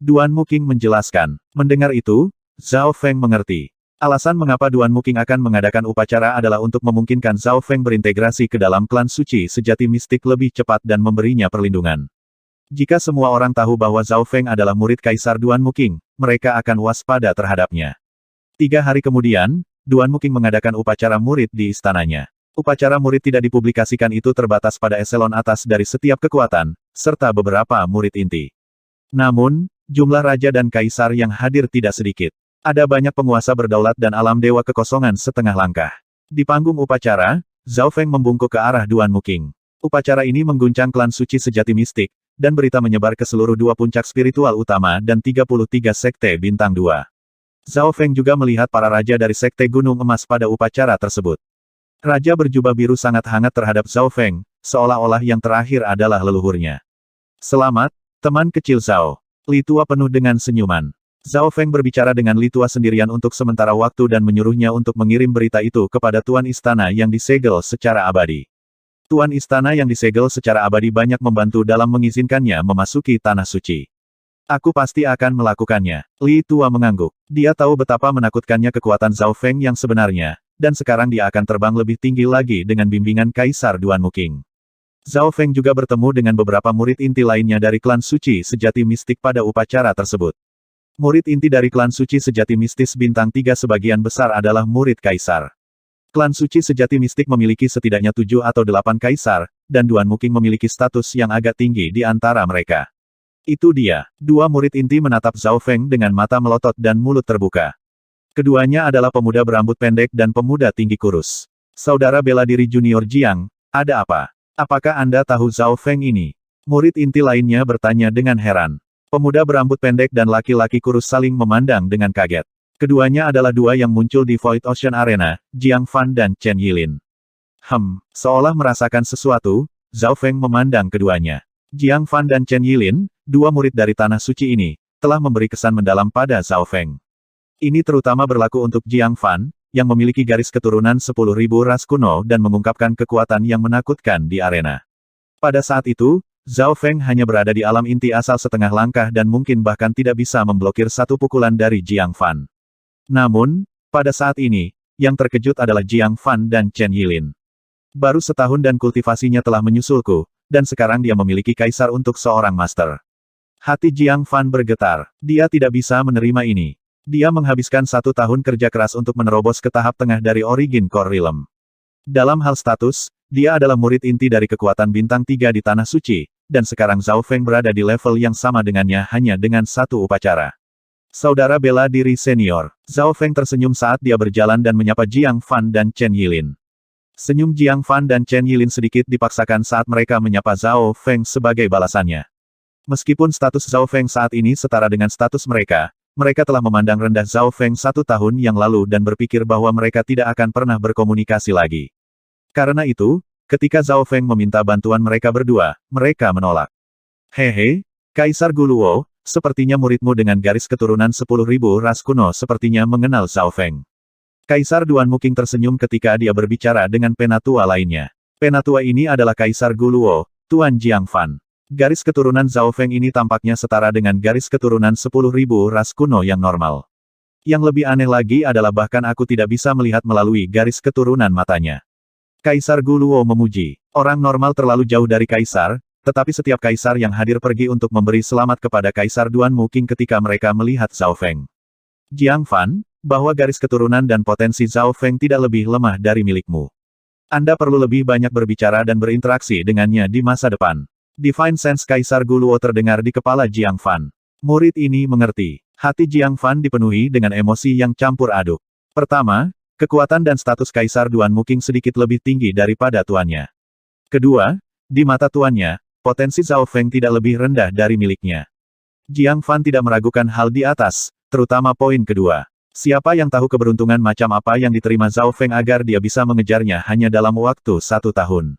Duan Muking menjelaskan. Mendengar itu, Zhao Feng mengerti. Alasan mengapa Duan Muking akan mengadakan upacara adalah untuk memungkinkan Zhao Feng berintegrasi ke dalam klan suci sejati mistik lebih cepat dan memberinya perlindungan. Jika semua orang tahu bahwa Zhao Feng adalah murid Kaisar Duan Muking, mereka akan waspada terhadapnya. 3 hari kemudian, Duan Muking mengadakan upacara murid di istananya. Upacara murid tidak dipublikasikan itu terbatas pada eselon atas dari setiap kekuatan, serta beberapa murid inti. Namun, jumlah raja dan kaisar yang hadir tidak sedikit. Ada banyak penguasa berdaulat dan alam dewa kekosongan setengah langkah. Di panggung upacara, Zhao Feng membungkuk ke arah Duan Muking. Upacara ini mengguncang klan suci sejati mistik, dan berita menyebar ke seluruh 2 puncak spiritual utama dan 33 sekte bintang 2. Zhao Feng juga melihat para raja dari sekte Gunung Emas pada upacara tersebut. Raja berjubah biru sangat hangat terhadap Zhao Feng, seolah-olah yang terakhir adalah leluhurnya. Selamat, teman kecil Zhao. Li Tua penuh dengan senyuman. Zhao Feng berbicara dengan Li Tua sendirian untuk sementara waktu dan menyuruhnya untuk mengirim berita itu kepada Tuan Istana yang disegel secara abadi. Tuan Istana yang disegel secara abadi banyak membantu dalam mengizinkannya memasuki Tanah Suci. Aku pasti akan melakukannya. Li Tua mengangguk. Dia tahu betapa menakutkannya kekuatan Zhao Feng yang sebenarnya, dan sekarang dia akan terbang lebih tinggi lagi dengan bimbingan Kaisar Duan Muking. Zhao Feng juga bertemu dengan beberapa murid inti lainnya dari klan suci sejati mistik pada upacara tersebut. Murid inti dari klan suci sejati mistis bintang 3 sebagian besar adalah murid Kaisar. Klan suci sejati mistik memiliki setidaknya 7 atau 8 kaisar, dan Duan Muking memiliki status yang agak tinggi di antara mereka. Itu dia. 2 murid inti menatap Zhao Feng dengan mata melotot dan mulut terbuka. Keduanya adalah pemuda berambut pendek dan pemuda tinggi kurus. Saudara bela diri junior Jiang, ada apa? Apakah Anda tahu Zhao Feng ini? Murid inti lainnya bertanya dengan heran. Pemuda berambut pendek dan laki-laki kurus saling memandang dengan kaget. Keduanya adalah 2 yang muncul di Void Ocean Arena, Jiang Fan dan Chen Yilin. Seolah merasakan sesuatu, Zhao Feng memandang keduanya. Jiang Fan dan Chen Yilin, 2 murid dari Tanah Suci ini, telah memberi kesan mendalam pada Zhao Feng. Ini terutama berlaku untuk Jiang Fan, yang memiliki garis keturunan 10.000 ras kuno dan mengungkapkan kekuatan yang menakutkan di arena. Pada saat itu, Zhao Feng hanya berada di alam inti asal setengah langkah dan mungkin bahkan tidak bisa memblokir satu pukulan dari Jiang Fan. Namun, pada saat ini, yang terkejut adalah Jiang Fan dan Chen Yilin. Baru setahun dan kultivasinya telah menyusulku, dan sekarang dia memiliki kaisar untuk seorang master. Hati Jiang Fan bergetar. Dia tidak bisa menerima ini. Dia menghabiskan 1 tahun kerja keras untuk menerobos ke tahap tengah dari Origin Core Realm. Dalam hal status, dia adalah murid inti dari kekuatan bintang 3 di Tanah Suci, dan sekarang Zhao Feng berada di level yang sama dengannya hanya dengan 1 upacara. Saudara bela diri senior. Zhao Feng tersenyum saat dia berjalan dan menyapa Jiang Fan dan Chen Yilin. Senyum Jiang Fan dan Chen Yilin sedikit dipaksakan saat mereka menyapa Zhao Feng sebagai balasannya. Meskipun status Zhao Feng saat ini setara dengan status mereka, mereka telah memandang rendah Zhao Feng 1 tahun yang lalu dan berpikir bahwa mereka tidak akan pernah berkomunikasi lagi. Karena itu, ketika Zhao Feng meminta bantuan mereka berdua, mereka menolak. Hehe, Kaisar Guluo, sepertinya muridmu dengan garis keturunan 10.000 ras kuno sepertinya mengenal Zhao Feng. Kaisar Duan Muking tersenyum ketika dia berbicara dengan penatua lainnya. Penatua ini adalah Kaisar Guluo, Tuan Jiang Fan. Garis keturunan Zhao Feng ini tampaknya setara dengan garis keturunan 10.000 ras kuno yang normal. Yang lebih aneh lagi adalah bahkan aku tidak bisa melihat melalui garis keturunan matanya. Kaisar Guluo memuji. Orang normal terlalu jauh dari kaisar, tetapi setiap kaisar yang hadir pergi untuk memberi selamat kepada Kaisar Duan Muking ketika mereka melihat Zhao Feng. Jiang Fan, bahwa garis keturunan dan potensi Zhao Feng tidak lebih lemah dari milikmu. Anda perlu lebih banyak berbicara dan berinteraksi dengannya di masa depan. Divine Sense Kaisar Guluo terdengar di kepala Jiang Fan. Murid ini mengerti. Hati Jiang Fan dipenuhi dengan emosi yang campur aduk. Pertama, kekuatan dan status Kaisar Duan Muking sedikit lebih tinggi daripada tuannya. Kedua, di mata tuannya, potensi Zhao Feng tidak lebih rendah dari miliknya. Jiang Fan tidak meragukan hal di atas, terutama poin kedua. Siapa yang tahu keberuntungan macam apa yang diterima Zhao Feng agar dia bisa mengejarnya hanya dalam waktu 1 tahun.